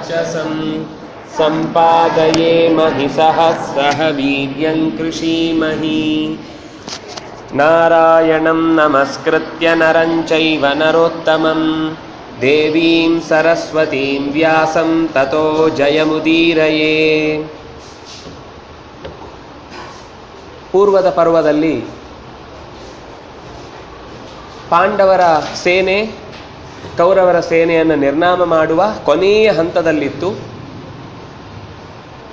वर्चसं सम्पादयेमहि सह वीर्यं कृषीमहि। नारायणं नमस्कृत्य नरं चैव नरोत्तमं देवीं सरस्वतीं व्यासं ततो जयमुदीरये। ಪೂರ್ವದ ಪರ್ವದಲ್ಲಿ ಪಾಂಡವರ ಸೇನೆ ಕೌರವರ ಸೇನೆಯನ್ನು ನಿರ್ನಾಮ ಮಾಡುವ ಕೊನೆಯ ಹಂತದಲ್ಲಿತ್ತು.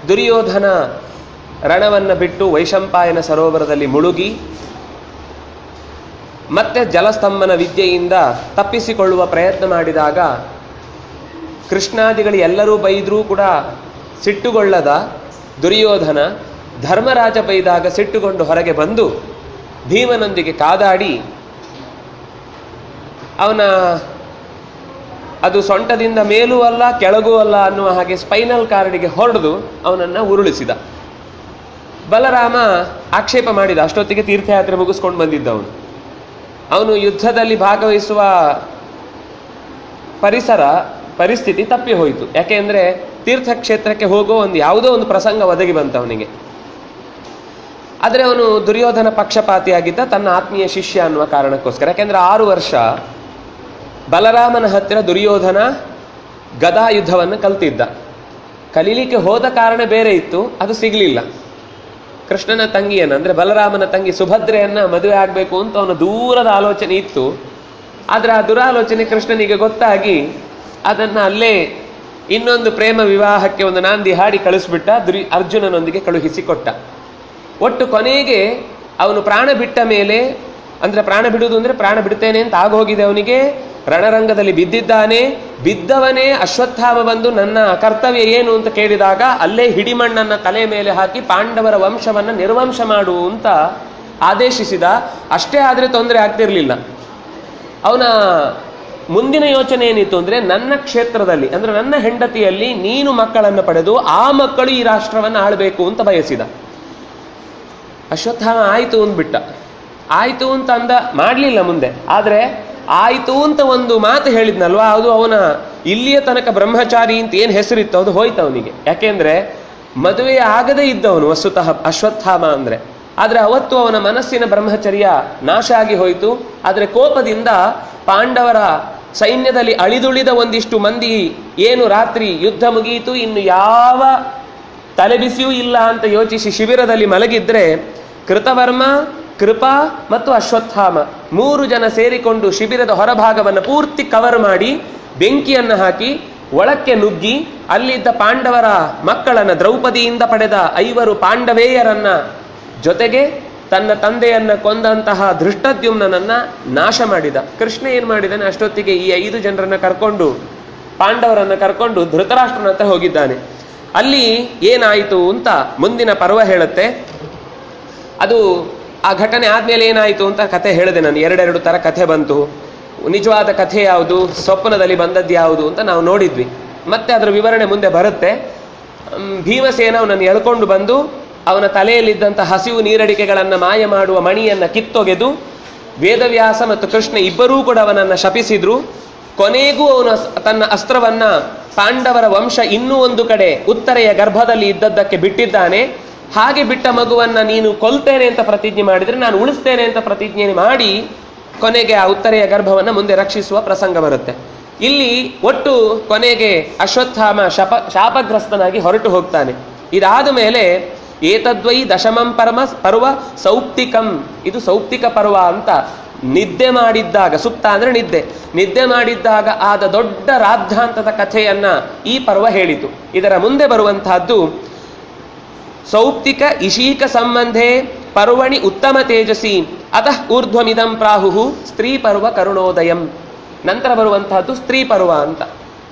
ದುರ್ಯೋಧನ ರಣವನ್ನು ಬಿಟ್ಟು ವೈಶಂಪಾಯನ ಸರೋವರದಲ್ಲಿ ಮುಳುಗಿ ಮತ್ತೆ ಜಲಸ್ತಂಭನ ವಿದ್ಯೆಯಿಂದ ತಪ್ಪಿಸಿಕೊಳ್ಳುವ ಪ್ರಯತ್ನ ಮಾಡಿದಾಗ ಕೃಷ್ಣಾದಿಗಳು ಎಲ್ಲರೂ ಬೈದರೂ ಕೂಡ ಸಿಟ್ಟುಗೊಳ್ಳದ ದುರ್ಯೋಧನ ಧರ್ಮರಾಜ ಬೈದಾಗ ಸಿಟ್ಟುಕೊಂಡು ಹೊರಗೆ ಬಂದು ಭೀಮನೊಂದಿಗೆ ಕಾದಾಡಿ ಅವನ ಅದು ಸೊಂಟದಿಂದ ಮೇಲೂ ಅಲ್ಲ ಕೆಳಗೂ ಅಲ್ಲ ಅನ್ನುವ ಹಾಗೆ ಸ್ಪೈನಲ್ ಕಾರ್ಡಿಗೆ ಹೊಡೆದು ಅವನನ್ನು ಉರುಳಿಸಿದ. ಬಲರಾಮ ಆಕ್ಷೇಪ ಮಾಡಿದ. ಅಷ್ಟೊತ್ತಿಗೆ ತೀರ್ಥಯಾತ್ರೆ ಮುಗಿಸ್ಕೊಂಡು ಬಂದಿದ್ದವನು. ಅವನು ಯುದ್ಧದಲ್ಲಿ ಭಾಗವಹಿಸುವ ಪರಿಸ್ಥಿತಿ ತಪ್ಪಿ ಹೋಯಿತು. ಯಾಕೆಂದರೆ ತೀರ್ಥಕ್ಷೇತ್ರಕ್ಕೆ ಹೋಗೋ ಯಾವುದೋ ಒಂದು ಪ್ರಸಂಗ ಒದಗಿ ಬಂತು ಅವನಿಗೆ. ಆದರೆ ಅವನು ದುರ್ಯೋಧನ ಪಕ್ಷಪಾತಿಯಾಗಿದ್ದ, ತನ್ನ ಆತ್ಮೀಯ ಶಿಷ್ಯ ಅನ್ನುವ ಕಾರಣಕ್ಕೋಸ್ಕರ. ಯಾಕೆಂದರೆ 6 ವರ್ಷ ಬಲರಾಮನ ಹತ್ತಿರ ದುರ್ಯೋಧನ ಗದಾ ಯುದ್ಧವನ್ನು ಕಲ್ತಿದ್ದ. ಕಲೀಲಿಕ್ಕೆ ಹೋದ ಕಾರಣ ಬೇರೆ ಇತ್ತು, ಅದು ಸಿಗಲಿಲ್ಲ. ಕೃಷ್ಣನ ತಂಗಿಯನ್ನು ಅಂದರೆ ಬಲರಾಮನ ತಂಗಿ ಸುಭದ್ರೆಯನ್ನು ಮದುವೆ ಆಗಬೇಕು ಅಂತ ಅವನ ದೂರದ ಆಲೋಚನೆ ಇತ್ತು. ಆದರೆ ಆ ದುರಾಲೋಚನೆ ಕೃಷ್ಣನಿಗೆ ಗೊತ್ತಾಗಿ ಅದನ್ನು ಅಲ್ಲೇ ಇನ್ನೊಂದು ಪ್ರೇಮ ವಿವಾಹಕ್ಕೆ ಒಂದು ನಾಂದಿ ಹಾಡಿ ಕಳಿಸ್ಬಿಟ್ಟ. ಅರ್ಜುನನೊಂದಿಗೆ ಕಳುಹಿಸಿಕೊಟ್ಟ. ಒಟ್ಟು ಕೊನೆಗೆ ಅವನು ಪ್ರಾಣ ಬಿಟ್ಟ ಮೇಲೆ, ಅಂದರೆ ಪ್ರಾಣ ಬಿಡುವುದು ಅಂದರೆ ಪ್ರಾಣ ಬಿಡ್ತೇನೆ ಅಂತ ಆಗೋಗಿದೆ ಅವನಿಗೆ. ರಣರಂಗದಲ್ಲಿ ಬಿದ್ದಿದ್ದಾನೆ. ಬಿದ್ದವನೇ ಅಶ್ವತ್ಥಾಮ ಬಂದು ನನ್ನ ಕರ್ತವ್ಯ ಏನು ಅಂತ ಕೇಳಿದಾಗ ಅಲ್ಲೇ ಹಿಡಿಮಣ್ಣನ್ನು ತಲೆ ಮೇಲೆ ಹಾಕಿ ಪಾಂಡವರ ವಂಶವನ್ನು ನಿರ್ವಂಶ ಮಾಡು ಅಂತ ಆದೇಶಿಸಿದ. ಅಷ್ಟೇ ಆದರೆ ತೊಂದರೆ ಆಗ್ತಿರ್ಲಿಲ್ಲ. ಅವನ ಮುಂದಿನ ಯೋಚನೆ ಏನಿತ್ತು ಅಂದರೆ, ನನ್ನ ಕ್ಷೇತ್ರದಲ್ಲಿ ಅಂದರೆ ನನ್ನ ಹೆಂಡತಿಯಲ್ಲಿ ನೀನು ಮಕ್ಕಳನ್ನು ಪಡೆದು ಆ ಮಕ್ಕಳು ಈ ರಾಷ್ಟ್ರವನ್ನು ಆಳಬೇಕು ಅಂತ ಬಯಸಿದ. ಅಶ್ವತ್ಥಾಮ ಆಯಿತು ಅಂದ್ಬಿಟ್ಟ. ಆಯಿತು ಅಂತ ಅಂದ, ಮಾಡಲಿಲ್ಲ ಮುಂದೆ. ಆದರೆ ಆಯಿತು ಅಂತ ಒಂದು ಮಾತು ಹೇಳಿದ್ನಲ್ವಾ, ಅದು ಅವನ ಇಲ್ಲಿಯ ತನಕ ಬ್ರಹ್ಮಚಾರಿ ಅಂತ ಏನು ಹೆಸರಿತ್ತು ಅದು ಹೋಯ್ತು ಅವನಿಗೆ. ಯಾಕೆಂದರೆ ಮದುವೆ ಆಗದೇ ಇದ್ದವನು ವಸ್ತುತಃ ಅಶ್ವತ್ಥಾಮ ಅಂದರೆ. ಆದರೆ ಅವತ್ತು ಅವನ ಮನಸ್ಸಿನ ಬ್ರಹ್ಮಚರ್ಯ ನಾಶ ಆಗಿ ಹೋಯಿತು. ಆದರೆ ಕೋಪದಿಂದ ಪಾಂಡವರ ಸೈನ್ಯದಲ್ಲಿ ಅಳಿದುಳಿದ ಒಂದಿಷ್ಟು ಮಂದಿ ಏನು ರಾತ್ರಿ ಯುದ್ಧ ಮುಗಿಯಿತು, ಇನ್ನು ಯಾವ ತಲೆಬಿಸಿಯೂ ಇಲ್ಲ ಅಂತ ಯೋಚಿಸಿ ಶಿಬಿರದಲ್ಲಿ ಮಲಗಿದ್ರೆ, ಕೃತವರ್ಮ, ಕೃಪಾ ಮತ್ತು ಅಶ್ವತ್ಥಾಮ 3 ಜನ ಸೇರಿಕೊಂಡು ಶಿಬಿರದ ಹೊರಭಾಗವನ್ನು ಪೂರ್ತಿ ಕವರ್ ಮಾಡಿ ಬೆಂಕಿಯನ್ನು ಹಾಕಿ ಒಳಕ್ಕೆ ನುಗ್ಗಿ ಅಲ್ಲಿದ್ದ ಪಾಂಡವರ ಮಕ್ಕಳನ್ನು, ದ್ರೌಪದಿಯಿಂದ ಪಡೆದ 5 ಪಾಂಡವೇಯರನ್ನ ಜೊತೆಗೆ ತನ್ನ ತಂದೆಯನ್ನ ಕೊಂದಂತಹ ಧೃಷ್ಟದ್ಯುಮ್ನನನ್ನ ನಾಶ ಮಾಡಿದ. ಕೃಷ್ಣ ಏನು ಮಾಡಿದಾನೆ, ಅಷ್ಟೊತ್ತಿಗೆ ಈ 5 ಜನರನ್ನ ಕರ್ಕೊಂಡು, ಪಾಂಡವರನ್ನ ಕರ್ಕೊಂಡು ಧೃತರಾಷ್ಟ್ರನ ಹತ್ರ ಹೋಗಿದ್ದಾನೆ. ಅಲ್ಲಿ ಏನಾಯಿತು ಅಂತ ಮುಂದಿನ ಪರ್ವ ಹೇಳುತ್ತೆ. ಅದು ಆ ಘಟನೆ ಆದಮೇಲೆ ಏನಾಯಿತು ಅಂತ ಕಥೆ ಹೇಳಿದೆ ನಾನು. 2 ಥರ ಕಥೆ ಬಂತು. ನಿಜವಾದ ಕಥೆ ಯಾವುದು, ಸ್ವಪ್ನದಲ್ಲಿ ಬಂದದ್ದು ಯಾವುದು ಅಂತ ನಾವು ನೋಡಿದ್ವಿ. ಮತ್ತೆ ಅದರ ವಿವರಣೆ ಮುಂದೆ ಬರುತ್ತೆ. ಭೀಮಸೇನ ಅವನನ್ನು ಎಳ್ಕೊಂಡು ಬಂದು ಅವನ ತಲೆಯಲ್ಲಿದ್ದಂಥ ಹಸಿವು ನೀರಡಿಕೆಗಳನ್ನು ಮಾಯ ಮಾಡುವ ಮಣಿಯನ್ನು ಕಿತ್ತೊಗೆದು ವೇದವ್ಯಾಸ ಮತ್ತು ಕೃಷ್ಣ ಇಬ್ಬರೂ ಕೂಡ ಅವನನ್ನು ಶಪಿಸಿದ್ರು. ಕೊನೆಗೂ ಅವನು ತನ್ನ ಅಸ್ತ್ರವನ್ನ ಪಾಂಡವರ ವಂಶ ಇನ್ನೂ ಒಂದು ಕಡೆ ಉತ್ತರೆಯ ಗರ್ಭದಲ್ಲಿ ಇದ್ದದ್ದಕ್ಕೆ ಬಿಟ್ಟಿದ್ದಾನೆ. ಹಾಗೆ ಬಿಟ್ಟ ಮಗುವನ್ನ ನೀನು ಕೊಲ್ತೇನೆ ಅಂತ ಪ್ರತಿಜ್ಞೆ ಮಾಡಿದರೆ ನಾನು ಉಳಿಸ್ತೇನೆ ಅಂತ ಪ್ರತಿಜ್ಞೆ ಮಾಡಿ ಕೊನೆಗೆ ಆ ಉತ್ತರೆಯ ಗರ್ಭವನ್ನು ಮುಂದೆ ರಕ್ಷಿಸುವ ಪ್ರಸಂಗ ಬರುತ್ತೆ. ಇಲ್ಲಿ ಒಟ್ಟು ಕೊನೆಗೆ ಅಶ್ವತ್ಥಾಮ ಶಾಪಗ್ರಸ್ತನಾಗಿ ಹೊರಟು ಹೋಗ್ತಾನೆ. ಇದಾದ ಮೇಲೆ ಏತದ್ವೈ ದಶಮಂ ಪರ್ವ ಸೌಪ್ತಿಕಂ, ಇದು ಸೌಪ್ತಿಕ ಪರ್ವ ಅಂತ. ನಿದ್ದೆ ಮಾಡಿದ್ದಾಗ, ಸುಪ್ತ ಅಂದರೆ ನಿದ್ದೆ ಮಾಡಿದ್ದಾಗ ಆದ ದೊಡ್ಡ ರಾದ್ಧಾಂತದ ಕಥೆಯನ್ನ ಈ ಪರ್ವ ಹೇಳಿತು. ಇದರ ಮುಂದೆ ಬರುವಂತಹದ್ದು ಸೌಪ್ತಿಕ ಇಶೀಕ ಸಂಬಂಧೆ ಪರ್ವಣಿ ಉತ್ತಮ ತೇಜಸಿ ಅತಃ ಊರ್ಧ್ವಮಿದಂ ಪ್ರಾಹು ಸ್ತ್ರೀ ಪರ್ವ ಕರುಣೋದಯಂ. ನಂತರ ಬರುವಂತಹದ್ದು ಸ್ತ್ರೀ ಪರ್ವ ಅಂತ.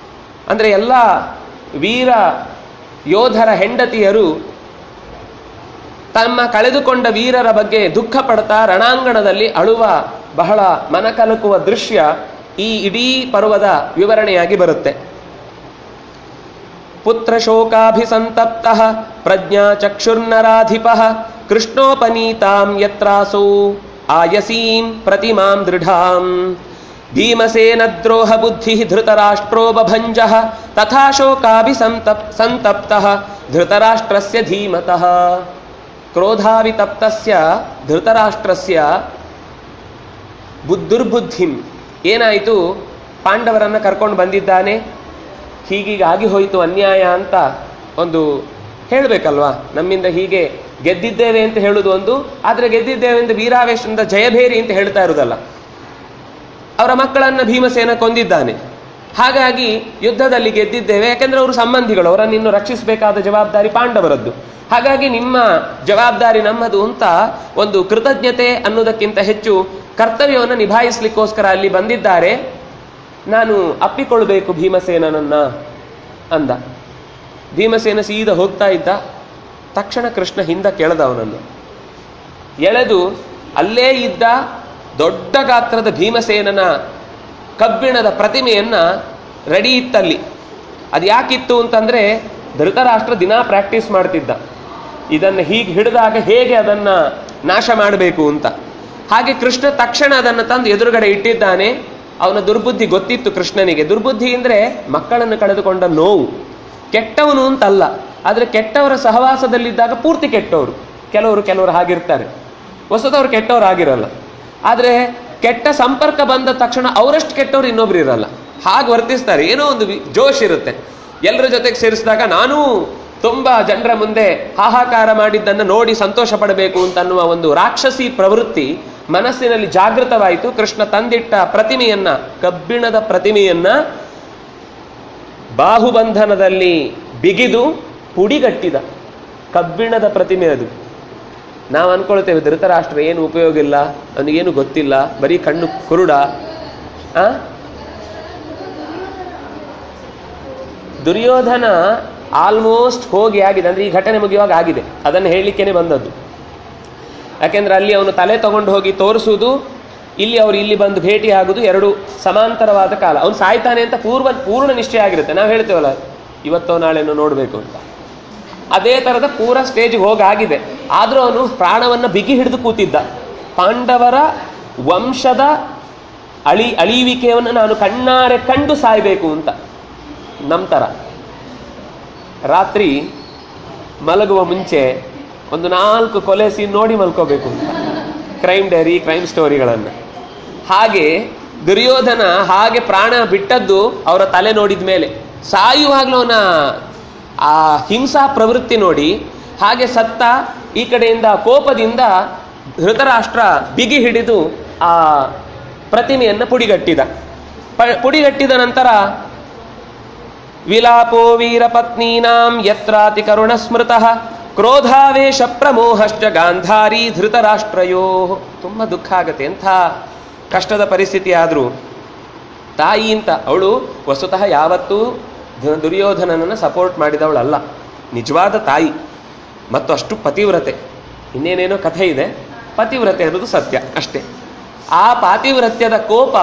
ಅಂದರೆ ಎಲ್ಲ ವೀರ ಯೋಧರ ಹೆಂಡತಿಯರು ತಮ್ಮ ಕಳೆದುಕೊಂಡ ವೀರರ ಬಗ್ಗೆ ದುಃಖ ಪಡ್ತಾ ರಣಾಂಗಣದಲ್ಲಿ ಅಳುವ ಬಹಳ ಮನಕಲಕುವ ದೃಶ್ಯ ಈ ಇಡೀ ಪರ್ವದ ವಿವರಣೆಯಾಗಿ ಬರುತ್ತೆ. ಪುತ್ರ ಶೋಕಾಭಿಸಂತಪ್ತಃ ಪ್ರಜ್ಞಾ ಚಕ್ಷುರ್ನರಾಧಿಪಃ ಕೃಷ್ಣೋಪನೀತಾಂ ಯತ್ರಾಸೌ ಆಯಸೀಂ ಪ್ರತಿಮಾಂ ದೃಢಾಂ ಭೀಮಸೇನ ದ್ರೋಹ ಬುದ್ಧಿ ಧೃತರಾಷ್ಟ್ರೋ ಬಭಂಜಃ ತಥಾ ಶೋಕಾಭಿ ಸಂತಪ್ತಃ ಧೃತರಾಷ್ಟ್ರಸ್ಯ ಧೀಮತಃ. ಕ್ರೋಧಾವಿತಪ್ತಸ್ಯ ಧೃತರಾಷ್ಟ್ರಸ್ಯ ದುರ್ಬುದ್ಧಿಂ. ಏನಾಯಿತು, ಪಾಂಡವರನ್ನ ಕರ್ಕೊಂಡು ಬಂದಿದ್ದಾನೆ, ಹೀಗೀಗಾಗಿ ಹೋಯಿತು ಅನ್ಯಾಯ ಅಂತ ಒಂದು ಹೇಳಬೇಕಲ್ವಾ. ನಮ್ಮಿಂದ ಹೀಗೆ ಗೆದ್ದಿದ್ದೇವೆ ಅಂತ ಹೇಳುವುದು ಒಂದು, ಆದರೆ ಗೆದ್ದಿದ್ದೇವೆ ಅಂತ ವೀರಾವೇಶದಿಂದ ಜಯಭೇರಿ ಅಂತ ಹೇಳ್ತಾ ಇರುವುದಲ್ಲ. ಅವರ ಮಕ್ಕಳನ್ನ ಭೀಮಸೇನ ಕೊಂದಿದ್ದಾನೆ, ಹಾಗಾಗಿ ಯುದ್ಧದಲ್ಲಿ ಗೆದ್ದಿದ್ದೇವೆ, ಯಾಕೆಂದ್ರೆ ಅವರು ಸಂಬಂಧಿಗಳು, ಅವರನ್ನು ಇನ್ನು ರಕ್ಷಿಸಬೇಕಾದ ಜವಾಬ್ದಾರಿ ಪಾಂಡವರದ್ದು, ಹಾಗಾಗಿ ನಿಮ್ಮ ಜವಾಬ್ದಾರಿ ನಮ್ಮದು ಅಂತ ಒಂದು ಕೃತಜ್ಞತೆ ಅನ್ನೋದಕ್ಕಿಂತ ಹೆಚ್ಚು ಕರ್ತವ್ಯವನ್ನು ನಿಭಾಯಿಸಲಿಕ್ಕೋಸ್ಕರ ಅಲ್ಲಿ ಬಂದಿದ್ದಾರೆ, ನಾನು ಅಪ್ಪಿಕೊಳ್ಬೇಕು ಭೀಮಸೇನನನ್ನ ಅಂದ. ಭೀಮಸೇನ ಸೀದಾ ಹೋಗ್ತಾ ಇದ್ದ. ತಕ್ಷಣ ಕೃಷ್ಣ ಹಿಂದ ಕೆಳೆದ ಅವನನ್ನು, ಎಳೆದು ಅಲ್ಲೇ ಇದ್ದ ದೊಡ್ಡ ಗಾತ್ರದ ಭೀಮಸೇನನ ಕಬ್ಬಿಣದ ಪ್ರತಿಮೆಯನ್ನ ರೆಡಿ ಇತ್ತಲ್ಲಿ. ಅದು ಯಾಕಿತ್ತು ಅಂತಂದ್ರೆ ಧೃತರಾಷ್ಟ್ರ ದಿನಾ ಪ್ರಾಕ್ಟೀಸ್ ಮಾಡ್ತಿದ್ದ, ಇದನ್ನು ಹೀಗೆ ಹಿಡಿದಾಗ ಹೇಗೆ ಅದನ್ನ ನಾಶ ಮಾಡಬೇಕು ಅಂತ. ಹಾಗೆ ಕೃಷ್ಣ ತಕ್ಷಣ ಅದನ್ನು ತಂದು ಎದುರುಗಡೆ ಇಟ್ಟಿದ್ದಾನೆ. ಅವನ ದುರ್ಬುದ್ಧಿ ಗೊತ್ತಿತ್ತು ಕೃಷ್ಣನಿಗೆ. ದುರ್ಬುದ್ಧಿ ಅಂದ್ರೆ ಮಕ್ಕಳನ್ನು ಕಳೆದುಕೊಂಡ ನೋವು. ಕೆಟ್ಟವನು ಅಂತಲ್ಲ, ಆದ್ರೆ ಕೆಟ್ಟವರ ಸಹವಾಸದಲ್ಲಿದ್ದಾಗ ಪೂರ್ತಿ ಕೆಟ್ಟವರು. ಕೆಲವರು ಹಾಗಿರ್ತಾರೆ, ಹೊಸದವ್ರು ಕೆಟ್ಟವ್ರು ಆಗಿರಲ್ಲ, ಆದ್ರೆ ಕೆಟ್ಟ ಸಂಪರ್ಕ ಬಂದ ತಕ್ಷಣ ಅವರಷ್ಟು ಕೆಟ್ಟವ್ರು ಇನ್ನೊಬ್ರು ಇರಲ್ಲ, ಹಾಗೆ ವರ್ತಿಸ್ತಾರೆ. ಏನೋ ಒಂದು ಜೋಶ್ ಇರುತ್ತೆ. ಎಲ್ಲರ ಜೊತೆಗೆ ಸೇರಿಸಿದಾಗ ನಾನೂ ತುಂಬಾ ಜನರ ಮುಂದೆ ಹಾಹಾಕಾರ ಮಾಡಿದ್ದನ್ನು ನೋಡಿ ಸಂತೋಷ ಪಡಬೇಕು ಅಂತನ್ನುವ ಒಂದು ರಾಕ್ಷಸಿ ಪ್ರವೃತ್ತಿ ಮನಸ್ಸಿನಲ್ಲಿ ಜಾಗೃತವಾಯಿತು. ಕೃಷ್ಣ ತಂದಿಟ್ಟ ಪ್ರತಿಮೆಯನ್ನ, ಕಬ್ಬಿಣದ ಪ್ರತಿಮೆಯನ್ನ ಬಾಹುಬಂಧನದಲ್ಲಿ ಬಿಗಿದು ಪುಡಿಗಟ್ಟಿದ. ಕಬ್ಬಿಣದ ಪ್ರತಿಮೆ ಅದು. ನಾವು ಅನ್ಕೊಳ್ತೇವೆ ಧೃತರಾಷ್ಟ್ರ ಏನು ಉಪಯೋಗ ಇಲ್ಲ, ಅವನಿಗೇನು ಗೊತ್ತಿಲ್ಲ, ಬರೀ ಕಣ್ಣು ಕುರುಡ. ದುರ್ಯೋಧನ ಆಲ್ಮೋಸ್ಟ್ ಹೋಗಿ ಆಗಿದೆ, ಅಂದ್ರೆ ಈ ಘಟನೆ ಮುಗಿಯುವಾಗ ಆಗಿದೆ, ಅದನ್ನು ಹೇಳಲಿಕ್ಕೇನೆ ಬಂದದ್ದು. ಯಾಕೆಂದ್ರೆ ಅಲ್ಲಿ ಅವನು ತಲೆ ತಗೊಂಡು ಹೋಗಿ ತೋರಿಸುವುದು, ಇಲ್ಲಿ ಬಂದು ಭೇಟಿ ಆಗುದು, ಎರಡು ಸಮಾಂತರವಾದ ಕಾಲ. ಅವನು ಸಾಯ್ತಾನೆ ಅಂತ ಪೂರ್ಣ ನಿಶ್ಚಯ ಆಗಿರುತ್ತೆ. ನಾವು ಹೇಳ್ತೇವಲ್ಲ ಇವತ್ತೋ ನಾಳೆನೋ ನೋಡ್ಬೇಕು ಅಂತ, ಅದೇ ತರದ ಪೂರ ಸ್ಟೇಜ್ಗೆ ಹೋಗಾಗಿದೆ. ಆದ್ರೂ ಅವನು ಪ್ರಾಣವನ್ನ ಬಿಗಿ ಹಿಡಿದು ಕೂತಿದ್ದ. ಪಾಂಡವರ ವಂಶದ ಅಳಿಯುವಿಕೆಯನ್ನು ನಾನು ಕಣ್ಣಾರೆ ಕಂಡು ಸಾಯ್ಬೇಕು ಅಂತ. ನಂತರ ರಾತ್ರಿ ಮಲಗುವ ಮುಂಚೆ ಒಂದು 4 ಕೊಲೆ ಸೀನ್ ನೋಡಿ ಮಲ್ಕೋಬೇಕು ಅಂತ, ಕ್ರೈಮ್ ಡೈರಿ, ಕ್ರೈಮ್ ಸ್ಟೋರಿಗಳನ್ನು. ಹಾಗೆ ದುರ್ಯೋಧನ ಹಾಗೆ ಪ್ರಾಣ ಬಿಟ್ಟದ್ದು ಅವರ ತಲೆ ನೋಡಿದ ಮೇಲೆ. ಸಾಯುವಾಗ್ಲೂ ಅವನ ಆ ಹಿಂಸಾ ಪ್ರವೃತ್ತಿ ನೋಡಿ ಹಾಗೆ ಸತ್ತ. ಈ ಕಡೆಯಿಂದ ಕೋಪದಿಂದ ಧೃತರಾಷ್ಟ್ರ ಬಿಗಿ ಹಿಡಿದು ಆ ಪ್ರತಿಮೆಯನ್ನು ಪುಡಿಗಟ್ಟಿದ ನಂತರ ವಿಲಾಪೋ ವೀರಪತ್ನೀನಾಂ ಯತ್ರಾತಿ ಕರುಣ ಸ್ಮೃತಃ ಕ್ರೋಧಾವೇಶ ಪ್ರಮೋಹಶ್ಚ ಗಾಂಧಾರಿ ಧೃತರಾಷ್ಟ್ರಯೋ. ತುಂಬ ದುಃಖ ಆಗತ್ತೆ. ಎಂಥ ಕಷ್ಟದ ಪರಿಸ್ಥಿತಿ ಆದರೂ ತಾಯಿ ಅಂತ ಅವಳು ವಸ್ತುತಃ ಯಾವತ್ತೂ ದುರ್ಯೋಧನನನ್ನು ಸಪೋರ್ಟ್ ಮಾಡಿದವಳಲ್ಲ, ನಿಜವಾದ ತಾಯಿ ಮತ್ತು ಅಷ್ಟು ಪತಿವ್ರತೆ. ಇನ್ನೇನೇನೋ ಕಥೆ ಇದೆ, ಪತಿವ್ರತೆ ಅನ್ನೋದು ಸತ್ಯ ಅಷ್ಟೇ. ಆ ಪಾತಿವ್ರತ್ಯದ ಕೋಪ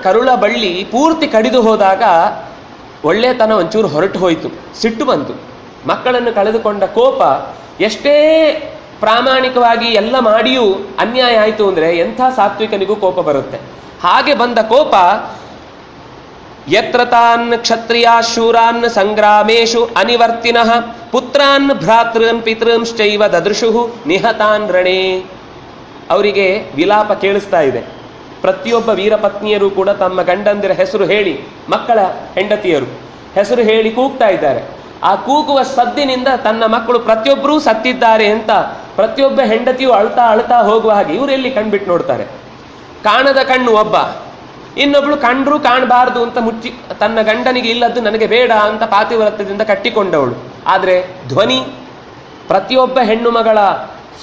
ಕರುಳ ಬಳ್ಳಿ ಪೂರ್ತಿ ಕಡಿದು ಹೋದಾಗ ಒಳ್ಳೆತನ ಒಂಚೂರು ಹೊರಟು ಹೋಯಿತು, ಸಿಟ್ಟು ಬಂತು. ಮಕ್ಕಳನ್ನು ಕಳೆದುಕೊಂಡ ಕೋಪ, ಎಷ್ಟೇ ಪ್ರಾಮಾಣಿಕವಾಗಿ ಎಲ್ಲ ಮಾಡಿಯೂ ಅನ್ಯಾಯ ಆಯಿತು ಅಂದರೆ ಎಂಥ ಸಾತ್ವಿಕನಿಗೂ ಕೋಪ ಬರುತ್ತೆ. ಹಾಗೆ ಬಂದ ಕೋಪ ಯತ್ರ ತಾನ್ ಕ್ಷತ್ರಿಯಾ ಶೂರಾನ್ ಸಂಗ್ರಾಮೇಶು ಅನಿವರ್ತಿನಃ ಪುತ್ರಾನ್ ಭ್ರಾತೃನ್ ಪಿತೃಂಶ್ಚೈವ ದದೃಶು ನಿಹತಾನ್ ರಣೇ. ಅವರಿಗೆ ವಿಲಾಪ ಕೇಳಿಸ್ತಾ ಇದೆ. ಪ್ರತಿಯೊಬ್ಬ ವೀರಪತ್ನಿಯರು ಕೂಡ ತಮ್ಮ ಗಂಡಂದಿರ ಹೆಸರು ಹೇಳಿ, ಮಕ್ಕಳ ಹೆಂಡತಿಯರು ಹೆಸರು ಹೇಳಿ ಕೂಗ್ತಾ ಇದ್ದಾರೆ. ಆ ಕೂಗುವ ಸದ್ದಿನಿಂದ ತನ್ನ ಮಕ್ಕಳು ಪ್ರತಿಯೊಬ್ಬರೂ ಸತ್ತಿದ್ದಾರೆ ಅಂತ ಪ್ರತಿಯೊಬ್ಬ ಹೆಂಡತಿಯು ಅಳ್ತಾ ಹೋಗುವ ಹಾಗೆ ಇವರೆಲ್ಲಿ ಕಣ್ಬಿಟ್ಟು ನೋಡ್ತಾರೆ. ಕಾಣದ ಕಣ್ಣು ಒಬ್ಬ, ಇನ್ನೊಬ್ಳು ಕಂಡ್ರೂ ಕಾಣಬಾರ್ದು ಅಂತ ಮುಚ್ಚಿ ತನ್ನ ಗಂಡನಿಗೆ ಇಲ್ಲದ್ದು ನನಗೆ ಬೇಡ ಅಂತ ಪಾತಿವ್ರತ್ಯದಿಂದ ಕಟ್ಟಿಕೊಂಡವಳು. ಆದರೆ ಧ್ವನಿ, ಪ್ರತಿಯೊಬ್ಬ ಹೆಣ್ಣು ಮಗಳ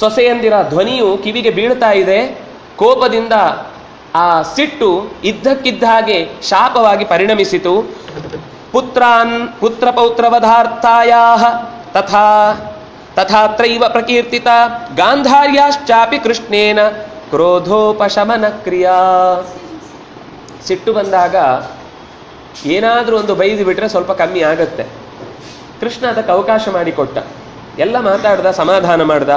ಸೊಸೆಯಂದಿರ ಧ್ವನಿಯು ಕಿವಿಗೆ ಬೀಳ್ತಾ ಇದೆ. ಕೋಪದಿಂದ ಆ ಸಿಟ್ಟು ಇದ್ದಕ್ಕಿದ್ದ ಹಾಗೆ ಶಾಪವಾಗಿ ಪರಿಣಮಿಸಿತು. ಪುತ್ರ ಪೌತ್ರವಧಾರ್ಥಾಯಾಹ ತಥಾತ್ರೈವ ಪ್ರಕೀರ್ತಿತ ಗಾಂಧಾರ್ಯಾಶ್ಚಾಪಿ ಕೃಷ್ಣೇನ ಕ್ರೋಧೋಪಶಮನ ಕ್ರಿಯಾ. ಸಿಟ್ಟು ಬಂದಾಗ ಏನಾದರೂ ಒಂದು ಬೈದು ಬಿಟ್ರೆ ಸ್ವಲ್ಪ ಕಮ್ಮಿ ಆಗತ್ತೆ. ಕೃಷ್ಣ ಅದಕ್ಕೆ ಅವಕಾಶ ಮಾಡಿಕೊಟ್ಟ, ಎಲ್ಲ ಮಾತಾಡ್ದ, ಸಮಾಧಾನ ಮಾಡ್ದ.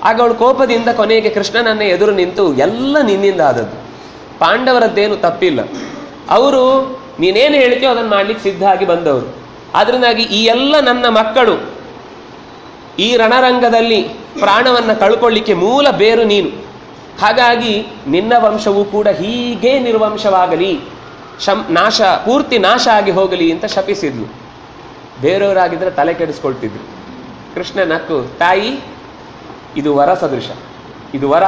ಆಗ ಅವಳು ಕೋಪದಿಂದ ಕೊನೆಗೆ ಕೃಷ್ಣನನ್ನೇ ಎದುರು ನಿಂತು ಎಲ್ಲ ನಿನ್ನಿಂದ ಆದದ್ದು, ಪಾಂಡವರದ್ದೇನು ತಪ್ಪಿಲ್ಲ. ಅವರು ನೀನೇನು ಹೇಳ್ತೀಯೋ ಅದನ್ನು ಮಾಡ್ಲಿಕ್ಕೆ ಸಿದ್ಧ ಆಗಿ ಬಂದವರು. ಆದ್ರಿಂದಾಗಿ ಈ ಎಲ್ಲ ನನ್ನ ಮಕ್ಕಳು ಈ ರಣರಂಗದಲ್ಲಿ ಪ್ರಾಣವನ್ನು ಕಳ್ಕೊಳ್ಳಿಕ್ಕೆ ಮೂಲ ಬೇರು ನೀನು. ಹಾಗಾಗಿ ನಿನ್ನ ವಂಶವೂ ಕೂಡ ಹೀಗೆ ನಿರ್ವಂಶವಾಗಲಿ, ಪೂರ್ತಿ ನಾಶ ಆಗಿ ಹೋಗಲಿ ಅಂತ ಶಪಿಸಿದ್ಲು. ಬೇರೆಯವರಾಗಿದ್ರೆ ತಲೆ ಕೆಡಿಸ್ಕೊಳ್ತಿದ್ರು. ಕೃಷ್ಣ ನಕ್ಕು, ತಾಯಿ ಇದು ವರ ಸದೃಶ, ಇದು ವರ.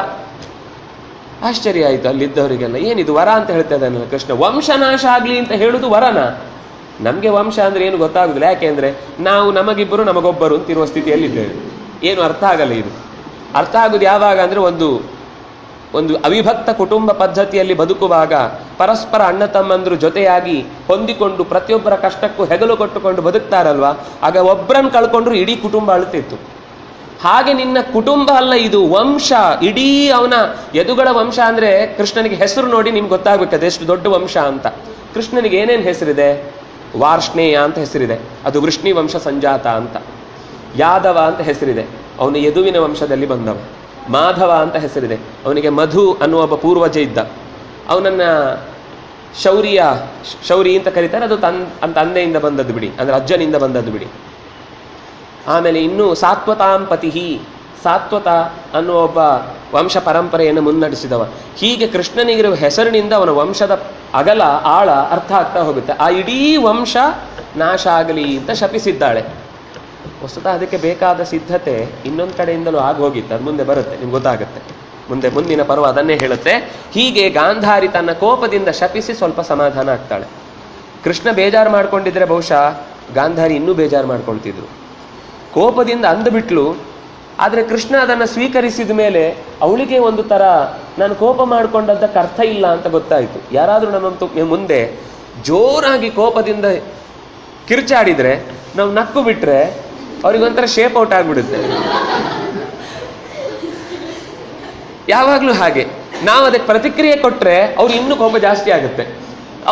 ಆಶ್ಚರ್ಯ ಆಯಿತು ಅಲ್ಲಿದ್ದವರಿಗೆಲ್ಲ, ಏನಿದು ವರ ಅಂತ ಹೇಳ್ತಾ ಇದ್ದಾನಲ್ಲ ಕೃಷ್ಣ, ವಂಶನಾಶ ಆಗ್ಲಿ ಅಂತ ಹೇಳುದು ವರನ? ನಮಗೆ ವಂಶ ಅಂದ್ರೆ ಏನು ಗೊತ್ತಾಗುದಿಲ್ಲ, ಯಾಕೆಂದ್ರೆ ನಾವು ನಮಗಿಬ್ಬರು ನಮಗೊಬ್ಬರು ಅಂತಿರುವ ಸ್ಥಿತಿಯಲ್ಲಿದ್ದೇವೆ. ಏನು ಅರ್ಥ ಆಗಲ್ಲ. ಇದು ಅರ್ಥ ಆಗುದು ಯಾವಾಗ ಅಂದ್ರೆ ಒಂದು ಅವಿಭಕ್ತ ಕುಟುಂಬ ಪದ್ಧತಿಯಲ್ಲಿ ಬದುಕುವಾಗ ಪರಸ್ಪರ ಅಣ್ಣ ತಮ್ಮಂದ್ರು ಜೊತೆಯಾಗಿ ಹೊಂದಿಕೊಂಡು ಪ್ರತಿಯೊಬ್ಬರ ಕಷ್ಟಕ್ಕೂ ಹೆಗಲು ಕೊಟ್ಟುಕೊಂಡು ಬದುಕ್ತಾರಲ್ವಾ, ಆಗ ಒಬ್ಬರನ್ನು ಕಳ್ಕೊಂಡ್ರು ಇಡೀ ಕುಟುಂಬ ಅಳುತ್ತಿತ್ತು. ಹಾಗೆ ನಿನ್ನ ಕುಟುಂಬ ಅಲ್ಲ, ಇದು ವಂಶ, ಇಡೀ ಅವನ ಯದುಗಳ ವಂಶ. ಅಂದ್ರೆ ಕೃಷ್ಣನಿಗೆ ಹೆಸರು ನೋಡಿ ನಿಮ್ಗೆ ಗೊತ್ತಾಗ್ಬೇಕದು ಎಷ್ಟು ದೊಡ್ಡ ವಂಶ ಅಂತ. ಕೃಷ್ಣನಿಗೆ ಏನೇನು ಹೆಸರಿದೆ? ವಾರ್ಷ್ಣೇಯ ಅಂತ ಹೆಸರಿದೆ, ಅದು ವೃಷ್ಣಿ ವಂಶ ಸಂಜಾತ ಅಂತ. ಯಾದವ ಅಂತ ಹೆಸರಿದೆ, ಅವನು ಯದುವಿನ ವಂಶದಲ್ಲಿ ಬಂದವ. ಮಾಧವ ಅಂತ ಹೆಸರಿದೆ, ಅವನಿಗೆ ಮಧು ಅನ್ನುವ ಒಬ್ಬ ಪೂರ್ವಜ ಇದ್ದ, ಅವನನ್ನ ಶೌರಿ ಅಂತ ಕರೀತಾರೆ. ಅದು ತಂದೆಯಿಂದ ಬಂದದ್ದು ಬಿಡಿ, ಅಂದ್ರೆ ಅಜ್ಜನಿಂದ ಬಂದದ್ದು ಬಿಡಿ. ಆಮೇಲೆ ಇನ್ನು ಸಾತ್ವತಾಂಪತಿ, ಸಾತ್ವತ ಅನ್ನುವ ಒಬ್ಬ ವಂಶ ಪರಂಪರೆಯನ್ನು ಮುನ್ನಡೆಸಿದವ. ಹೀಗೆ ಕೃಷ್ಣನಿಗಿರುವ ಹೆಸರಿನಿಂದ ಅವನ ವಂಶದ ಅಗಲ ಆಳ ಅರ್ಥ ಆಗ್ತಾ ಹೋಗುತ್ತೆ. ಆ ಇಡೀ ವಂಶ ನಾಶ ಆಗಲಿ ಅಂತ ಶಪಿಸಿದ್ದಾಳೆ. ವಸ್ತುತಃ ಅದಕ್ಕೆ ಬೇಕಾದ ಸಿದ್ಧತೆ ಇನ್ನೊಂದು ಕಡೆಯಿಂದಲೂ ಆಗೋಗಿತ್ತು. ಅದು ಮುಂದೆ ಬರುತ್ತೆ, ನಿಮ್ಗೆ ಗೊತ್ತಾಗುತ್ತೆ. ಮುಂದಿನ ಪರ್ವ ಅದನ್ನೇ ಹೇಳುತ್ತೆ. ಹೀಗೆ ಗಾಂಧಾರಿ ತನ್ನ ಕೋಪದಿಂದ ಶಪಿಸಿ ಸ್ವಲ್ಪ ಸಮಾಧಾನ ಆಗ್ತಾಳೆ. ಕೃಷ್ಣ ಬೇಜಾರು ಮಾಡ್ಕೊಂಡಿದ್ರೆ ಬಹುಶಃ ಗಾಂಧಾರಿ ಇನ್ನೂ ಬೇಜಾರು ಮಾಡ್ಕೊಳ್ತಿದ್ರು. ಕೋಪದಿಂದ ಅಂದುಬಿಟ್ಲು. ಆದರೆ ಕೃಷ್ಣ ಅದನ್ನು ಸ್ವೀಕರಿಸಿದ ಮೇಲೆ ಅವಳಿಗೆ ಒಂದು ಥರ ನಾನು ಕೋಪ ಮಾಡಿಕೊಂಡದ್ದಕ್ಕೆ ಅರ್ಥ ಇಲ್ಲ ಅಂತ ಗೊತ್ತಾಯಿತು. ಯಾರಾದರೂ ನಮ್ಮ ಮುಂದೆ ಜೋರಾಗಿ ಕೋಪದಿಂದ ಕಿರ್ಚಾಡಿದರೆ ನಾವು ನಕ್ಕು ಬಿಟ್ರೆ ಅವ್ರಿಗೊಂಥರ ಶೇಪ್ ಔಟ್ ಆಗಿಬಿಡುತ್ತೆ. ಯಾವಾಗಲೂ ಹಾಗೆ ನಾವು ಅದಕ್ಕೆ ಪ್ರತಿಕ್ರಿಯೆ ಕೊಟ್ಟರೆ ಅವ್ರು ಇನ್ನೂ ಕೋಪ ಜಾಸ್ತಿ ಆಗುತ್ತೆ.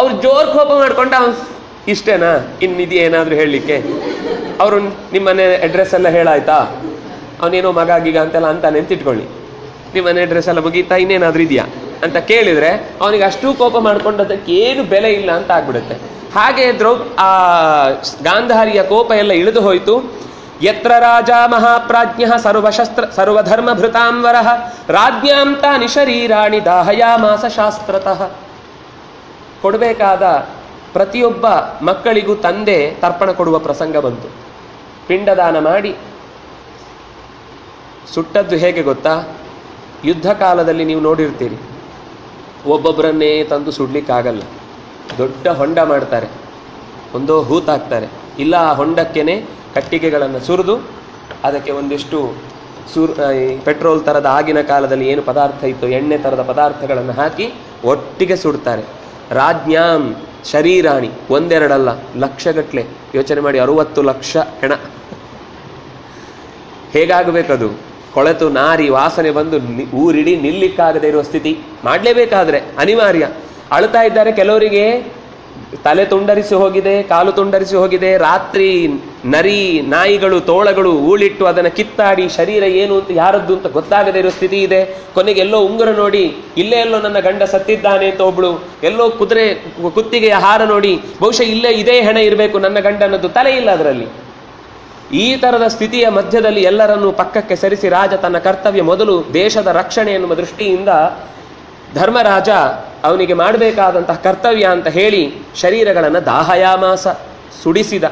ಅವ್ರು ಜೋರು ಕೋಪ ಮಾಡ್ಕೊಂಡ ಇಷ್ಟೇನಾ, ಇನ್ನಿದೆಯೇನಾದರೂ ಹೇಳಲಿಕ್ಕೆ? ಅವರು ನಿಮ್ಮನೆ ಅಡ್ರೆಸ್ ಎಲ್ಲ ಹೇಳಾಯ್ತಾ, ಅವನೇನೋ ಮಗ ಗೀಗ ಅಂತೆಲ್ಲ ಅಂತಾನೆ ಅಂತ ಇಟ್ಕೊಳ್ಳಿ. ನಿಮ್ಮನೆ ಅಡ್ರೆಸ್ ಎಲ್ಲ ಮುಗೀತಾ, ಇನ್ನೇನಾದ್ರೂ ಇದೆಯಾ ಅಂತ ಕೇಳಿದ್ರೆ ಅವನಿಗೆ ಅಷ್ಟೂ ಕೋಪ ಮಾಡ್ಕೊಂಡದಕ್ಕೆ ಏನು ಬೆಲೆ ಇಲ್ಲ ಅಂತ ಆಗ್ಬಿಡುತ್ತೆ. ಹಾಗೆ ಗಾಂಧಾರಿಯ ಕೋಪ ಎಲ್ಲ ಇಳಿದು ಹೋಯಿತು. ಯತ್ರ ರಾಜ ಮಹಾಪ್ರಾಜ್ಞ ಸರ್ವಧರ್ಮ ಭೃತಾಂವರ ರಾಜ್ಞಾಂ ತಾನಿ ಶರೀರಾಣಿ ದಾಹಯಾಮಾಸ ಶಾಸ್ತ್ರತಃ. ಕೊಡಬೇಕಾದ ಪ್ರತಿಯೊಬ್ಬ ಮಕ್ಕಳಿಗೂ ತಂದೆ ತರ್ಪಣ ಕೊಡುವ ಪ್ರಸಂಗ ಬಂತು. ಪಿಂಡದಾನ ಮಾಡಿ ಸುಟ್ಟದ್ದು ಹೇಗೆ ಗೊತ್ತಾ? ಯುದ್ಧ ಕಾಲದಲ್ಲಿ ನೀವು ನೋಡಿರ್ತೀರಿ, ಒಬ್ಬೊಬ್ಬರನ್ನೇ ತಂದು ಸುಡ್ಲಿಕ್ಕಾಗಲ್ಲ. ದೊಡ್ಡ ಹೊಂಡ ಮಾಡ್ತಾರೆ, ಒಂದೋ ಹೂತಾಕ್ತಾರೆ, ಇಲ್ಲ ಆ ಹೊಂಡಕ್ಕೇನೆ ಕಟ್ಟಿಗೆಗಳನ್ನು ಸುರಿದು ಅದಕ್ಕೆ ಒಂದಿಷ್ಟು ಪೆಟ್ರೋಲ್ ಥರದ ಆಗಿನ ಕಾಲದಲ್ಲಿ ಏನು ಪದಾರ್ಥ ಇತ್ತು, ಎಣ್ಣೆ ಥರದ ಪದಾರ್ಥಗಳನ್ನು ಹಾಕಿ ಒಟ್ಟಿಗೆ ಸುಡ್ತಾರೆ. ರಾಜ್ಞಾಂ ಶರೀರಾಣಿ, ಒಂದೆರಡಲ್ಲ ಲಕ್ಷಗಟ್ಟಲೆ. ಯೋಚನೆ ಮಾಡಿ, 60 ಲಕ್ಷ ಹೆಣ. ಹೇಗಾಗಬೇಕದು? ಕೊಳೆತು ನಾರಿ ವಾಸನೆ ಬಂದು ಊರಿಡೀ ನಿಲ್ಲಿಕ್ಕಾಗದೇ ಇರುವ ಸ್ಥಿತಿ. ಮಾಡಲೇಬೇಕಾದ್ರೆ ಅನಿವಾರ್ಯ. ಅಳ್ತಾ ಇದ್ದಾರೆ. ಕೆಲವರಿಗೆ ತಲೆ ತುಂಡರಿಸಿ ಹೋಗಿದೆ, ಕಾಲು ತುಂಡರಿಸಿ ಹೋಗಿದೆ. ರಾತ್ರಿ ನರಿ ನಾಯಿಗಳು ತೋಳಗಳು ಊಳಿಟ್ಟು ಅದನ್ನು ಕಿತ್ತಾಡಿ ಶರೀರ ಏನು ಅಂತ ಯಾರದ್ದು ಅಂತ ಗೊತ್ತಾಗದೇ ಇರೋ ಸ್ಥಿತಿ ಇದೆ. ಕೊನೆಗೆ ಎಲ್ಲೋ ಉಂಗುರ ನೋಡಿ ಇಲ್ಲೇ ಎಲ್ಲೋ ನನ್ನ ಗಂಡ ಸತ್ತಿದ್ದಾನೆ ಅಂತ ಒಬ್ಳು, ಎಲ್ಲೋ ಕುತ್ತಿಗೆಯ ಹಾರ ನೋಡಿ ಬಹುಶಃ ಇಲ್ಲೇ ಇದೇ ಹೆಣ ಇರಬೇಕು ನನ್ನ ಗಂಡನದ್ದು, ತಲೆ ಇಲ್ಲ ಅದರಲ್ಲಿ. ಈ ತರದ ಸ್ಥಿತಿಯ ಮಧ್ಯದಲ್ಲಿ ಎಲ್ಲರನ್ನೂ ಪಕ್ಕಕ್ಕೆ ಸರಿಸಿ ರಾಜ ತನ್ನ ಕರ್ತವ್ಯ, ಮೊದಲು ದೇಶದ ರಕ್ಷಣೆ ಎನ್ನುವ ದೃಷ್ಟಿಯಿಂದ ಧರ್ಮರಾಜ ಅವನಿಗೆ ಮಾಡಬೇಕಾದಂತಹ ಕರ್ತವ್ಯ ಅಂತ ಹೇಳಿ ಶರೀರಗಳನ್ನು ದಾಹಯಾಮಾಸ, ಸುಡಿಸಿದ.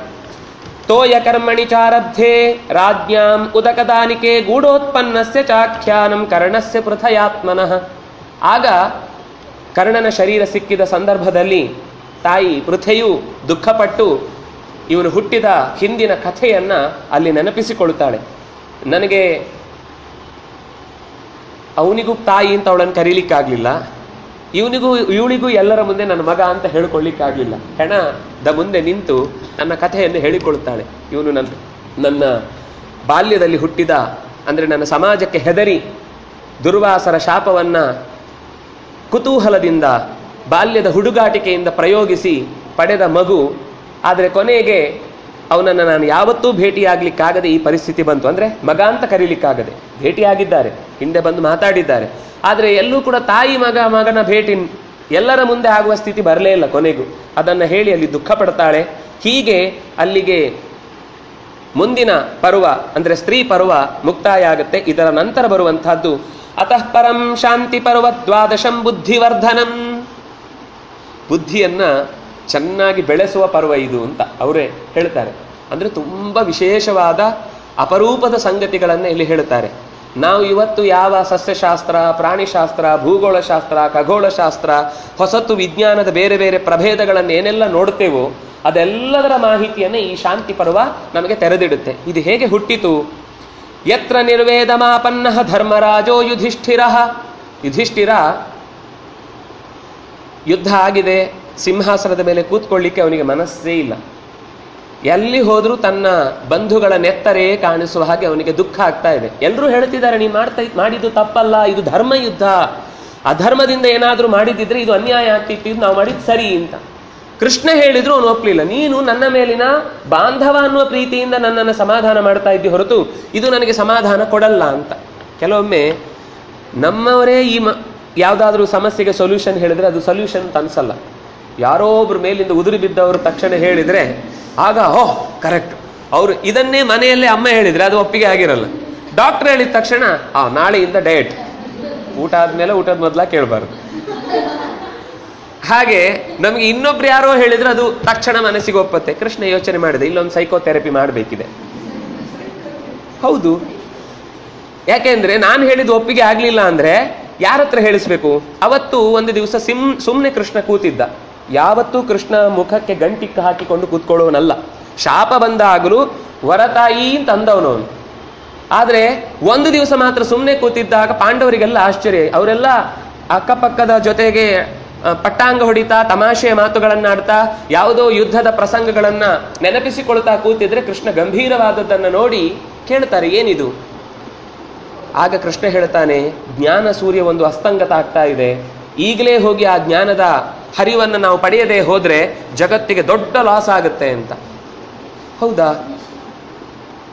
ತೋಯ ಕರ್ಮಣಿ ಚಾರಬ್ಧೆ ರಾಜ್ಞಾಂ ಉದಕದಾನಿಕೆ ಗೂಢೋತ್ಪನ್ನಸ್ಯ ಚಾಖ್ಯಾನಂ ಕರ್ಣಸ್ಯ ಪೃಥಯಾತ್ಮನಃ. ಆಗ ಕರ್ಣನ ಶರೀರ ಸಿಕ್ಕಿದ ಸಂದರ್ಭದಲ್ಲಿ ತಾಯಿ ಪೃಥೆಯು ದುಃಖಪಟ್ಟು ಇವನು ಹುಟ್ಟಿದ ಹಿಂದಿನ ಕಥೆಯನ್ನ ಅಲ್ಲಿ ನೆನಪಿಸಿಕೊಳ್ಳುತ್ತಾಳೆ. ನನಗೆ ಅವನಿಗೂ ತಾಯಿ ಅಂತ ಅವಳನ್ನು ಕರೀಲಿಕ್ಕಾಗಲಿಲ್ಲ, ಇವಳಿಗೂ ಎಲ್ಲರ ಮುಂದೆ ನನ್ನ ಮಗ ಅಂತ ಹೇಳಿಕೊಳ್ಳಿಕ್ಕಾಗಲಿಲ್ಲ. ಹೆಣದ ಮುಂದೆ ನಿಂತು ನನ್ನ ಕಥೆಯನ್ನು ಹೇಳಿಕೊಳ್ಳುತ್ತಾಳೆ. ಇವನು ನನ್ನ ಬಾಲ್ಯದಲ್ಲಿ ಹುಟ್ಟಿದ, ಅಂದರೆ ನನ್ನ ಸಮಾಜಕ್ಕೆ ಹೆದರಿ ದುರ್ವಾಸರ ಶಾಪವನ್ನ ಕುತೂಹಲದಿಂದ ಬಾಲ್ಯದ ಹುಡುಗಾಟಿಕೆಯಿಂದ ಪ್ರಯೋಗಿಸಿ ಪಡೆದ ಮಗು. ಆದರೆ ಕೊನೆಗೆ ಅವನನ್ನು ನಾನು ಯಾವತ್ತೂ ಭೇಟಿಯಾಗಲಿಕ್ಕಾಗದೆ ಈ ಪರಿಸ್ಥಿತಿ ಬಂತು. ಅಂದರೆ ಮಗ ಅಂತ ಕರೀಲಿಕ್ಕಾಗದೆ. ಭೇಟಿಯಾಗಿದ್ದಾರೆ, ಹಿಂದೆ ಬಂದು ಮಾತಾಡಿದ್ದಾರೆ, ಆದರೆ ಎಲ್ಲೂ ಕೂಡ ತಾಯಿ ಮಗನ ಭೇಟಿ ಎಲ್ಲರ ಮುಂದೆ ಆಗುವ ಸ್ಥಿತಿ ಬರಲೇ ಇಲ್ಲ ಕೊನೆಗೂ. ಅದನ್ನು ಹೇಳಿ ಅಲ್ಲಿ ದುಃಖ ಪಡ್ತಾಳೆ. ಹೀಗೆ ಅಲ್ಲಿಗೆ ಮುಂದಿನ ಪರ್ವ ಅಂದರೆ ಸ್ತ್ರೀ ಪರ್ವ ಮುಕ್ತಾಯ ಆಗುತ್ತೆ. ಇದರ ನಂತರ ಬರುವಂತಹದ್ದು ಅತಃ ಪರಂ ಶಾಂತಿ ಪರ್ವ ದ್ವಾದಶಂ ಬುದ್ಧಿವರ್ಧನಂ. ಬುದ್ಧಿಯನ್ನ ಚೆನ್ನಾಗಿ ಬೆಳೆಸುವ ಪರ್ವ ಇದು ಅಂತ ಅವರೇ ಹೇಳ್ತಾರೆ. ಅಂದರೆ ತುಂಬ ವಿಶೇಷವಾದ ಅಪರೂಪದ ಸಂಗತಿಗಳನ್ನು ಇಲ್ಲಿ ಹೇಳ್ತಾರೆ. ನಾವು ಇವತ್ತು ಯಾವ ಸಸ್ಯಶಾಸ್ತ್ರ, ಪ್ರಾಣಿಶಾಸ್ತ್ರ, ಭೂಗೋಳಶಾಸ್ತ್ರ, ಖಗೋಳಶಾಸ್ತ್ರ, ಹೊಸತು ವಿಜ್ಞಾನದ ಬೇರೆ ಬೇರೆ ಪ್ರಭೇದಗಳನ್ನು ಏನೆಲ್ಲ ನೋಡ್ತೇವೋ ಅದೆಲ್ಲದರ ಮಾಹಿತಿಯನ್ನು ಈ ಶಾಂತಿ ಪರ್ವ ನಮಗೆ ತೆರೆದಿಡುತ್ತೆ. ಇದು ಹೇಗೆ ಹುಟ್ಟಿತು? ಯತ್ರ ನಿರ್ವೇದಮಾಪನ್ನ ಧರ್ಮರಾಜೋ ಯುಧಿಷ್ಠಿರ. ಯುಧಿಷ್ಠಿರ ಯುದ್ಧ ಆಗಿದೆ, ಸಿಂಹಾಸನದ ಮೇಲೆ ಕೂತ್ಕೊಳ್ಳಿಕ್ಕೆ ಅವನಿಗೆ ಮನಸ್ಸೇ ಇಲ್ಲ. ಎಲ್ಲಿ ಹೋದರೂ ತನ್ನ ಬಂಧುಗಳ ನೆತ್ತರೇ ಕಾಣಿಸುವ ಹಾಗೆ ಅವನಿಗೆ ದುಃಖ ಆಗ್ತಾ ಇದೆ. ಎಲ್ಲರೂ ಹೇಳ್ತಿದ್ದಾರೆ, ನೀನು ಮಾಡಿದ್ದು ತಪ್ಪಲ್ಲ, ಇದು ಧರ್ಮ ಯುದ್ಧ, ಅಧರ್ಮದಿಂದ ಏನಾದರೂ ಮಾಡಿದ್ದಿದ್ರೆ ಇದು ಅನ್ಯಾಯ ಆಗ್ತಿತ್ತು, ಇದು ನಾವು ಮಾಡಿದ್ದು ಸರಿ ಅಂತ. ಕೃಷ್ಣ ಹೇಳಿದ್ರು ಅವನು ಒಪ್ಪಲಿಲ್ಲ. ನೀನು ನನ್ನ ಮೇಲಿನ ಬಾಂಧವ ಅನ್ನುವ ಪ್ರೀತಿಯಿಂದ ನನ್ನನ್ನು ಸಮಾಧಾನ ಮಾಡ್ತಾ ಇದ್ದಿ ಹೊರತು ಇದು ನನಗೆ ಸಮಾಧಾನ ಕೊಡಲ್ಲ ಅಂತ. ಕೆಲವೊಮ್ಮೆ ನಮ್ಮವರೇ ಯಾವುದಾದ್ರೂ ಸಮಸ್ಯೆಗೆ ಸೊಲ್ಯೂಷನ್ ಹೇಳಿದ್ರೆ ಅದು ಸೊಲ್ಯೂಷನ್ ಅಂತ ಅನ್ಸಲ್ಲ. ಯಾರೋ ಒಬ್ರು ಮೇಲಿಂದ ಉದುರಿ ಬಿದ್ದವರು ತಕ್ಷಣ ಹೇಳಿದ್ರೆ ಆಗ ಓಹ್ ಕರೆಕ್ಟ್. ಅವರು ಇದನ್ನೇ ಮನೆಯಲ್ಲೇ ಅಮ್ಮ ಹೇಳಿದ್ರೆ ಅದು ಒಪ್ಪಿಗೆ ಆಗಿರಲ್ಲ. ಡಾಕ್ಟರ್ ಹೇಳಿದ ತಕ್ಷಣ ನಾಳೆಯಿಂದ ಡಯಟ್, ಊಟ ಆದ್ಮೇಲೆ ಊಟದ ಮೊದಲ ಕೇಳಬಾರ್ದು. ಹಾಗೆ ನಮಗೆ ಇನ್ನೊಬ್ರು ಯಾರೋ ಹೇಳಿದ್ರೆ ಅದು ತಕ್ಷಣ ಮನಸ್ಸಿಗೆ ಒಪ್ಪತ್ತೆ. ಕೃಷ್ಣ ಯೋಚನೆ ಮಾಡಿದೆ, ಇಲ್ಲೊಂದು ಸೈಕೋಥೆರಪಿ ಮಾಡಬೇಕಿದೆ. ಹೌದು, ಯಾಕೆಂದ್ರೆ ನಾನು ಹೇಳಿದ್ದು ಒಪ್ಪಿಗೆ ಆಗ್ಲಿಲ್ಲ ಅಂದ್ರೆ ಯಾರ ಹತ್ರ ಹೇಳಿಸ್ಬೇಕು? ಅವತ್ತು ಒಂದು ದಿವಸ ಸುಮ್ಮನೆ ಕೃಷ್ಣ ಕೂತಿದ್ದ. ಯಾವತ್ತೂ ಕೃಷ್ಣ ಮುಖಕ್ಕೆ ಗಂಟಿಕ್ಕ ಹಾಕಿಕೊಂಡು ಕೂತ್ಕೊಳ್ಳೋನಲ್ಲ. ಶಾಪ ಬಂದಾಗಲೂ ವರತಾಯಿ ಅಂತ ಅಂದವನವನು. ಆದ್ರೆ ಒಂದು ದಿವಸ ಮಾತ್ರ ಸುಮ್ಮನೆ ಕೂತಿದ್ದಾಗ ಪಾಂಡವರಿಗೆಲ್ಲ ಆಶ್ಚರ್ಯ. ಅವರೆಲ್ಲ ಅಕ್ಕಪಕ್ಕದ ಜೊತೆಗೆ ಪಟ್ಟಾಂಗ ಹೊಡಿತಾ, ತಮಾಷೆಯ ಮಾತುಗಳನ್ನಾಡ್ತಾ, ಯಾವುದೋ ಯುದ್ಧದ ಪ್ರಸಂಗಗಳನ್ನ ನೆನಪಿಸಿಕೊಳ್ತಾ ಕೂತಿದ್ರೆ ಕೃಷ್ಣ ಗಂಭೀರವಾದದ್ದನ್ನು ನೋಡಿ ಕೇಳ್ತಾರೆ, ಏನಿದು? ಆಗ ಕೃಷ್ಣ ಹೇಳ್ತಾನೆ, ಜ್ಞಾನ ಸೂರ್ಯ ಒಂದು ಅಸ್ತಂಗತ ಆಗ್ತಾ ಇದೆ. ಈಗಲೇ ಹೋಗಿ ಆ ಜ್ಞಾನದ ಹರಿವನ್ನು ನಾವು ಪಡೆಯದೆ ಹೋದ್ರೆ ಜಗತ್ತಿಗೆ ದೊಡ್ಡ ಲಾಸ್ ಆಗುತ್ತೆ ಅಂತ. ಹೌದಾ?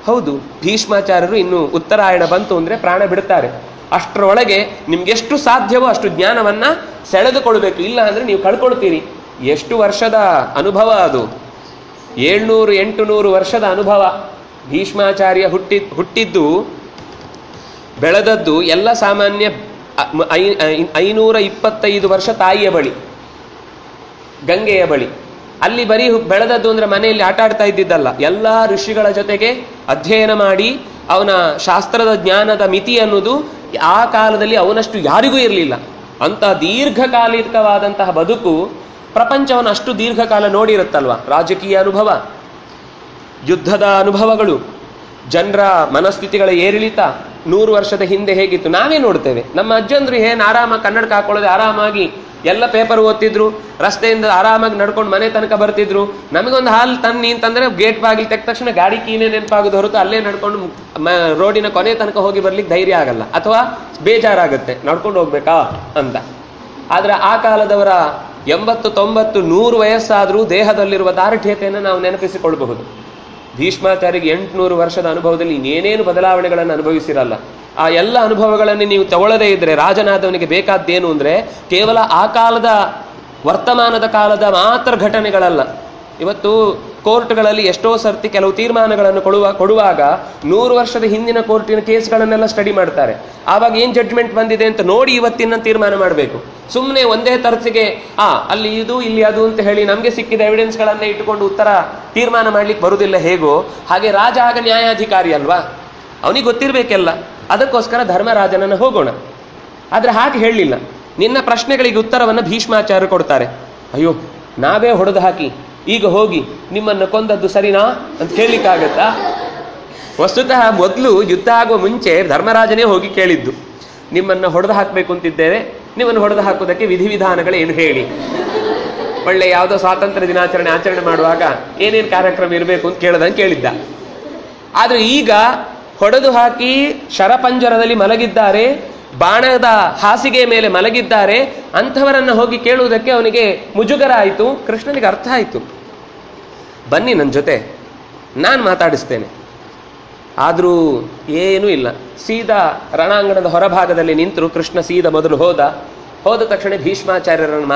ಹೌದು. ಭೀಷ್ಮಾಚಾರ್ಯರು ಇನ್ನು ಉತ್ತರಾಯಣ ಬಂತು ಅಂದ್ರೆ ಪ್ರಾಣ ಬಿಡ್ತಾರೆ. ಅಷ್ಟರೊಳಗೆ ನಿಮ್ಗೆಷ್ಟು ಸಾಧ್ಯವೋ ಅಷ್ಟು ಜ್ಞಾನವನ್ನ ಸೆಳೆದುಕೊಳ್ಬೇಕು, ಇಲ್ಲ ಅಂದ್ರೆ ನೀವು ಕಳ್ಕೊಳ್ತೀರಿ. ಎಷ್ಟು ವರ್ಷದ ಅನುಭವ ಅದು? 700-800 ವರ್ಷದ ಅನುಭವ. ಭೀಷ್ಮಾಚಾರ್ಯ ಹುಟ್ಟಿದ್ದು ಬೆಳೆದದ್ದು ಎಲ್ಲ ಸಾಮಾನ್ಯ 525 ವರ್ಷ ತಾಯಿಯ ಬಳಿ, ಗಂಗೆಯ ಬಳಿ. ಅಲ್ಲಿ ಬರೀ ಬೆಳೆದದ್ದು ಅಂದ್ರೆ ಮನೆಯಲ್ಲಿ ಆಟ ಆಡ್ತಾ ಇದ್ದಿದ್ದಲ್ಲ. ಎಲ್ಲ ಋಷಿಗಳ ಜೊತೆಗೆ ಅಧ್ಯಯನ ಮಾಡಿ ಅವನ ಶಾಸ್ತ್ರದ ಜ್ಞಾನದ ಮಿತಿ ಅನ್ನೋದು ಆ ಕಾಲದಲ್ಲಿ ಅವನಷ್ಟು ಯಾರಿಗೂ ಇರಲಿಲ್ಲ. ಅಂತ ದೀರ್ಘಕಾಲಿಕವಾದಂತಹ ಬದುಕು. ಪ್ರಪಂಚವನ್ನು ಅಷ್ಟು ದೀರ್ಘಕಾಲ ನೋಡಿರುತ್ತಲ್ವ. ರಾಜಕೀಯ ಅನುಭವ, ಯುದ್ಧದ ಅನುಭವಗಳು, ಜನರ ಮನಸ್ಥಿತಿಗಳ ಏರಿಳಿತ 100 ವರ್ಷದ ಹಿಂದೆ ಹೇಗಿತ್ತು ನಾವೇ ನೋಡ್ತೇವೆ. ನಮ್ಮ ಅಜ್ಜಂದ್ರು ಏನು ಆರಾಮ ಕನ್ನಡಕ ಹಾಕೊಳ್ಳೋದು, ಆರಾಮಾಗಿ ಎಲ್ಲ ಪೇಪರ್ ಓದ್ತಿದ್ರು, ರಸ್ತೆಯಿಂದ ಆರಾಮಾಗಿ ನಡ್ಕೊಂಡು ಮನೆ ತನಕ ಬರ್ತಿದ್ರು. ನಮಗೊಂದು ಹಾಲು ತನ್ನಿ ಅಂತಂದ್ರೆ ಗೇಟ್ ಬಾಗಿಲು ತೆಗೆದ ತಕ್ಷಣ ಗಾಡಿ ಕೀನೇ ನೆನಪಾಗೋದು ಹೊರತು ಅಲ್ಲೇ ನಡ್ಕೊಂಡು ರೋಡಿನ ಕೊನೆ ತನಕ ಹೋಗಿ ಬರ್ಲಿಕ್ಕೆ ಧೈರ್ಯ ಆಗಲ್ಲ, ಅಥವಾ ಬೇಜಾರಾಗುತ್ತೆ ನಡ್ಕೊಂಡು ಹೋಗ್ಬೇಕಾ ಅಂತ. ಆದ್ರೆ ಆ ಕಾಲದವರ 80, 90, 100 ವಯಸ್ಸಾದ್ರೂ ದೇಹದಲ್ಲಿರುವ ದಾರ್ಢ್ಯತೆಯನ್ನು ನಾವು ನೆನಪಿಸಿಕೊಳ್ಳಬಹುದು. ಭೀಷ್ಮಾಚಾರ್ಯಗೆ 800 ವರ್ಷದ ಅನುಭವದಲ್ಲಿ ಇನ್ನೇನೇನು ಬದಲಾವಣೆಗಳನ್ನು ಅನುಭವಿಸಿರಲ್ಲ. ಆ ಎಲ್ಲ ಅನುಭವಗಳನ್ನು ನೀವು ತಗೊಳ್ಳದೇ ಇದ್ರೆ ರಾಜನಾದವನಿಗೆ ಬೇಕಾದ್ದೇನು ಅಂದ್ರೆ ಕೇವಲ ಆ ಕಾಲದ ವರ್ತಮಾನದ ಕಾಲದ ಮಾತ್ರ ಘಟನೆಗಳಲ್ಲ. ಇವತ್ತು ಕೋರ್ಟ್ಗಳಲ್ಲಿ ಎಷ್ಟೋ ಸರ್ತಿ ಕೆಲವು ತೀರ್ಮಾನಗಳನ್ನು ಕೊಡುವಾಗ 100 ವರ್ಷದ ಹಿಂದಿನ ಕೋರ್ಟಿನ ಕೇಸ್ಗಳನ್ನೆಲ್ಲ ಸ್ಟಡಿ ಮಾಡ್ತಾರೆ. ಆವಾಗ ಏನ್ ಜಡ್ಜ್ಮೆಂಟ್ ಬಂದಿದೆ ಅಂತ ನೋಡಿ ಇವತ್ತಿನ ತೀರ್ಮಾನ ಮಾಡಬೇಕು. ಸುಮ್ಮನೆ ಒಂದೇ ತರಸಿಗೆ ಅಲ್ಲಿ ಇದು ಇಲ್ಲಿ ಅದು ಅಂತ ಹೇಳಿ ನಮಗೆ ಸಿಕ್ಕಿದ ಎವಿಡೆನ್ಸ್ಗಳನ್ನೇ ಇಟ್ಟುಕೊಂಡು ತೀರ್ಮಾನ ಮಾಡ್ಲಿಕ್ಕೆ ಬರುವುದಿಲ್ಲ. ಹೇಗೋ ಹಾಗೆ ರಾಜ ಆಗ ನ್ಯಾಯಾಧಿಕಾರಿ ಅಲ್ವಾ, ಅವನಿಗೆ ಗೊತ್ತಿರಬೇಕೆಲ್ಲ. ಅದಕ್ಕೋಸ್ಕರ ಧರ್ಮರಾಜನನ್ನು ಹೋಗೋಣ. ಆದ್ರೆ ಹಾಗೆ ಹೇಳಲಿಲ್ಲ. ನಿನ್ನ ಪ್ರಶ್ನೆಗಳಿಗೆ ಉತ್ತರವನ್ನು ಭೀಷ್ಮಾಚಾರ್ಯರು ಕೊಡ್ತಾರೆ. ಅಯ್ಯೋ, ನಾವೇ ಹೊಡೆದು ಹಾಕಿ ಈಗ ಹೋಗಿ ನಿಮ್ಮನ್ನು ಕೊಂದದ್ದು ಸರಿನಾ ಅಂತ ಕೇಳಲಿಕ್ಕಾಗತ್ತಾ? ವಸ್ತುತಃ ಮೊದಲು ಯುದ್ಧ ಆಗುವ ಮುಂಚೆ ಧರ್ಮರಾಜನೇ ಹೋಗಿ ಕೇಳಿದ್ದು, ನಿಮ್ಮನ್ನು ಹೊಡೆದು ಹಾಕಬೇಕು ಅಂತಿದ್ದೇವೆ, ನಿಮ್ಮನ್ನು ಹೊಡೆದು ಹಾಕೋದಕ್ಕೆ ವಿಧಿವಿಧಾನಗಳೇನು ಹೇಳಿ. ಒಳ್ಳೆ ಯಾವುದೋ ಸ್ವಾತಂತ್ರ್ಯ ದಿನಾಚರಣೆ ಆಚರಣೆ ಮಾಡುವಾಗ ಏನೇನು ಕಾರ್ಯಕ್ರಮ ಇರಬೇಕು ಅಂತ ಕೇಳಿದ್ದ. ಆದ್ರೆ ಈಗ ಹೊಡೆದು ಹಾಕಿ ಶರಪಂಜರದಲ್ಲಿ ಮಲಗಿದ್ದಾರೆ, ಬಾಣದ ಹಾಸಿಗೆ ಮೇಲೆ ಮಲಗಿದ್ದಾರೆ. ಅಂಥವರನ್ನು ಹೋಗಿ ಕೇಳುವುದಕ್ಕೆ ಅವನಿಗೆ ಮುಜುಗರ ಆಯಿತು. ಕೃಷ್ಣನಿಗೆ ಅರ್ಥ ಆಯಿತು, ಬನ್ನಿ ನನ್ನ ಜೊತೆ, ನಾನು ಮಾತಾಡಿಸ್ತೇನೆ. ಆದರೂ ಏನೂ ಇಲ್ಲ. ಸೀದಾ ರಣಾಂಗಣದ ಹೊರಭಾಗದಲ್ಲಿ ನಿಂತರು. ಕೃಷ್ಣ ಸೀದಾ ಮೊದಲು ಹೋದ. ಹೋದ ತಕ್ಷಣ ಭೀಷ್ಮಾಚಾರ್ಯರನ್ನು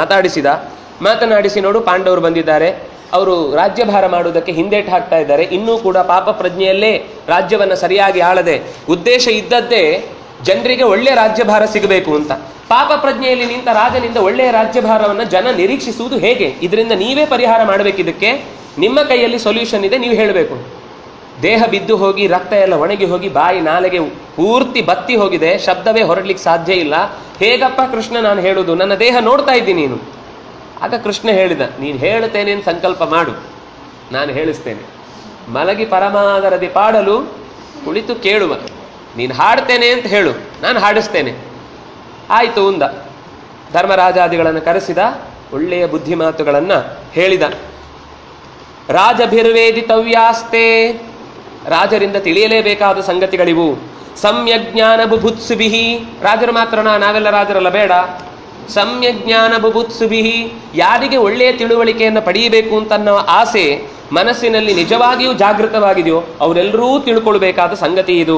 ಮಾತನಾಡಿಸಿ ನೋಡು, ಪಾಂಡವರು ಬಂದಿದ್ದಾರೆ, ಅವರು ರಾಜ್ಯಭಾರ ಮಾಡುವುದಕ್ಕೆ ಹಿಂದೇಟು ಹಾಕ್ತಾ ಇದ್ದಾರೆ, ಇನ್ನೂ ಕೂಡ ಪಾಪ ಪ್ರಜ್ಞೆಯಲ್ಲೇ ರಾಜ್ಯವನ್ನು ಸರಿಯಾಗಿ ಆಳದೆ, ಉದ್ದೇಶ ಇದ್ದದ್ದೇ ಜನರಿಗೆ ಒಳ್ಳೆಯ ರಾಜ್ಯಭಾರ ಸಿಗಬೇಕು ಅಂತ. ಪಾಪ ಪ್ರಜ್ಞೆಯಲ್ಲಿ ನಿಂತ ರಾಜನಿಂದ ಒಳ್ಳೆಯ ರಾಜ್ಯಭಾರವನ್ನು ಜನ ನಿರೀಕ್ಷಿಸುವುದು ಹೇಗೆ? ಇದರಿಂದ ನೀವೇ ಪರಿಹಾರ ಮಾಡಬೇಕಿದ್ದಕ್ಕೆ, ನಿಮ್ಮ ಕೈಯಲ್ಲಿ ಸೊಲ್ಯೂಷನ್ ಇದೆ, ನೀವು ಹೇಳಬೇಕು. ದೇಹ ಬಿದ್ದು ಹೋಗಿ ರಕ್ತ ಎಲ್ಲ ಒಣಗಿ ಹೋಗಿ ಬಾಯಿ ನಾಲೆಗೆ ಪೂರ್ತಿ ಬತ್ತಿ ಹೋಗಿದೆ, ಶಬ್ದವೇ ಹೊರಡ್ಲಿಕ್ಕೆ ಸಾಧ್ಯ ಇಲ್ಲ. ಹೇಗಪ್ಪ ಕೃಷ್ಣ ನಾನು ಹೇಳುವುದು? ನನ್ನ ದೇಹ ನೋಡ್ತಾ ಇದ್ದೀನಿ ನೀನು. ಆಗ ಕೃಷ್ಣ ಹೇಳಿದ, ನೀನು ಹೇಳುತ್ತೇನೆ ಅಂತ ಸಂಕಲ್ಪ ಮಾಡು, ನಾನು ಹೇಳಿಸ್ತೇನೆ. ಮಲಗಿ ಪರಮಾದರದಿ ಪಾಡಲು ಕುಳಿತು ಕೇಳುವ, ನೀನು ಹಾಡ್ತೇನೆ ಅಂತ ಹೇಳು, ನಾನು ಹಾಡಿಸ್ತೇನೆ. ಆಯಿತು ಅಂದ. ಧರ್ಮರಾಜಾದಿಗಳನ್ನು ಕರೆಸಿದ, ಒಳ್ಳೆಯ ಬುದ್ಧಿ ಮಾತುಗಳನ್ನು ಹೇಳಿದ. ರಾಜಭಿರ್ವೇದಿತವ್ಯಾಸ್ತೆ, ರಾಜರಿಂದ ತಿಳಿಯಲೇಬೇಕಾದ ಸಂಗತಿಗಳಿವು. ಸಮ್ಯಜ್ಞಾನ ಬುಭುತ್ಸುಭಿಹಿ, ರಾಜರು ಮಾತ್ರನಾ? ನಾವೆಲ್ಲ ರಾಜರಲ್ಲ, ಬೇಡ. ಸಮ್ಯಜ್ಞಾನ ಬುಭುತ್ಸುಭಿಹಿ, ಯಾರಿಗೆ ಒಳ್ಳೆಯ ತಿಳುವಳಿಕೆಯನ್ನು ಪಡೆಯಬೇಕು ಅಂತ ಅನ್ನೋ ಆಸೆ ಮನಸ್ಸಿನಲ್ಲಿ ನಿಜವಾಗಿಯೂ ಜಾಗೃತವಾಗಿದೆಯೋ ಅವರೆಲ್ಲರೂ ತಿಳ್ಕೊಳ್ಬೇಕಾದ ಸಂಗತಿ ಇದು.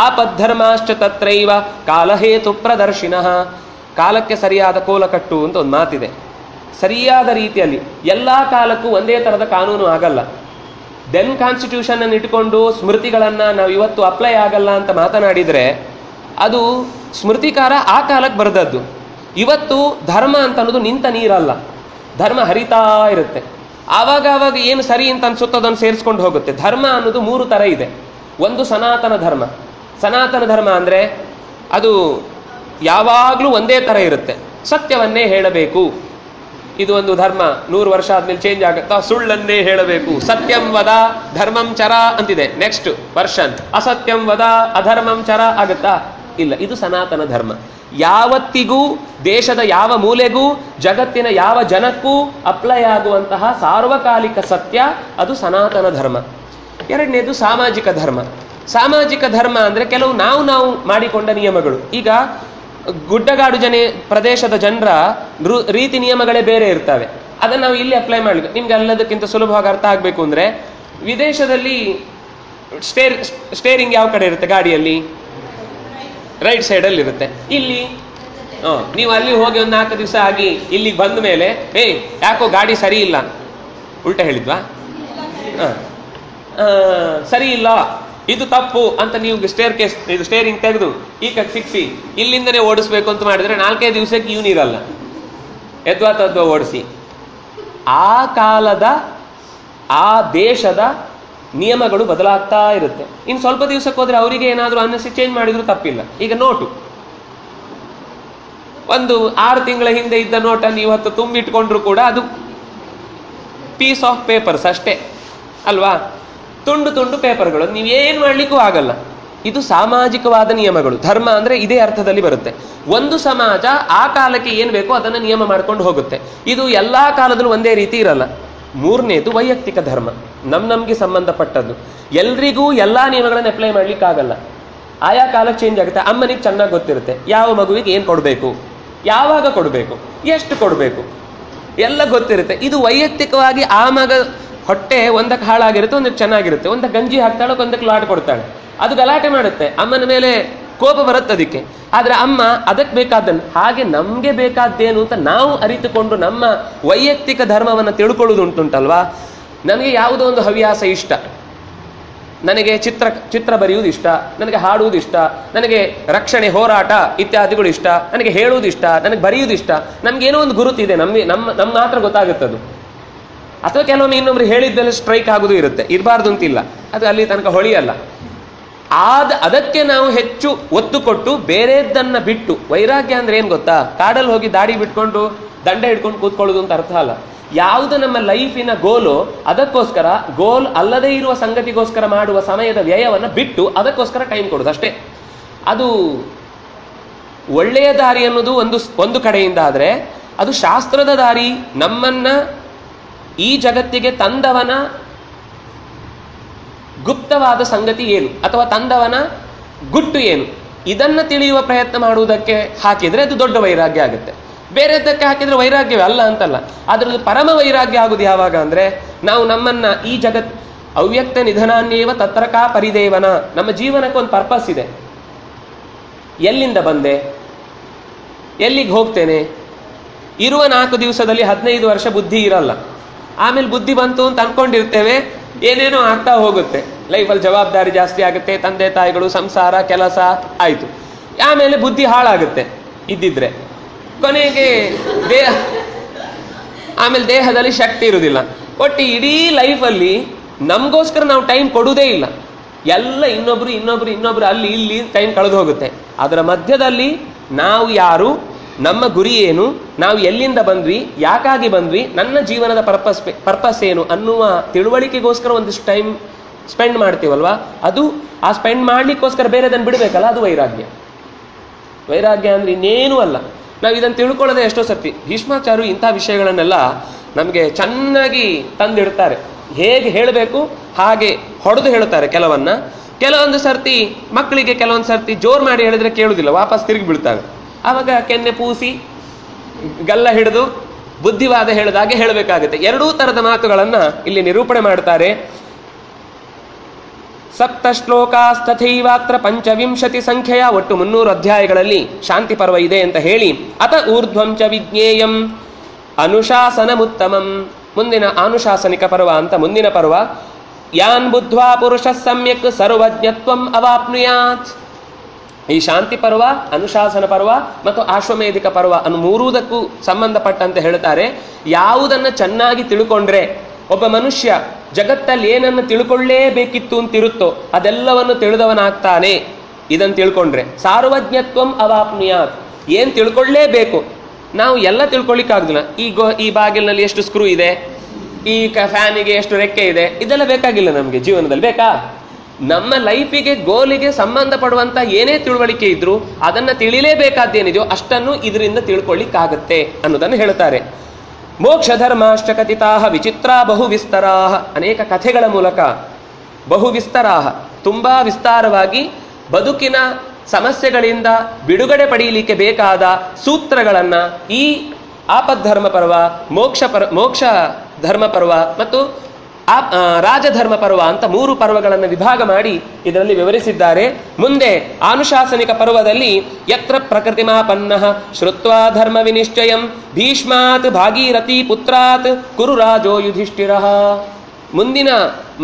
ಆಪದ್ಧರ್ಮಾಶ್ಚ ತತ್ರೈವ ಕಾಲಹೇತು ಪ್ರದರ್ಶಿನಃ, ಕಾಲಕ್ಕೆ ಸರಿಯಾದ ಕೋಲ ಕಟ್ಟು ಅಂತ ಒಂದು ಮಾತಿದೆ. ಸರಿಯಾದ ರೀತಿಯಲ್ಲಿ ಎಲ್ಲ ಕಾಲಕ್ಕೂ ಒಂದೇ ಥರದ ಕಾನೂನು ಆಗಲ್ಲ. ದೆನ್ ಕಾನ್ಸ್ಟಿಟ್ಯೂಷನ್ ಅನ್ನು ಇಟ್ಕೊಂಡು ಸ್ಮೃತಿಗಳನ್ನು ನಾವು ಇವತ್ತು ಅಪ್ಲೈ ಆಗಲ್ಲ ಅಂತ ಮಾತನಾಡಿದರೆ ಅದು ಸ್ಮೃತಿಕಾರ ಆ ಕಾಲಕ್ಕೆ ಬರೆದದ್ದು. ಇವತ್ತು ಧರ್ಮ ಅಂತ ಅನ್ನೋದು ನಿಂತ ನೀರಲ್ಲ, ಧರ್ಮ ಹರಿತಾ ಇರುತ್ತೆ. ಆವಾಗ ಏನು ಸರಿ ಅಂತ ಅನ್ಸುತ್ತೋ ಅದನ್ನು ಸೇರಿಸ್ಕೊಂಡು ಹೋಗುತ್ತೆ. ಧರ್ಮ ಅನ್ನೋದು 3 ಥರ ಇದೆ. ಒಂದು ಸನಾತನ ಧರ್ಮ. ಸನಾತನ ಧರ್ಮ ಅಂದರೆ ಅದು ಯಾವಾಗಲೂ ಒಂದೇ ಥರ ಇರುತ್ತೆ, ಸತ್ಯವನ್ನೇ ಹೇಳಬೇಕು. ಇದು ಒಂದು ಧರ್ಮ. 100 ವರ್ಷ ಆದ್ಮೇಲೆ ಚೇಂಜ್ ಆಗುತ್ತಾ? ಸುಳ್ಳನ್ನೇ ಹೇಳಬೇಕು. ಸತ್ಯಂ ವದ ಧರ್ಮಂ ಚರ ಅಂತಿದೆ. ನೆಕ್ಸ್ಟ್ ವರ್ಷನ್ ಅಸತ್ಯಂ ವದ ಅಧರ್ಮಂ ಚರ ಆಗುತ್ತಾ? ಇಲ್ಲ. ಇದು ಸನಾತನ ಧರ್ಮ. ಯಾವತ್ತಿಗೂ ದೇಶದ ಯಾವ ಮೂಲೆಗೂ ಜಗತ್ತಿನ ಯಾವ ಜನಕ್ಕೂ ಅಪ್ಲೈ ಆಗುವಂತಹ ಸಾರ್ವಕಾಲಿಕ ಸತ್ಯ ಅದು ಸನಾತನ ಧರ್ಮ. ಎರಡನೇದು ಸಾಮಾಜಿಕ ಧರ್ಮ. ಸಾಮಾಜಿಕ ಧರ್ಮ ಅಂದರೆ ಕೆಲವು ನಾವು ಮಾಡಿಕೊಂಡ ನಿಯಮಗಳು. ಈಗ ಗುಡ್ಡಗಾಡು ಪ್ರದೇಶದ ಜನರ ರೀತಿ ನಿಯಮಗಳೇ ಬೇರೆ ಇರ್ತವೆ. ಅದನ್ನು ನಾವು ಇಲ್ಲಿ ಅಪ್ಲೈ ಮಾಡಲಿಕ್ಕೆ ನಿಮ್ಗೆ ಎಲ್ಲದಕ್ಕಿಂತ ಸುಲಭವಾಗಿ ಅರ್ಥ ಆಗಬೇಕು ಅಂದರೆ, ವಿದೇಶದಲ್ಲಿ ಸ್ಟೇರಿಂಗ್ ಯಾವ ಕಡೆ ಇರುತ್ತೆ ಗಾಡಿಯಲ್ಲಿ? ರೈಟ್ ಸೈಡಲ್ಲಿ ಇರುತ್ತೆ. ಇಲ್ಲಿ ನೀವು ಅಲ್ಲಿ ಹೋಗಿ ಒಂದು 4 ದಿವಸ ಆಗಿ ಇಲ್ಲಿಗೆ ಬಂದ ಮೇಲೆ ಯಾಕೋ ಗಾಡಿ ಸರಿ ಇಲ್ಲ, ಉಲ್ಟಾ ಹೇಳಿದ್ವಾ? ಸರಿ ಇಲ್ಲ, ಇದು ತಪ್ಪು ಅಂತ ನೀವು ಸ್ಟೇರಿಂಗ್ ತೆಗೆದು ಈಗ ಸಿಕ್ಸಿ ಇಲ್ಲಿಂದನೇ ಓಡಿಸ್ಬೇಕು ಅಂತ ಮಾಡಿದ್ರೆ 4 ದಿವಸಕ್ಕೆ ಇವನಿರಲ್ಲ, ಎದ್ವಾ ತದ್ವಾ ಓಡಿಸಿ. ಆ ಕಾಲದ ಆ ದೇಶದ ನಿಯಮಗಳು ಬದಲಾಗ್ತಾ ಇರುತ್ತೆ. ಇನ್ನು ಸ್ವಲ್ಪ ದಿವಸಕ್ಕೆ ಹೋದ್ರೆ ಅವರಿಗೆ ಏನಾದರೂ ಅನ್ನಿಸಿ ಚೇಂಜ್ ಮಾಡಿದ್ರು ತಪ್ಪಿಲ್ಲ. ಈಗ ನೋಟು, ಒಂದು 6 ತಿಂಗಳ ಹಿಂದೆ ಇದ್ದ ನೋಟನ್ನು ಇವತ್ತು ತುಂಬಿಟ್ಕೊಂಡ್ರು ಕೂಡ ಅದು ಪೀಸ್ ಆಫ್ ಪೇಪರ್ಸ್ ಅಷ್ಟೇ ಅಲ್ವಾ? ತುಂಡು ಪೇಪರ್ಗಳು, ನೀವೇನು ಮಾಡಲಿಕ್ಕೂ ಆಗಲ್ಲ. ಇದು ಸಾಮಾಜಿಕವಾದ ನಿಯಮಗಳು. ಧರ್ಮ ಅಂದರೆ ಇದೇ ಅರ್ಥದಲ್ಲಿ ಬರುತ್ತೆ. ಒಂದು ಸಮಾಜ ಆ ಕಾಲಕ್ಕೆ ಏನು ಬೇಕೋ ಅದನ್ನು ನಿಯಮ ಮಾಡ್ಕೊಂಡು ಹೋಗುತ್ತೆ. ಇದು ಎಲ್ಲ ಕಾಲದಲ್ಲೂ ಒಂದೇ ರೀತಿ ಇರಲ್ಲ. 3ನೇದು ವೈಯಕ್ತಿಕ ಧರ್ಮ, ನಮ್ಗೆ ಸಂಬಂಧಪಟ್ಟದ್ದು. ಎಲ್ರಿಗೂ ಎಲ್ಲ ನಿಯಮಗಳನ್ನು ಅಪ್ಲೈ ಮಾಡ್ಲಿಕ್ಕಾಗಲ್ಲ. ಆಯಾ ಕಾಲಕ್ಕೆ ಚೇಂಜ್ ಆಗುತ್ತೆ. ಅಮ್ಮನಿಗೆ ಚೆನ್ನಾಗಿ ಗೊತ್ತಿರುತ್ತೆ ಯಾವ ಮಗುವಿಗೆ ಏನು ಕೊಡಬೇಕು, ಯಾವಾಗ ಕೊಡಬೇಕು, ಎಷ್ಟು ಕೊಡಬೇಕು, ಎಲ್ಲ ಗೊತ್ತಿರುತ್ತೆ. ಇದು ವೈಯಕ್ತಿಕವಾಗಿ ಆ ಮಗ ಹೊಟ್ಟೆ ಒಂದಕ್ಕೆ ಹಾಳಾಗಿರುತ್ತೆ, ಒಂದಕ್ಕೆ ಚೆನ್ನಾಗಿರುತ್ತೆ. ಒಂದಕ್ಕೆ ಗಂಜಿ ಹಾಕ್ತಾಳೆ, ಒಂದಕ್ಕೆ ಲಾಟ್ ಕೊಡ್ತಾಳೆ. ಅದು ಗಲಾಟೆ ಮಾಡುತ್ತೆ, ಅಮ್ಮನ ಮೇಲೆ ಕೋಪ ಬರುತ್ತೆ ಅದಕ್ಕೆ. ಆದರೆ ಅಮ್ಮ ಅದಕ್ಕೆ ಬೇಕಾದ್ದನ್ನು, ಹಾಗೆ ನಮಗೆ ಬೇಕಾದ್ದೇನು ಅಂತ ನಾವು ಅರಿತುಕೊಂಡು ನಮ್ಮ ವೈಯಕ್ತಿಕ ಧರ್ಮವನ್ನು ತಿಳ್ಕೊಳ್ಳೋದು ಉಂಟುಂಟಲ್ವಾ? ನನಗೆ ಯಾವುದೋ ಒಂದು ಹವ್ಯಾಸ ಇಷ್ಟ, ನನಗೆ ಚಿತ್ರ ಬರೆಯುವುದು ಇಷ್ಟ, ನನಗೆ ಹಾಡುವುದು ಇಷ್ಟ, ನನಗೆ ರಕ್ಷಣೆ ಹೋರಾಟ ಇತ್ಯಾದಿಗಳು ಇಷ್ಟ, ನನಗೆ ಹೇಳುವುದು ಇಷ್ಟ, ನನಗೆ ಬರೆಯುವುದು ಇಷ್ಟ. ನಮಗೇನೋ ಒಂದು ಗುರುತಿದೆ, ನಮ್ಮ ಮಾತ್ರ ಗೊತ್ತಾಗುತ್ತದು. ಅಥವಾ ಕೆಲವೊಮ್ಮೆ ಇನ್ನೊಬ್ರು ಹೇಳಿದ್ದೆಲ್ಲ ಸ್ಟ್ರೈಕ್ ಆಗೋದು ಇರುತ್ತೆ, ಇರಬಾರ್ದು ಅಂತಿಲ್ಲ, ಅದು ಅಲ್ಲಿ ತನಕ ಹೊಳಿಯಲ್ಲ. ಅದಕ್ಕೆ ನಾವು ಹೆಚ್ಚು ಒತ್ತು ಕೊಟ್ಟು ಬೇರೆದ್ದನ್ನು ಬಿಟ್ಟು, ವೈರಾಗ್ಯ ಅಂದ್ರೆ ಏನು ಗೊತ್ತಾ? ಕಾಡಲ್ಲಿ ಹೋಗಿ ದಾಡಿ ಬಿಟ್ಕೊಂಡು ದಂಡ ಹಿಡ್ಕೊಂಡು ಕೂತ್ಕೊಳ್ಳೋದು ಅಂತ ಅರ್ಥ ಅಲ್ಲ. ಯಾವುದು ನಮ್ಮ ಲೈಫಿನ ಗೋಲು ಅದಕ್ಕೋಸ್ಕರ, ಗೋಲ್ ಅಲ್ಲದೇ ಇರುವ ಸಂಗತಿಗೋಸ್ಕರ ಮಾಡುವ ಸಮಯದ ವ್ಯಯವನ್ನು ಬಿಟ್ಟು ಅದಕ್ಕೋಸ್ಕರ ಟೈಮ್ ಕೊಡೋದು ಅಷ್ಟೇ. ಅದು ಒಳ್ಳೆಯ ದಾರಿ ಅನ್ನೋದು ಒಂದು ಕಡೆಯಿಂದ ಆದರೆ, ಅದು ಶಾಸ್ತ್ರದ ದಾರಿ. ನಮ್ಮನ್ನ ಈ ಜಗತ್ತಿಗೆ ತಂದವನ ಗುಪ್ತವಾದ ಸಂಗತಿ ಏನು ಅಥವಾ ತಂದವನ ಗುಟ್ಟು ಏನು, ಇದನ್ನು ತಿಳಿಯುವ ಪ್ರಯತ್ನ ಮಾಡುವುದಕ್ಕೆ ಹಾಕಿದರೆ ಅದು ದೊಡ್ಡ ವೈರಾಗ್ಯ ಆಗುತ್ತೆ. ಬೇರೆದ್ದಕ್ಕೆ ಹಾಕಿದರೆ ವೈರಾಗ್ಯವೇ ಅಲ್ಲ ಅಂತಲ್ಲ, ಅದರದ್ದು ಪರಮ ವೈರಾಗ್ಯ ಆಗುವುದು ಯಾವಾಗ ಅಂದರೆ, ನಾವು ನಮ್ಮನ್ನ ಈ ಅವ್ಯಕ್ತ ನಿಧನಾನ್ಯೇವ ತತ್ರಕಾ ಪರಿದೇವನ, ನಮ್ಮ ಜೀವನಕ್ಕೆ ಒಂದು ಪರ್ಪಸ್ ಇದೆ. ಎಲ್ಲಿಂದ ಬಂದೆ, ಎಲ್ಲಿಗೆ ಹೋಗ್ತೇನೆ? ಇರುವ 4 ದಿವಸದಲ್ಲಿ 15 ವರ್ಷ ಬುದ್ಧಿ ಇರಲ್ಲ. ಆಮೇಲೆ ಬುದ್ಧಿ ಬಂತು ಅಂತ ಅನ್ಕೊಂಡಿರ್ತೇವೆ, ಏನೇನೋ ಆಗ್ತಾ ಹೋಗುತ್ತೆ. ಲೈಫಲ್ಲಿ ಜವಾಬ್ದಾರಿ ಜಾಸ್ತಿ ಆಗುತ್ತೆ, ತಂದೆ ತಾಯಿಗಳು, ಸಂಸಾರ, ಕೆಲಸ ಆಯ್ತು. ಆಮೇಲೆ ಬುದ್ಧಿ ಹಾಳಾಗುತ್ತೆ ಇದ್ದಿದ್ರೆ. ಕೊನೆಗೆ ಆಮೇಲೆ ದೇಹದಲ್ಲಿ ಶಕ್ತಿ ಇರುವುದಿಲ್ಲ. ಒಟ್ಟು ಇಡೀ ಲೈಫಲ್ಲಿ ನಮಗೋಸ್ಕರ ನಾವು ಟೈಮ್ ಕೊಡುವುದೇ ಇಲ್ಲ. ಎಲ್ಲ ಇನ್ನೊಬ್ರು ಅಲ್ಲಿ ಇಲ್ಲಿ ಟೈಮ್ ಕಳೆದು ಹೋಗುತ್ತೆ. ಅದರ ಮಧ್ಯದಲ್ಲಿ ನಾವು ಯಾರು, ನಮ್ಮ ಗುರಿ ಏನು, ನಾವು ಎಲ್ಲಿಂದ ಬಂದ್ವಿ, ಯಾಕಾಗಿ ಬಂದ್ವಿ, ನನ್ನ ಜೀವನದ ಪರ್ಪಸ್ ಏನು ಅನ್ನುವ ತಿಳುವಳಿಕೆಗೋಸ್ಕರ ಒಂದಿಷ್ಟು ಟೈಮ್ ಸ್ಪೆಂಡ್ ಮಾಡ್ತೀವಲ್ವಾ, ಅದು ಆ ಸ್ಪೆಂಡ್ ಮಾಡ್ಲಿಕ್ಕೋಸ್ಕರ ಬೇರೆದನ್ನು ಬಿಡಬೇಕಲ್ಲ, ಅದು ವೈರಾಗ್ಯ. ವೈರಾಗ್ಯ ಅಂದ್ರೆ ಇನ್ನೇನೂ ಅಲ್ಲ. ನಾವು ಇದನ್ನು ತಿಳ್ಕೊಳ್ಳೋದೇ ಎಷ್ಟೋ ಸರ್ತಿ. ಭೀಷ್ಮಾಚಾರ್ಯರು ಇಂಥ ವಿಷಯಗಳನ್ನೆಲ್ಲ ನಮಗೆ ಚೆನ್ನಾಗಿ ತಂದಿಡ್ತಾರೆ. ಹೇಗೆ ಹೇಳಬೇಕು ಹಾಗೆ ಹೊಡೆದು ಹೇಳುತ್ತಾರೆ. ಕೆಲವೊಂದು ಸರ್ತಿ ಮಕ್ಕಳಿಗೆ ಕೆಲವೊಂದು ಸರ್ತಿ ಜೋರು ಮಾಡಿ ಹೇಳಿದ್ರೆ ಕೇಳುವುದಿಲ್ಲ, ವಾಪಸ್ ತಿರುಗಿ ಬೀಳ್ತಾರೆ. ಆವಾಗ ಕೆನ್ನೆ ಪೂಸಿ ಗಲ್ಲ ಹಿಡಿದು ಬುದ್ಧಿವಾದ ಹೇಳಿದಾಗೆ ಹೇಳಬೇಕಾಗುತ್ತೆ. ಎರಡೂ ತರದ ಮಾತುಗಳನ್ನ ಇಲ್ಲಿ ನಿರೂಪಣೆ ಮಾಡ್ತಾರೆ. 7 ಶ್ಲೋಕಾಸ್ತಥೈವಾತ್ರ 25 ಸಂಖ್ಯೆಯ ಒಟ್ಟು 300 ಅಧ್ಯಾಯಗಳಲ್ಲಿ ಶಾಂತಿ ಪರ್ವ ಇದೆ ಅಂತ ಹೇಳಿ, ಅತ ಊರ್ಧ್ವಂ ಚ ವಿಜ್ಞೇಯಂ ಅನುಶಾಸನಮುತ್ತಮಂ, ಮುಂದಿನ ಆನುಶಾಸನಿಕ ಪರ್ವ ಅಂತ ಮುಂದಿನ ಪರ್ವ. ಯಾನ್ ಬುದ್ಧ್ವಾ ಪುರುಷ ಸಮ್ಯಕ್ ಸರ್ವಜ್ಞತ್ವಂ ಅವಾಪ್ನುಯಾತ್. ಈ ಶಾಂತಿ ಪರ್ವ, ಅನುಶಾಸನ ಪರ್ವ ಮತ್ತು ಆಶ್ವಮೇಧಿಕ ಪರ್ವ ಅನ್ನು ಮೂರೂದಕ್ಕೂ ಸಂಬಂಧಪಟ್ಟಂತೆ ಹೇಳ್ತಾರೆ. ಯಾವುದನ್ನು ಚೆನ್ನಾಗಿ ತಿಳ್ಕೊಂಡ್ರೆ ಒಬ್ಬ ಮನುಷ್ಯ ಜಗತ್ತಲ್ಲಿ ಏನನ್ನು ತಿಳ್ಕೊಳ್ಳೇಬೇಕಿತ್ತು ಅಂತಿರುತ್ತೋ ಅದೆಲ್ಲವನ್ನು ತಿಳಿದವನಾಗ್ತಾನೆ. ಇದನ್ನು ತಿಳ್ಕೊಂಡ್ರೆ ಸಾರ್ವಜ್ಞತ್ವಂ ಅವಾಪ್ನುಯಾತ್. ಏನ್ ತಿಳ್ಕೊಳ್ಳೇಬೇಕು, ನಾವು ಎಲ್ಲ ತಿಳ್ಕೊಳ್ಳಿಕ್ಕಾಗುದಿಲ್ಲ. ಈ ಬಾಗಿಲಿನಲ್ಲಿ ಎಷ್ಟು ಸ್ಕ್ರೂ ಇದೆ, ಈ ಫ್ಯಾನಿಗೆ ಎಷ್ಟು ರೆಕ್ಕೆ ಇದೆ, ಇದೆಲ್ಲ ಬೇಕಾಗಿಲ್ಲ ನಮಗೆ ಜೀವನದಲ್ಲಿ. ಬೇಕಾ? ನಮ್ಮ ಲೈಫಿಗೆ, ಗೋಲಿಗೆ ಸಂಬಂಧಪಡುವಂತ ಏನೇ ತಿಳುವಳಿಕೆ ಇದ್ರೂ ಅದನ್ನ ತಿಳಿಲೇಬೇಕಾದ್ದೇನಿದೆಯೋ ಅಷ್ಟನ್ನು ಇದರಿಂದ ತಿಳ್ಕೊಳ್ಳಿಕ್ಕಾಗತ್ತೆ ಅನ್ನೋದನ್ನು ಹೇಳ್ತಾರೆ. ಮೋಕ್ಷ ಧರ್ಮಾಶ್ಚ ಕಥಿತಾಹ ವಿಚಿತ್ರಾ ಬಹು ವಿಸ್ತರಾಹ. ಅನೇಕ ಕಥೆಗಳ ಮೂಲಕ ಬಹು ವಿಸ್ತರಾಹ, ತುಂಬಾ ವಿಸ್ತಾರವಾಗಿ ಬದುಕಿನ ಸಮಸ್ಯೆಗಳಿಂದ ಬಿಡುಗಡೆ ಪಡೆಯಲಿಕ್ಕೆ ಬೇಕಾದ ಸೂತ್ರಗಳನ್ನ ಈ ಆಪದ್ಧರ್ಮ ಪರ್ವ, ಮೋಕ್ಷ ಧರ್ಮ ಪರ್ವ ಮತ್ತು ರಾಜಧರ್ಮ ಪರ್ವ ಅಂತ 3 ಪರ್ವಗಳನ್ನು ವಿಭಾಗ ಮಾಡಿ ಇದರಲ್ಲಿ ವಿವರಿಸಿದ್ದಾರೆ. ಮುಂದೆ ಆನುಶಾಸನಿಕ ಪರ್ವದಲ್ಲಿ ಯತ್ರ ಪ್ರಕೃತಿಮಾಪನ್ನಃ ಶ್ರುತ್ವಾ ಧರ್ಮ ವಿನಿಶ್ಚಯಂ ಭೀಷ್ಮಾತ್ ಭಾಗೀರಥಿ ಪುತ್ರಾತ್ ಕುರು ರಾಜೋ ಯುಧಿಷ್ಠಿರಃ. ಮುಂದಿನ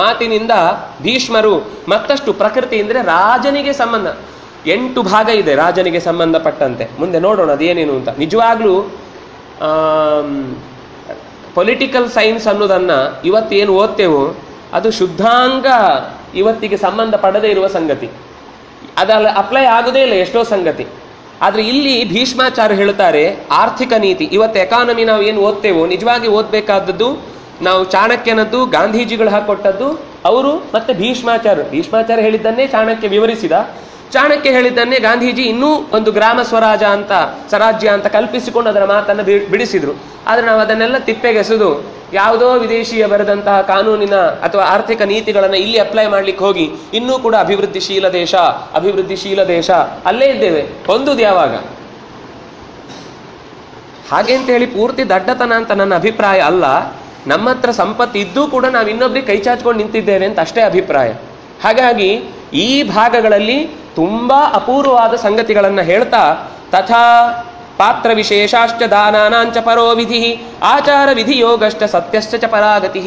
ಮಾತಿನಿಂದ ಭೀಷ್ಮರು ಮತ್ತಷ್ಟು ಪ್ರಕೃತಿ ಅಂದರೆ ರಾಜನಿಗೆ ಸಂಬಂಧ 8 ಭಾಗ ಇದೆ ರಾಜನಿಗೆ ಸಂಬಂಧಪಟ್ಟಂತೆ. ಮುಂದೆ ನೋಡೋಣ ಅದೇನೇನು ಅಂತ. ನಿಜವಾಗ್ಲೂ ಪೊಲಿಟಿಕಲ್ ಸೈನ್ಸ್ ಅನ್ನೋದನ್ನ ಇವತ್ತೇನು ಓದ್ತೇವೋ ಅದು ಶುದ್ಧಾಂಗ ಇವತ್ತಿಗೆ ಸಂಬಂಧ ಪಡದೇ ಇರುವ ಸಂಗತಿ. ಅದಲ್ಲ ಅಪ್ಲೈ ಆಗೋದೇ ಇಲ್ಲ ಎಷ್ಟೋ ಸಂಗತಿ. ಆದ್ರೆ ಇಲ್ಲಿ ಭೀಷ್ಮಾಚಾರ್ಯ ಹೇಳ್ತಾರೆ ಆರ್ಥಿಕ ನೀತಿ. ಇವತ್ತು ಎಕಾನಮಿ ನಾವು ಏನು ಓದ್ತೇವೋ ನಿಜವಾಗಿ ಓದ್ಬೇಕಾದದ್ದು ನಾವು ಚಾಣಕ್ಯನದ್ದು, ಗಾಂಧೀಜಿಗಳು ಹಾಕೊಟ್ಟದ್ದು ಅವರು, ಮತ್ತೆ ಭೀಷ್ಮಾಚಾರ್ಯ ಹೇಳಿದ್ದನ್ನೇ ಚಾಣಕ್ಯ ವಿವರಿಸಿದ. ಚಾಣಕ್ಯ ಹೇಳಿದ್ದನ್ನೇ ಗಾಂಧೀಜಿ ಇನ್ನೂ ಒಂದು ಗ್ರಾಮ ಸ್ವರಾಜ್ಯ ಅಂತ ಕಲ್ಪಿಸಿಕೊಂಡು ಅದರ ಮಾತನ್ನು ಬಿಡಿಸಿದ್ರು. ಆದ್ರೆ ನಾವು ಅದನ್ನೆಲ್ಲ ತಿಪ್ಪೆಗೆಸೆದು ಯಾವುದೋ ವಿದೇಶಿಯ ಬರೆದಂತಹ ಕಾನೂನಿನ ಅಥವಾ ಆರ್ಥಿಕ ನೀತಿಗಳನ್ನು ಇಲ್ಲಿ ಅಪ್ಲೈ ಮಾಡ್ಲಿಕ್ಕೆ ಹೋಗಿ ಇನ್ನೂ ಕೂಡ ಅಭಿವೃದ್ಧಿಶೀಲ ದೇಶ ಅಲ್ಲೇ ಇದ್ದೇವೆ. ಹೊಂದುದು ಯಾವಾಗ? ಹಾಗೆ ಅಂತ ಹೇಳಿ ಪೂರ್ತಿ ದಡ್ಡತನ ಅಂತ ನನ್ನ ಅಭಿಪ್ರಾಯ ಅಲ್ಲ. ನಮ್ಮ ಹತ್ರ ಸಂಪತ್ತು ಇದ್ದೂ ಕೂಡ ನಾವು ಇನ್ನೊಬ್ರಿಗೆ ಕೈ ಚಾಚ್ಕೊಂಡು ನಿಂತಿದ್ದೇವೆ ಅಂತ ಅಷ್ಟೇ ಅಭಿಪ್ರಾಯ. ಹಾಗಾಗಿ ಈ ಭಾಗಗಳಲ್ಲಿ ತುಂಬಾ ಅಪೂರ್ವವಾದ ಸಂಗತಿಗಳನ್ನು ಹೇಳ್ತಾ ತಥಾ ಪಾತ್ರ ವಿಶೇಷಾಶ್ಚ ದಾನಾನಾಂಚ ಪರೋ ವಿಧಿ ಆಚಾರ ವಿಧಿ ಯೋಗಶ್ಚ ಸತ್ಯಶ್ಚ ಚ ಪರಾಗತಿ.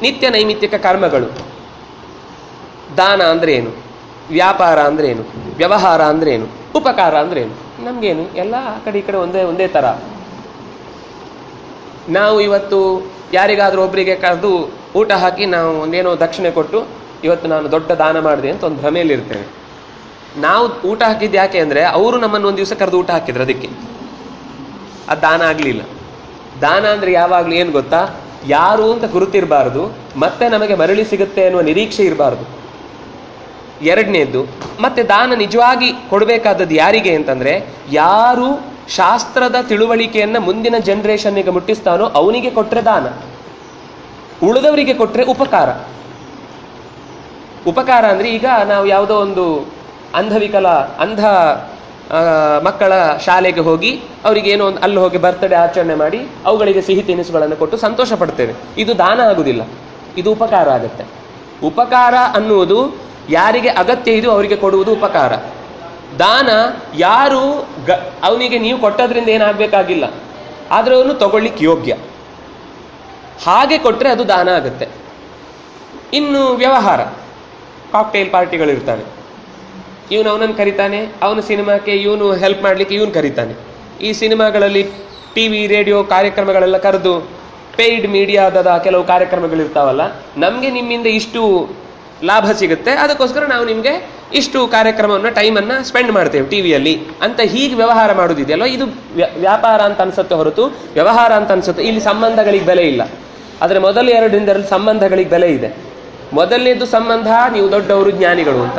ನಿತ್ಯ ನೈಮಿತ್ತಿಕ ಕರ್ಮಗಳು. ದಾನ ಅಂದ್ರೆ ಏನು, ವ್ಯಾಪಾರ ಅಂದ್ರೆ ಏನು, ವ್ಯವಹಾರ ಅಂದ್ರೆ ಏನು, ಉಪಕಾರ ಅಂದ್ರೆ ಏನು, ನಮ್ಗೇನು ಎಲ್ಲ ಆ ಕಡೆ ಈ ಕಡೆ ಒಂದೇ ತರ. ನಾವು ಇವತ್ತು ಯಾರಿಗಾದ್ರೂ ಒಬ್ಬರಿಗೆ ಕರೆದು ಊಟ ಹಾಕಿ ನಾವು ಒಂದೇನೋ ದಕ್ಷಿಣೆ ಕೊಟ್ಟು ಇವತ್ತು ನಾನು ದೊಡ್ಡ ದಾನ ಮಾಡಿದೆ ಅಂತ ಒಂದು ಭ್ರಮೆಯಲ್ಲಿ ಇರ್ತೇವೆ. ನಾವು ಊಟ ಹಾಕಿದ್ದು ಯಾಕೆ ಅಂದ್ರೆ ಅವರು ನಮ್ಮನ್ನು ಒಂದು ದಿವಸ ಕರೆದು ಊಟ ಹಾಕಿದ್ರು, ಅದಕ್ಕೆ ಅದು ದಾನ ಆಗ್ಲಿಲ್ಲ. ದಾನ ಅಂದ್ರೆ ಯಾವಾಗ್ಲೂ ಏನು ಗೊತ್ತಾ, ಯಾರು ಅಂತ ಗುರುತಿರಬಾರದು, ಮತ್ತೆ ನಮಗೆ ಮರಳಿ ಸಿಗುತ್ತೆ ಅನ್ನುವ ನಿರೀಕ್ಷೆ ಇರಬಾರ್ದು. ಎರಡನೇದ್ದು, ಮತ್ತೆ ದಾನ ನಿಜವಾಗಿ ಕೊಡಬೇಕಾದದ್ದು ಯಾರಿಗೆ ಅಂತಂದ್ರೆ ಯಾರು ಶಾಸ್ತ್ರದ ತಿಳುವಳಿಕೆಯನ್ನ ಮುಂದಿನ ಜನರೇಷನ್ನಿಗೆ ಮುಟ್ಟಿಸ್ತಾನೋ ಅವನಿಗೆ ಕೊಟ್ರೆ ದಾನ, ಉಳಿದವರಿಗೆ ಕೊಟ್ರೆ ಉಪಕಾರ. ಉಪಕಾರ ಅಂದ್ರೆ ಈಗ ನಾವು ಯಾವುದೋ ಒಂದು ಅಂಧ ಮಕ್ಕಳ ಶಾಲೆಗೆ ಹೋಗಿ ಅವರಿಗೆ ಏನೋ ಒಂದು ಅಲ್ಲಿ ಹೋಗಿ ಬರ್ತ್ಡೇ ಆಚರಣೆ ಮಾಡಿ ಅವುಗಳಿಗೆ ಸಿಹಿ ತಿನಿಸುಗಳನ್ನು ಕೊಟ್ಟು ಸಂತೋಷ ಪಡ್ತೇವೆ. ಇದು ದಾನ ಆಗುದಿಲ್ಲ, ಇದು ಉಪಕಾರ ಆಗುತ್ತೆ. ಉಪಕಾರ ಅನ್ನುವುದು ಯಾರಿಗೆ ಅಗತ್ಯ ಇದು ಅವರಿಗೆ ಕೊಡುವುದು ಉಪಕಾರ. ದಾನ ಯಾರು ಅವನಿಗೆ ನೀವು ಕೊಟ್ಟದ್ರಿಂದ ಏನಾಗಬೇಕಾಗಿಲ್ಲ, ಆದರೆ ಅವನು ತಗೊಳ್ಳಿಕ್ಕೆ ಯೋಗ್ಯ, ಹಾಗೆ ಕೊಟ್ಟರೆ ಅದು ದಾನ ಆಗುತ್ತೆ. ಇನ್ನು ವ್ಯವಹಾರ, ಕಾಕ್ಟೈಲ್ ಪಾರ್ಟಿಗಳಿರ್ತಾನೆ, ಇವನು ಅವನನ್ನು ಕರೀತಾನೆ, ಅವನ ಸಿನಿಮಾಕ್ಕೆ ಇವನು ಹೆಲ್ಪ್ ಮಾಡಲಿಕ್ಕೆ ಇವನು ಕರೀತಾನೆ. ಈ ಸಿನಿಮಾಗಳಲ್ಲಿ ಟಿ ವಿ ರೇಡಿಯೋ ಕಾರ್ಯಕ್ರಮಗಳೆಲ್ಲ ಕರೆದು ಪೇಯ್ಡ್ ಮೀಡಿಯಾದ ಕೆಲವು ಕಾರ್ಯಕ್ರಮಗಳಿರ್ತಾವಲ್ಲ, ನಮಗೆ ನಿಮ್ಮಿಂದ ಇಷ್ಟು ಲಾಭ ಸಿಗುತ್ತೆ, ಅದಕ್ಕೋಸ್ಕರ ನಾವು ನಿಮಗೆ ಇಷ್ಟು ಕಾರ್ಯಕ್ರಮವನ್ನು ಟೈಮನ್ನು ಸ್ಪೆಂಡ್ ಮಾಡ್ತೇವೆ ಟಿ ವಿಯಲ್ಲಿ ಅಂತ ಹೀಗೆ ವ್ಯವಹಾರ ಮಾಡೋದಿದೆಯಲ್ವ, ಇದು ವ್ಯಾಪಾರ ಅಂತ ಅನ್ಸುತ್ತೆ ಹೊರತು ವ್ಯವಹಾರ ಅಂತ ಅನ್ಸುತ್ತೆ. ಇಲ್ಲಿ ಸಂಬಂಧಗಳಿಗೆ ಬೆಲೆ ಇಲ್ಲ. ಆದರೆ ಮೊದಲ ಎರಡರಿಂದರಲ್ಲಿ ಸಂಬಂಧಗಳಿಗೆ ಬೆಲೆ ಇದೆ. ಮೊದಲನೇದು ಸಂಬಂಧ ನೀವು ದೊಡ್ಡವರು ಜ್ಞಾನಿಗಳು ಅಂತ,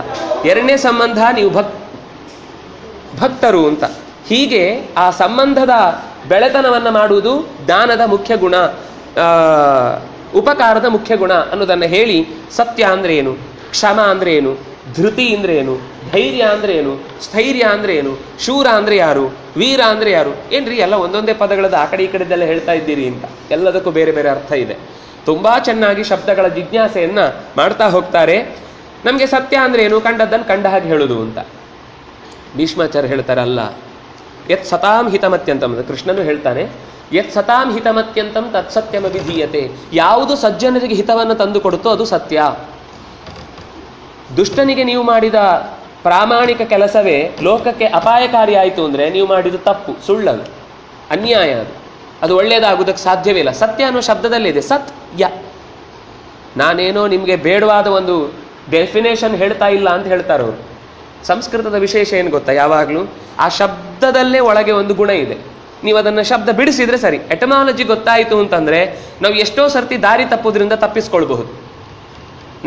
ಎರಡನೇ ಸಂಬಂಧ ನೀವು ಭಕ್ತರು ಅಂತ. ಹೀಗೆ ಆ ಸಂಬಂಧದ ಬೆಳೆತನವನ್ನು ಮಾಡುವುದು ದಾನದ ಮುಖ್ಯ ಗುಣ, ಉಪಕಾರದ ಮುಖ್ಯ ಗುಣ ಅನ್ನೋದನ್ನು ಹೇಳಿ, ಸತ್ಯ ಅಂದ್ರೆ ಏನು, ಕ್ಷಮ ಅಂದ್ರೆ ಏನು, ಧೃತಿ ಅಂದ್ರೆ ಏನು, ಧೈರ್ಯ ಅಂದ್ರೆ ಏನು, ಸ್ಥೈರ್ಯ ಅಂದ್ರೆ ಏನು, ಶೂರ ಅಂದ್ರೆ ಯಾರು, ವೀರ ಅಂದ್ರೆ ಯಾರು, ಏನ್ರಿ ಎಲ್ಲ ಒಂದೊಂದೇ ಪದಗಳದ್ದು ಆ ಕಡೆ ಈ ಕಡೆದೆಲ್ಲ ಹೇಳ್ತಾ ಇದ್ದೀರಿ ಅಂತ. ಎಲ್ಲದಕ್ಕೂ ಬೇರೆ ಬೇರೆ ಅರ್ಥ ಇದೆ. ತುಂಬಾ ಚೆನ್ನಾಗಿ ಶಬ್ದಗಳ ಜಿಜ್ಞಾಸೆಯನ್ನ ಮಾಡ್ತಾ ಹೋಗ್ತಾರೆ. ನಮಗೆ ಸತ್ಯ ಅಂದ್ರೆ ಏನು, ಕಂಡದ್ದನ್ನು ಕಂಡ ಹಾಗೆ ಹೇಳುದು ಅಂತ. ಭೀಷ್ಮಾಚಾರ್ಯ ಹೇಳ್ತಾರಲ್ಲ, ಯತ್ ಸತಾಂ ಹಿತಮತ್ಯಂತಂ, ಕೃಷ್ಣನು ಹೇಳ್ತಾನೆ, ಯತ್ ಸತಾಂ ಹಿತಮತ್ಯಂತಂ ತತ್ಸತ್ಯಮ ವಿಧೀಯತೆ. ಯಾವುದು ಸಜ್ಜನರಿಗೆ ಹಿತವನ್ನು ತಂದು ಕೊಡುತ್ತೋ ಅದು ಸತ್ಯ. ದುಷ್ಟನಿಗೆ ನೀವು ಮಾಡಿದ ಪ್ರಾಮಾಣಿಕ ಕೆಲಸವೇ ಲೋಕಕ್ಕೆ ಅಪಾಯಕಾರಿ ಆಯಿತು ಅಂದರೆ ನೀವು ಮಾಡಿದ ತಪ್ಪು, ಸುಳ್ಳದು, ಅನ್ಯಾಯ, ಅದು ಒಳ್ಳೆಯದಾಗುವುದಕ್ಕೆ ಸಾಧ್ಯವೇ ಇಲ್ಲ. ಸತ್ಯ ಅನ್ನೋ ಶಬ್ದದಲ್ಲಿದೆ, ಸತ್ ಯ. ನಾನೇನೋ ನಿಮಗೆ ಬೇಡವಾದ ಒಂದು ಡೆಫಿನೇಷನ್ ಹೇಳ್ತಾ ಇಲ್ಲ ಅಂತ ಹೇಳ್ತಾರೆ ಅವರು. ಸಂಸ್ಕೃತದ ವಿಶೇಷ ಏನು ಗೊತ್ತಾ, ಯಾವಾಗಲೂ ಆ ಶಬ್ದದಲ್ಲೇ ಒಳಗೆ ಒಂದು ಗುಣ ಇದೆ. ನೀವು ಅದನ್ನು ಶಬ್ದ ಬಿಡಿಸಿದ್ರೆ ಸರಿ. ಎಟಮಾಲಜಿ ಗೊತ್ತಾಯಿತು ಅಂತಂದರೆ ನಾವು ಎಷ್ಟೋ ಸರ್ತಿ ದಾರಿ ತಪ್ಪೋದ್ರಿಂದ ತಪ್ಪಿಸ್ಕೊಳ್ಬಹುದು.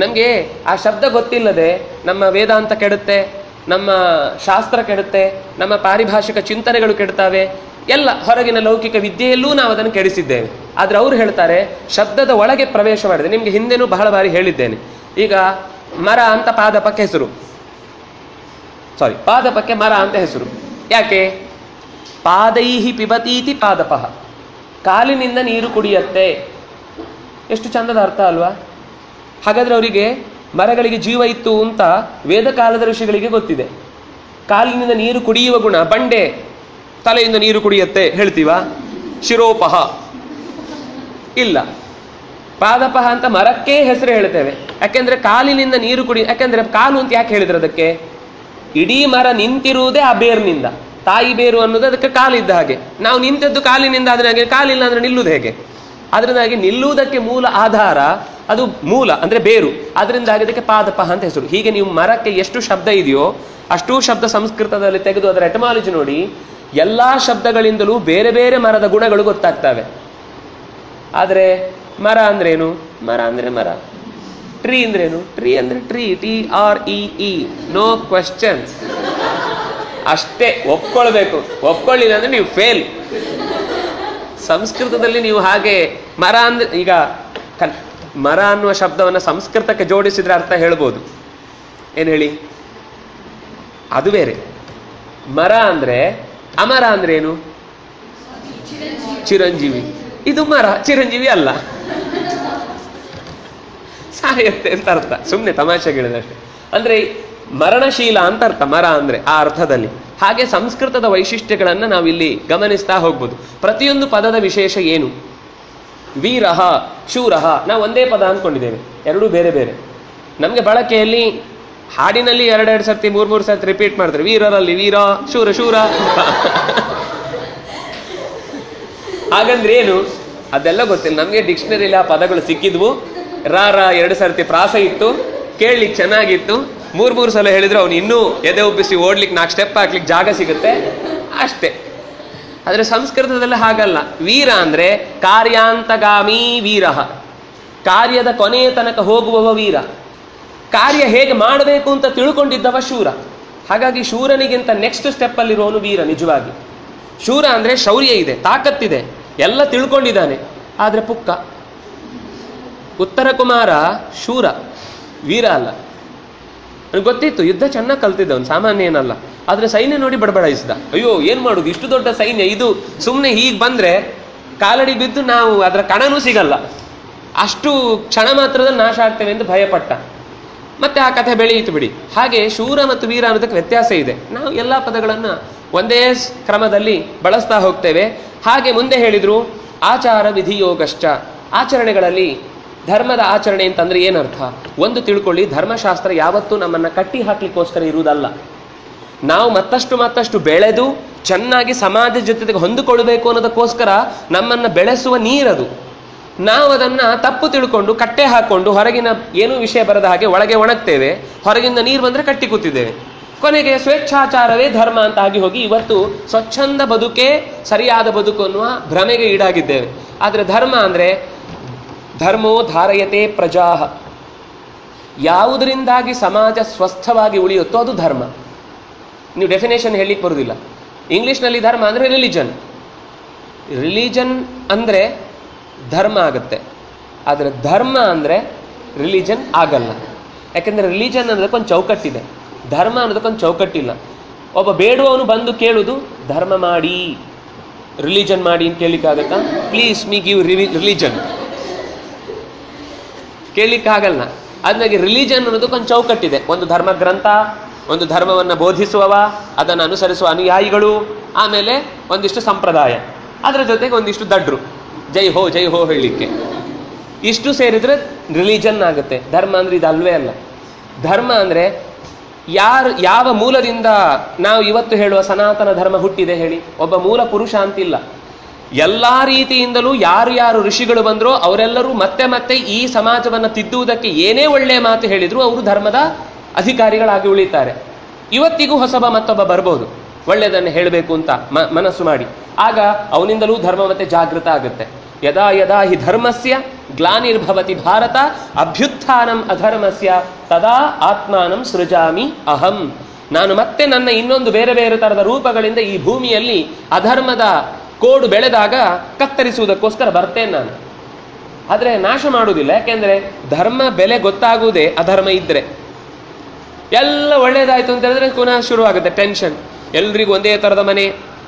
ನಮಗೆ ಆ ಶಬ್ದ ಗೊತ್ತಿಲ್ಲದೆ ನಮ್ಮ ವೇದಾಂತ ಕೆಡುತ್ತೆ, ನಮ್ಮ ಶಾಸ್ತ್ರ ಕೆಡುತ್ತೆ, ನಮ್ಮ ಪಾರಿಭಾಷಿಕ ಚಿಂತನೆಗಳು ಕೆಡ್ತಾವೆ, ಎಲ್ಲ ಹೊರಗಿನ ಲೌಕಿಕ ವಿದ್ಯೆಯಲ್ಲೂ ನಾವು ಅದನ್ನು ಕೆಡಿಸಿದ್ದೇವೆ. ಆದರೆ ಅವರು ಹೇಳ್ತಾರೆ ಶಬ್ದದ ಒಳಗೆ ಪ್ರವೇಶ ಮಾಡಿದೆ. ನಿಮಗೆ ಹಿಂದೆನೂ ಬಹಳ ಬಾರಿ ಹೇಳಿದ್ದೇನೆ. ಈಗ ಮರ ಅಂತ ಪಾದಪಕ್ಕೆ ಹೆಸರು, ಪಾದಪಕ್ಕೆ ಮರ ಅಂತ ಹೆಸರು. ಯಾಕೆ? ಪಾದೈಹಿ ಪಿಬತೀತಿ ಪಾದಪಃ, ಕಾಲಿನಿಂದ ನೀರು ಕುಡಿಯತ್ತೆ. ಎಷ್ಟು ಚಂದದ ಅರ್ಥ ಅಲ್ವಾ? ಹಾಗಾದ್ರೆ ಅವರಿಗೆ ಮರಗಳಿಗೆ ಜೀವ ಇತ್ತು ಅಂತ ವೇದ ಕಾಲದ ಋಷಿಗಳಿಗೆ ಗೊತ್ತಿದೆ. ಕಾಲಿನಿಂದ ನೀರು ಕುಡಿಯುವ ಗುಣ. ಬಂಡೆ ತಲೆಯಿಂದ ನೀರು ಕುಡಿಯತ್ತೆ ಹೇಳ್ತೀವಾ? ಶಿರೋಪಹ ಇಲ್ಲ, ಪಾದಪಹ ಅಂತ ಮರಕ್ಕೆ ಹೆಸರು ಹೇಳ್ತೇವೆ. ಯಾಕೆಂದ್ರೆ ಕಾಲಿನಿಂದ ನೀರು ಯಾಕೆಂದ್ರೆ ಕಾಲು ಅಂತ ಯಾಕೆ ಹೇಳಿದ್ರೆ ಅದಕ್ಕೆ? ಇಡೀ ಮರ ನಿಂತಿರುವುದೇ ಆ ಬೇರಿನಿಂದ. ತಾಯಿ ಬೇರು ಅನ್ನೋದು ಅದಕ್ಕೆ ಕಾಲಿದ್ದ ಹಾಗೆ. ನಾವು ನಿಂತದ್ದು ಕಾಲಿನಿಂದ, ಆದ್ರೆ ಹಾಗೆ ಕಾಲಿಲ್ಲ ಅಂದ್ರೆ ನಿಲ್ಲುವುದು ಹೇಗೆ? ಅದರಿಂದಾಗಿ ನಿಲ್ಲುವುದಕ್ಕೆ ಮೂಲ ಆಧಾರ ಅದು ಮೂಲ ಅಂದ್ರೆ ಬೇರು. ಅದರಿಂದಾಗಿ ಅದಕ್ಕೆ ಪಾದಪಹ ಅಂತ ಹೆಸರು. ಹೀಗೆ ನೀವು ಮರಕ್ಕೆ ಎಷ್ಟು ಶಬ್ದ ಇದೆಯೋ ಅಷ್ಟೂ ಶಬ್ದ ಸಂಸ್ಕೃತದಲ್ಲಿ ತೆಗೆದು ಅದರ ಎಟಮಾಲಜಿ ನೋಡಿ, ಎಲ್ಲಾ ಶಬ್ದಗಳಿಂದಲೂ ಬೇರೆ ಬೇರೆ ಮರದ ಗುಣಗಳು ಗೊತ್ತಾಗ್ತವೆ. ಆದರೆ ಮರ ಅಂದ್ರೇನು? ಮರ ಅಂದ್ರೆ ಮರ. ಟ್ರೀ ಅಂದ್ರೇನು? ಟ್ರೀ ಅಂದ್ರೆ ಟ್ರೀ, TREE, ನೋ ಕ್ವೆಶ್ಚನ್. ಅಷ್ಟೇ, ಒಪ್ಕೊಳ್ಬೇಕು. ಒಪ್ಕೊಳ್ಳಿಲ್ಲ ಅಂದ್ರೆ ನೀವು ಫೇಲ್. ಸಂಸ್ಕೃತದಲ್ಲಿ ನೀವು ಹಾಗೆ ಮರ ಅಂದ್ರೆ, ಈಗ ಮರ ಅನ್ನುವ ಶಬ್ದವನ್ನು ಸಂಸ್ಕೃತಕ್ಕೆ ಜೋಡಿಸಿದ್ರೆ ಅರ್ಥ ಹೇಳ್ಬೋದು. ಏನು ಹೇಳಿ? ಅದು ಬೇರೆ. ಮರ ಅಂದ್ರೆ ಅಮರ ಅಂದ್ರೆ ಏನು? ಚಿರಂಜೀವಿ. ಇದು ಮರ, ಚಿರಂಜೀವಿ ಅಲ್ಲ, ಸಾಯತ್ತೆ ಅಂತ ಅರ್ಥ. ಸುಮ್ಮನೆ ತಮಾಷೆಗಳಿದಷ್ಟೇ. ಅಂದ್ರೆ ಮರಣಶೀಲ ಅಂತ ಅರ್ಥ ಮರ ಅಂದ್ರೆ ಆ ಅರ್ಥದಲ್ಲಿ. ಹಾಗೆ ಸಂಸ್ಕೃತದ ವೈಶಿಷ್ಟ್ಯಗಳನ್ನು ನಾವಿಲ್ಲಿ ಗಮನಿಸ್ತಾ ಹೋಗ್ಬೋದು. ಪ್ರತಿಯೊಂದು ಪದದ ವಿಶೇಷ ಏನು? ವೀರಹ, ಶೂರಹ, ನಾವು ಒಂದೇ ಪದ ಅಂದ್ಕೊಂಡಿದ್ದೇವೆ, ಎರಡೂ ಬೇರೆ ಬೇರೆ. ನಮಗೆ ಬಳಕೆಯಲ್ಲಿ ಹಾಡಿನಲ್ಲಿ ಎರಡೆರಡು ಸರ್ತಿ ಮೂರು ಸರ್ತಿ ರಿಪೀಟ್ ಮಾಡ್ತಾರೆ. ವೀರರಲ್ಲಿ ವೀರ, ಶೂರ ಶೂರ. ಹಾಗಂದ್ರೆ ಏನು ಅದೆಲ್ಲ ಗೊತ್ತಿಲ್ಲ ನಮಗೆ. ಡಿಕ್ಷನರಿಲಿ ಆ ಪದಗಳು ಸಿಕ್ಕಿದ್ವು. ರ 2 ಸರ್ತಿ ಪ್ರಾಸ ಇತ್ತು, ಕೇಳಲಿಕ್ಕೆ ಚೆನ್ನಾಗಿತ್ತು. 3 ಸಲ ಹೇಳಿದ್ರೆ ಅವನು ಇನ್ನೂ ಎದೆ ಉಬ್ಬಿಸಿ ಓಡ್ಲಿಕ್ಕೆ 4 ಸ್ಟೆಪ್ ಹಾಕ್ಲಿಕ್ಕೆ ಜಾಗ ಸಿಗುತ್ತೆ ಅಷ್ಟೇ. ಆದರೆ ಸಂಸ್ಕೃತದಲ್ಲಿ ಹಾಗಲ್ಲ. ವೀರ ಅಂದ್ರೆ ಕಾರ್ಯಾಂತಗಾಮಿ ವೀರ, ಕಾರ್ಯದ ಕೊನೆಯ ತನಕ ಹೋಗುವವ ವೀರ. ಕಾರ್ಯ ಹೇಗೆ ಮಾಡಬೇಕು ಅಂತ ತಿಳ್ಕೊಂಡಿದ್ದವ ಶೂರ. ಹಾಗಾಗಿ ಶೂರನಿಗಿಂತ ನೆಕ್ಸ್ಟ್ ಸ್ಟೆಪ್ ಅಲ್ಲಿರೋನು ವೀರ. ನಿಜವಾಗಿ ಶೂರ ಅಂದ್ರೆ ಶೌರ್ಯ ಇದೆ, ತಾಕತ್ತಿದೆ, ಎಲ್ಲ ತಿಳ್ಕೊಂಡಿದ್ದಾನೆ. ಆದ್ರೆ ಪುಕ್ಕ. ಉತ್ತರ ಕುಮಾರ ಶೂರ, ವೀರ ಅಲ್ಲ. ನನಗೆ ಗೊತ್ತಿತ್ತು, ಯುದ್ಧ ಚೆನ್ನಾಗಿ ಕಲ್ತಿದ್ದವನು, ಸಾಮಾನ್ಯ ಏನಲ್ಲ. ಆದ್ರೆ ಸೈನ್ಯ ನೋಡಿ ಬಡಬಡಾಯಿಸಿದ. ಅಯ್ಯೋ ಏನ್ ಮಾಡುದು, ಇಷ್ಟು ದೊಡ್ಡ ಸೈನ್ಯ, ಇದು ಸುಮ್ಮನೆ ಹೀಗೆ ಬಂದ್ರೆ ಕಾಲಡಿ ಬಿದ್ದು ನಾವು ಅದರ ಕಣನೂ ಸಿಗಲ್ಲ, ಅಷ್ಟು ಕ್ಷಣ ಮಾತ್ರದಲ್ಲಿ ನಾಶ ಆಗ್ತೇವೆ ಎಂದು ಭಯಪಟ್ಟ. ಮತ್ತೆ ಆ ಕಥೆ ಬೆಳೆಯಿತು ಬಿಡಿ. ಹಾಗೆ ಶೂರ ಮತ್ತು ವೀರ ಅನ್ನೋದಕ್ಕೆ ವ್ಯತ್ಯಾಸ ಇದೆ. ನಾವು ಎಲ್ಲ ಪದಗಳನ್ನು ಒಂದೇ ಕ್ರಮದಲ್ಲಿ ಬಳಸ್ತಾ ಹೋಗ್ತೇವೆ. ಹಾಗೆ ಮುಂದೆ ಹೇಳಿದ್ರು ಆಚಾರ ವಿಧಿಯೋಗಶ್ಚ. ಆಚರಣೆಗಳಲ್ಲಿ ಧರ್ಮದ ಆಚರಣೆ ಅಂತಂದ್ರೆ ಏನರ್ಥ? ಒಂದು ತಿಳ್ಕೊಳ್ಳಿ, ಧರ್ಮಶಾಸ್ತ್ರ ಯಾವತ್ತೂ ನಮ್ಮನ್ನ ಕಟ್ಟಿ ಹಾಕ್ಲಿಕ್ಕೋಸ್ಕರ ಇರುವುದಲ್ಲ. ನಾವು ಮತ್ತಷ್ಟು ಬೆಳೆದು ಚೆನ್ನಾಗಿ ಸಮಾಜದ ಜೊತೆಗೆ ಹೊಂದಿಕೊಳ್ಬೇಕು ಅನ್ನೋದಕ್ಕೋಸ್ಕರ ನಮ್ಮನ್ನ ಬೆಳೆಸುವ ನೀರದು. ನಾವು ಅದನ್ನ ತಪ್ಪು ತಿಳ್ಕೊಂಡು ಕಟ್ಟೆ ಹಾಕೊಂಡು ಹೊರಗಿನ ಏನೂ ವಿಷಯ ಬರದ ಹಾಗೆ ಒಳಗೆ ಒಣಗ್ತೇವೆ, ಹೊರಗಿಂದ ನೀರು ಬಂದ್ರೆ ಕಟ್ಟಿ ಕೂತಿದ್ದೇವೆ. ಕೊನೆಗೆ ಸ್ವೇಚ್ಛಾಚಾರವೇ ಧರ್ಮ ಅಂತ ಆಗಿ ಹೋಗಿ ಇವತ್ತು ಸ್ವಚ್ಛಂದ ಬದುಕೆ ಸರಿಯಾದ ಬದುಕು ಅನ್ನುವ ಭ್ರಮೆಗೆ ಈಡಾಗಿದ್ದೇವೆ. ಆದ್ರೆ ಧರ್ಮ ಅಂದ್ರೆ ಧರ್ಮೋ ಧಾರಯತೆ ಪ್ರಜಾಹ. ಯಾವುದರಿಂದಾಗಿ ಸಮಾಜ ಸ್ವಸ್ಥವಾಗಿ ಉಳಿಯುತ್ತೋ ಅದು ಧರ್ಮ. ನೀವು ಡೆಫಿನೇಷನ್ ಹೇಳಲಿಕ್ಕೆ ಬರುವುದಿಲ್ಲ. ಇಂಗ್ಲಿಷ್ನಲ್ಲಿ ಧರ್ಮ ಅಂದ್ರೆ ರಿಲಿಜನ್ ಅಂದ್ರೆ ಧರ್ಮ ಆಗುತ್ತೆ. ಆದರೆ ಧರ್ಮ ಅಂದ್ರೆ ರಿಲಿಜನ್ ಆಗಲ್ಲ. ಯಾಕೆಂದ್ರೆ ರಿಲಿಜನ್ ಅನ್ನೋದಕ್ಕೊಂದು ಚೌಕಟ್ಟಿದೆ, ಧರ್ಮ ಅನ್ನೋದಕ್ಕೊಂದು ಚೌಕಟ್ಟಿಲ್ಲ. ಒಬ್ಬ ಬೇಡುವವನು ಬಂದು ಕೇಳುವುದು ಧರ್ಮ ಮಾಡಿ, ರಿಲಿಜನ್ ಮಾಡಿ ಅಂತ ಕೇಳಲಿಕ್ಕಾಗತ್ತಾ? ಪ್ಲೀಸ್ ಮೀ ಗಿವ್ ರಿಲಿಜನ್ ಕೇಳಲಿಕ್ಕಾಗಲ್ಲ. ಅದಾಗಿ ರಿಲಿಜನ್ ಅನ್ನೋದಕ್ಕೊಂದು ಚೌಕಟ್ಟಿದೆ. ಒಂದು ಧರ್ಮ ಗ್ರಂಥ, ಒಂದು ಧರ್ಮವನ್ನು ಬೋಧಿಸುವವ, ಅದನ್ನು ಅನುಸರಿಸುವ ಅನುಯಾಯಿಗಳು, ಆಮೇಲೆ ಒಂದಿಷ್ಟು ಸಂಪ್ರದಾಯ, ಅದರ ಜೊತೆಗೆ ಒಂದಿಷ್ಟು ದಡ್ರು ಜೈ ಹೋ ಹೇಳಲಿಕ್ಕೆ. ಇಷ್ಟು ಸೇರಿದ್ರೆ ರಿಲಿಜನ್ ಆಗುತ್ತೆ. ಧರ್ಮ ಅಂದ್ರೆ ಇದು ಅಲ್ವೇ ಅಲ್ಲ. ಧರ್ಮ ಅಂದ್ರೆ ಯಾವ ಮೂಲದಿಂದ ನಾವು ಇವತ್ತು ಹೇಳುವ ಸನಾತನ ಧರ್ಮ ಹುಟ್ಟಿದೆ ಹೇಳಿ? ಒಬ್ಬ ಮೂಲ ಪುರುಷ ಅಂತಿಲ್ಲ. ಎಲ್ಲಾ ರೀತಿಯಿಂದಲೂ ಯಾರು ಋಷಿಗಳು ಬಂದ್ರೋ ಅವರೆಲ್ಲರೂ ಮತ್ತೆ ಈ ಸಮಾಜವನ್ನು ತಿದ್ದುವುದಕ್ಕೆ ಏನೇ ಒಳ್ಳೆಯ ಮಾತು ಹೇಳಿದ್ರು ಅವರು ಧರ್ಮದ ಅಧಿಕಾರಿಗಳಾಗಿ ಉಳಿತಾರೆ. ಇವತ್ತಿಗೂ ಹೊಸಬ ಮತ್ತೊಬ್ಬ ಬರ್ಬೋದು ಒಳ್ಳೆಯದನ್ನು ಹೇಳಬೇಕು ಅಂತ ಮನಸ್ಸು ಮಾಡಿ. ಆಗ ಅವನಿಂದಲೂ ಧರ್ಮ ಮತ್ತೆ ಜಾಗೃತ ಆಗುತ್ತೆ. ಯದಾ ಯದಾ ಹಿ ಧರ್ಮಸ್ಯ ಗ್ಲಾನಿರ್ಭವತಿ ಭಾರತ ಅಭ್ಯುತ್ಥಾನಂ ಅಧರ್ಮಸ್ಯ ತದಾ ಆತ್ಮಾನಂ ಸೃಜಾಮಿ ಅಹಂ. ನಾನು ಮತ್ತೆ ನನ್ನ ಇನ್ನೊಂದು ಬೇರೆ ಬೇರೆ ತರದ ರೂಪಗಳಿಂದ ಈ ಭೂಮಿಯಲ್ಲಿ ಅಧರ್ಮದ ಕೋಡು ಬೆಳೆದಾಗ ಕತ್ತರಿಸುವುದಕ್ಕೋಸ್ಕರ ಬರ್ತೇನೆ ನಾನು. ಆದ್ರೆ ನಾಶ ಮಾಡುವುದಿಲ್ಲ. ಯಾಕೆಂದ್ರೆ ಧರ್ಮ ಬೆಲೆ ಗೊತ್ತಾಗುವುದೇ ಅಧರ್ಮ ಇದ್ರೆ. ಎಲ್ಲ ಒಳ್ಳೇದಾಯ್ತು ಅಂತ ಹೇಳಿದ್ರೆ ಪುನಃ ಶುರುವಾಗುತ್ತೆ ಟೆನ್ಷನ್. ಎಲ್ರಿಗೂ ಒಂದೇ ತರದ ಮನೆ,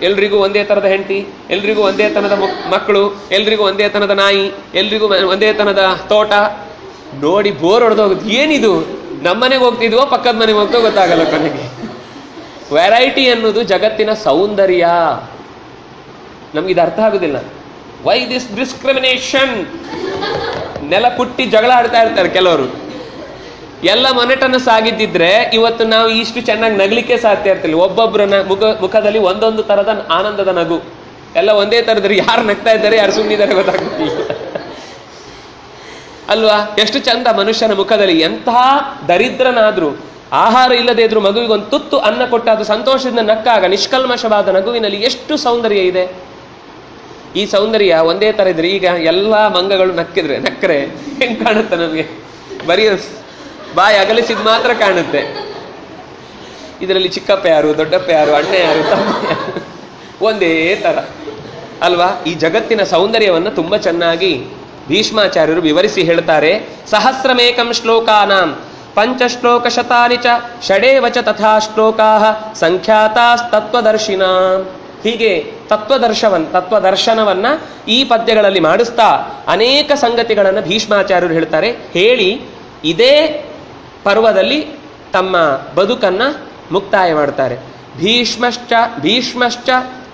ಎಲ್ರಿಗೂ ಒಂದೇ ತರದ ಹೆಂಡತಿ, ಎಲ್ರಿಗೂ ಒಂದೇ ತನದ ಮಕ್ಕಳು, ಎಲ್ರಿಗೂ ಒಂದೇ ತನದ ನಾಯಿ, ಎಲ್ರಿಗೂ ಒಂದೇ ತನದ ತೋಟ. ನೋಡಿ ಬೋರ್ ಹೊಡೆದೋಗುತ್ತೆ. ಏನಿದು, ನಮ್ಮನೆಗೆ ಹೋಗ್ತಿದ್ವೋ ಪಕ್ಕದ ಮನೆಗೆ ಹೋಗ್ತೋ ಗೊತ್ತಾಗಲ್ಲ ಕೊನೆಗೆ. ವೆರೈಟಿ ಅನ್ನೋದು ಜಗತ್ತಿನ ಸೌಂದರ್ಯ. ನಮ್ಗಿದು ಅರ್ಥ ಆಗುದಿಲ್ಲ. Why this discrimination? ನೆಲ ಕುಟ್ಟಿ ಜಗಳ ಆಡ್ತಾ ಇರ್ತಾರೆ ಕೆಲವರು. ಎಲ್ಲ ಮೊನೆಟನ್ನು ಸಾಗಿದ್ದಿದ್ರೆ ಇವತ್ತು ನಾವು ಇಷ್ಟು ಚೆನ್ನಾಗಿ ನಗಲಿಕ್ಕೆ ಸಾಧ್ಯ ಇರ್ತಿಲ್ಲ. ಒಬ್ಬೊಬ್ಬರ ಮುಖದಲ್ಲಿ ಒಂದೊಂದು ತರದ ಆನಂದದ ನಗು. ಎಲ್ಲ ಒಂದೇ ತರದ್ರಿ. ಯಾರು ನಗ್ತಾ ಇದ್ದಾರೆ, ಯಾರು ಸುಮ್ಮನಿದ್ದಾರೆ ಗೊತ್ತಾಗ್ತಿಲ್ಲ ಅಲ್ವಾ? ಎಷ್ಟು ಚಂದ ಮನುಷ್ಯನ ಮುಖದಲ್ಲಿ. ಎಂತಹ ದರಿದ್ರನಾದ್ರೂ, ಆಹಾರ ಇಲ್ಲದೆ ಇದ್ರು ಮಗುವಿಗೆ ಒಂದು ತುತ್ತು ಅನ್ನ ಕೊಟ್ಟ ಅದು ಸಂತೋಷದಿಂದ ನಕ್ಕಾಗ ನಿಷ್ಕಲ್ಮಶವಾದ ನಗುವಿನಲ್ಲಿ ಎಷ್ಟು ಸೌಂದರ್ಯ ಇದೆ. ಈ ಸೌಂದರ್ಯ ಒಂದೇ ತರ ಇದ್ರೆ ಈಗ ಎಲ್ಲಾ ಮಂಗಗಳು ನಕ್ಕರೆ ಹೆಂಗ್ ಕಾಣುತ್ತೆ ನಮಗೆ? ಬರೀ ಬಾಯಿ ಅಗಲಿಸಿದ್ ಮಾತ್ರ ಕಾಣುತ್ತೆ. ಇದರಲ್ಲಿ ಚಿಕ್ಕಪ್ಪ ಯಾರು, ದೊಡ್ಡಪ್ಪ ಯಾರು, ಅಣ್ಣ ಯಾರು, ತಮ್ಮ ಯಾರು, ಒಂದೇ ತರ ಅಲ್ವಾ? ಈ ಜಗತ್ತಿನ ಸೌಂದರ್ಯವನ್ನು ತುಂಬಾ ಚೆನ್ನಾಗಿ ಭೀಷ್ಮಾಚಾರ್ಯರು ವಿವರಿಸಿ ಹೇಳ್ತಾರೆ. ಸಹಸ್ರಮೇಕಂ ಶ್ಲೋಕಾನಾಂ ಪಂಚಶ್ಲೋಕ ಶತಾನಿ ಚ ಷಡೇವಚ ತಥಾ ಶ್ಲೋಕಾ ಸಂಖ್ಯಾತಾಸ್ತತ್ವದರ್ಶಿನಾ. ಹೀಗೆ ತತ್ವದರ್ಶನವನ್ನ ಈ ಪದ್ಯಗಳಲ್ಲಿ ಮಾಡಿಸ್ತಾ ಅನೇಕ ಸಂಗತಿಗಳನ್ನು ಭೀಷ್ಮಾಚಾರ್ಯರು ಹೇಳ್ತಾರೆ. ಹೇಳಿ ಇದೇ ಪರ್ವದಲ್ಲಿ ತಮ್ಮ ಬದುಕನ್ನ ಮುಕ್ತಾಯ ಮಾಡ್ತಾರೆ. ಭೀಷ್ಮಶ್ಚ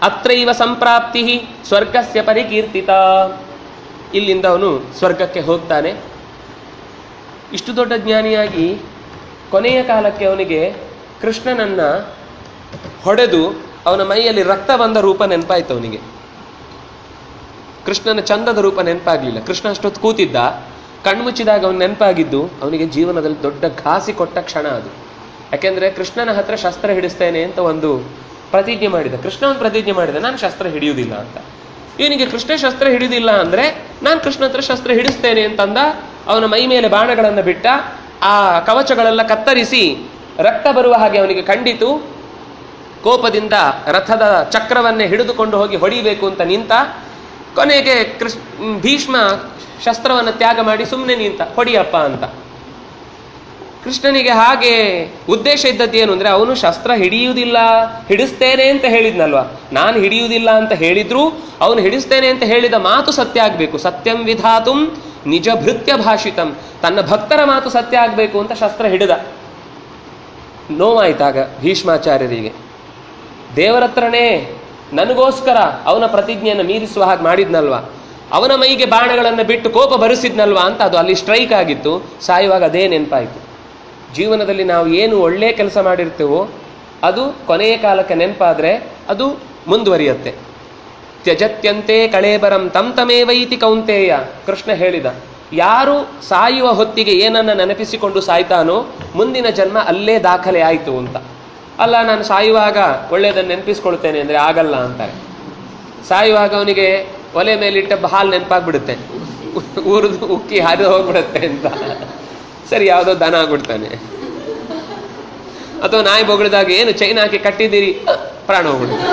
ಅತ್ರೈವ ಸಂಪ್ರಾಪ್ತಿ ಸ್ವರ್ಗಸ್ಯ ಪರಿಕೀರ್ತಿತ. ಇಲ್ಲಿಂದ ಅವನು ಸ್ವರ್ಗಕ್ಕೆ ಹೋಗ್ತಾನೆ. ಇಷ್ಟು ದೊಡ್ಡ ಜ್ಞಾನಿಯಾಗಿ ಕೊನೆಯ ಕಾಲಕ್ಕೆ ಅವನಿಗೆ ಕೃಷ್ಣನನ್ನ ಹೊಡೆದು ಅವನ ಮೈಯಲ್ಲಿ ರಕ್ತ ಬಂದ ರೂಪ ನೆನಪಾಯ್ತು ಅವನಿಗೆ. ಕೃಷ್ಣನ ಚಂದದ ರೂಪ ನೆನಪಾಗ್ಲಿಲ್ಲ. ಕೃಷ್ಣ ಅಷ್ಟೊತ್ತು ಕೂತಿದ್ದ, ಕಣ್ಮುಚ್ಚಿದಾಗ ಅವನು ನೆನಪಾಗಿದ್ದು ಅವನಿಗೆ ಜೀವನದಲ್ಲಿ ದೊಡ್ಡ ಘಾಸಿ ಕೊಟ್ಟ ಕ್ಷಣ ಅದು. ಯಾಕೆಂದ್ರೆ ಕೃಷ್ಣನ ಹತ್ರ ಶಸ್ತ್ರ ಹಿಡಿಸ್ತೇನೆ ಅಂತ ಒಂದು ಪ್ರತಿಜ್ಞೆ ಮಾಡಿದ. ಕೃಷ್ಣ ಒಂದು ಪ್ರತಿಜ್ಞೆ ಮಾಡಿದ, ನಾನು ಶಸ್ತ್ರ ಹಿಡಿಯುವುದಿಲ್ಲ ಅಂತ. ಇವನಿಗೆ ಕೃಷ್ಣ ಶಸ್ತ್ರ ಹಿಡಿಯುವುದಿಲ್ಲ ಅಂದ್ರೆ ನಾನು ಕೃಷ್ಣ ಹತ್ರ ಶಸ್ತ್ರ ಹಿಡಿಸ್ತೇನೆ ಅಂತಂದ. ಅವನ ಮೈ ಮೇಲೆ ಬಾಣಗಳನ್ನು ಬಿಟ್ಟ, ಆ ಕವಚಗಳೆಲ್ಲ ಕತ್ತರಿಸಿ ರಕ್ತ ಬರುವ ಹಾಗೆ ಅವನಿಗೆ ಕಂಡಿತು. ಕೋಪದಿಂದ ರಥದ ಚಕ್ರವನ್ನೇ ಹಿಡಿದುಕೊಂಡು ಹೋಗಿ ಹೊಡಿಬೇಕು ಅಂತ ನಿಂತ. ಕೊನೆಗೆ ಭೀಷ್ಮ ಶಸ್ತ್ರವನ್ನು ತ್ಯಾಗ ಮಾಡಿ ಸುಮ್ಮನೆ ನಿಂತ, ಹೊಡಿಯಪ್ಪ ಅಂತ. ಕೃಷ್ಣನಿಗೆ ಹಾಗೆ ಉದ್ದೇಶ ಇದ್ದದ್ದು ಏನು ಅಂದ್ರೆ, ಅವನು ಶಸ್ತ್ರ ಹಿಡಿಯುವುದಿಲ್ಲ, ಹಿಡಿಸ್ತೇನೆ ಅಂತ ಹೇಳಿದ್ನಲ್ವಾ. ನಾನು ಹಿಡಿಯುವುದಿಲ್ಲ ಅಂತ ಹೇಳಿದ್ರು ಅವನು ಹಿಡಿಸ್ತೇನೆ ಅಂತ ಹೇಳಿದ ಮಾತು ಸತ್ಯ ಆಗ್ಬೇಕು. ಸತ್ಯಂ ವಿಧಾತುಂ ನಿಜ ಭೃತ್ಯ ಭಾಷಿತಂ, ತನ್ನ ಭಕ್ತರ ಮಾತು ಸತ್ಯ ಆಗ್ಬೇಕು ಅಂತ ಶಸ್ತ್ರ ಹಿಡಿದ. ನೋವಾಯ್ತಾಗ ಭೀಷ್ಮಾಚಾರ್ಯರಿಗೆ. ದೇವರತ್ರನೇ ನನಗೋಸ್ಕರ ಅವನ ಪ್ರತಿಜ್ಞೆಯನ್ನು ಮೀರಿಸುವ ಹಾಗೆ ಮಾಡಿದ್ನಲ್ವಾ, ಅವನ ಮೈಗೆ ಬಾಣಗಳನ್ನು ಬಿಟ್ಟು ಕೋಪ ಬರಿಸಿದ್ನಲ್ವಾ ಅಂತ ಅದು ಅಲ್ಲಿ ಸ್ಟ್ರೈಕ್ ಆಗಿತ್ತು. ಸಾಯುವಾಗ ಅದೇ ನೆನಪಾಯಿತು. ಜೀವನದಲ್ಲಿ ನಾವು ಏನು ಒಳ್ಳೆ ಕೆಲಸ ಮಾಡಿರ್ತೇವೋ ಅದು ಕೊನೆಯ ಕಾಲಕ್ಕೆ ನೆನಪಾದರೆ ಅದು ಮುಂದುವರಿಯುತ್ತೆ. ತ್ಯಜತ್ಯಂತೆ ಕಳೇಬರಂ ತಂ ತಮೇವೈತಿ ಕೌಂತೇಯ, ಕೃಷ್ಣ ಹೇಳಿದ. ಯಾರು ಸಾಯುವ ಹೊತ್ತಿಗೆ ಏನನ್ನ ನೆನಪಿಸಿಕೊಂಡು ಸಾಯ್ತಾನೋ ಮುಂದಿನ ಜನ್ಮ ಅಲ್ಲೇ ದಾಖಲೆ ಆಯಿತು ಅಂತ. ಅಲ್ಲ, ನಾನು ಸಾಯುವಾಗ ಒಳ್ಳೆಯದನ್ನು ನೆನಪಿಸ್ಕೊಳ್ತೇನೆ ಅಂದರೆ ಆಗಲ್ಲ ಅಂತಾರೆ. ಸಾಯುವಾಗ ಅವನಿಗೆ ಒಲೆ ಮೇಲಿಟ್ಟ ಹಾಲು ನೆನಪಾಗ್ಬಿಡುತ್ತೆ, ಉರಿದು ಉಕ್ಕಿ ಹರಿದು ಹೋಗ್ಬಿಡುತ್ತೆ ಅಂತ. ಸರಿ, ಯಾವುದೋ ದನ ಆಗ್ಬಿಡ್ತಾನೆ. ಅಥವಾ ನಾಯಿ ಬೊಗಳಿದಾಗ ಏನು ಚೈನ್ ಹಾಕಿ ಕಟ್ಟಿದ್ದೀರಿ, ಪ್ರಾಣ ಹೋಗ್ಬಿಡುತ್ತೆ.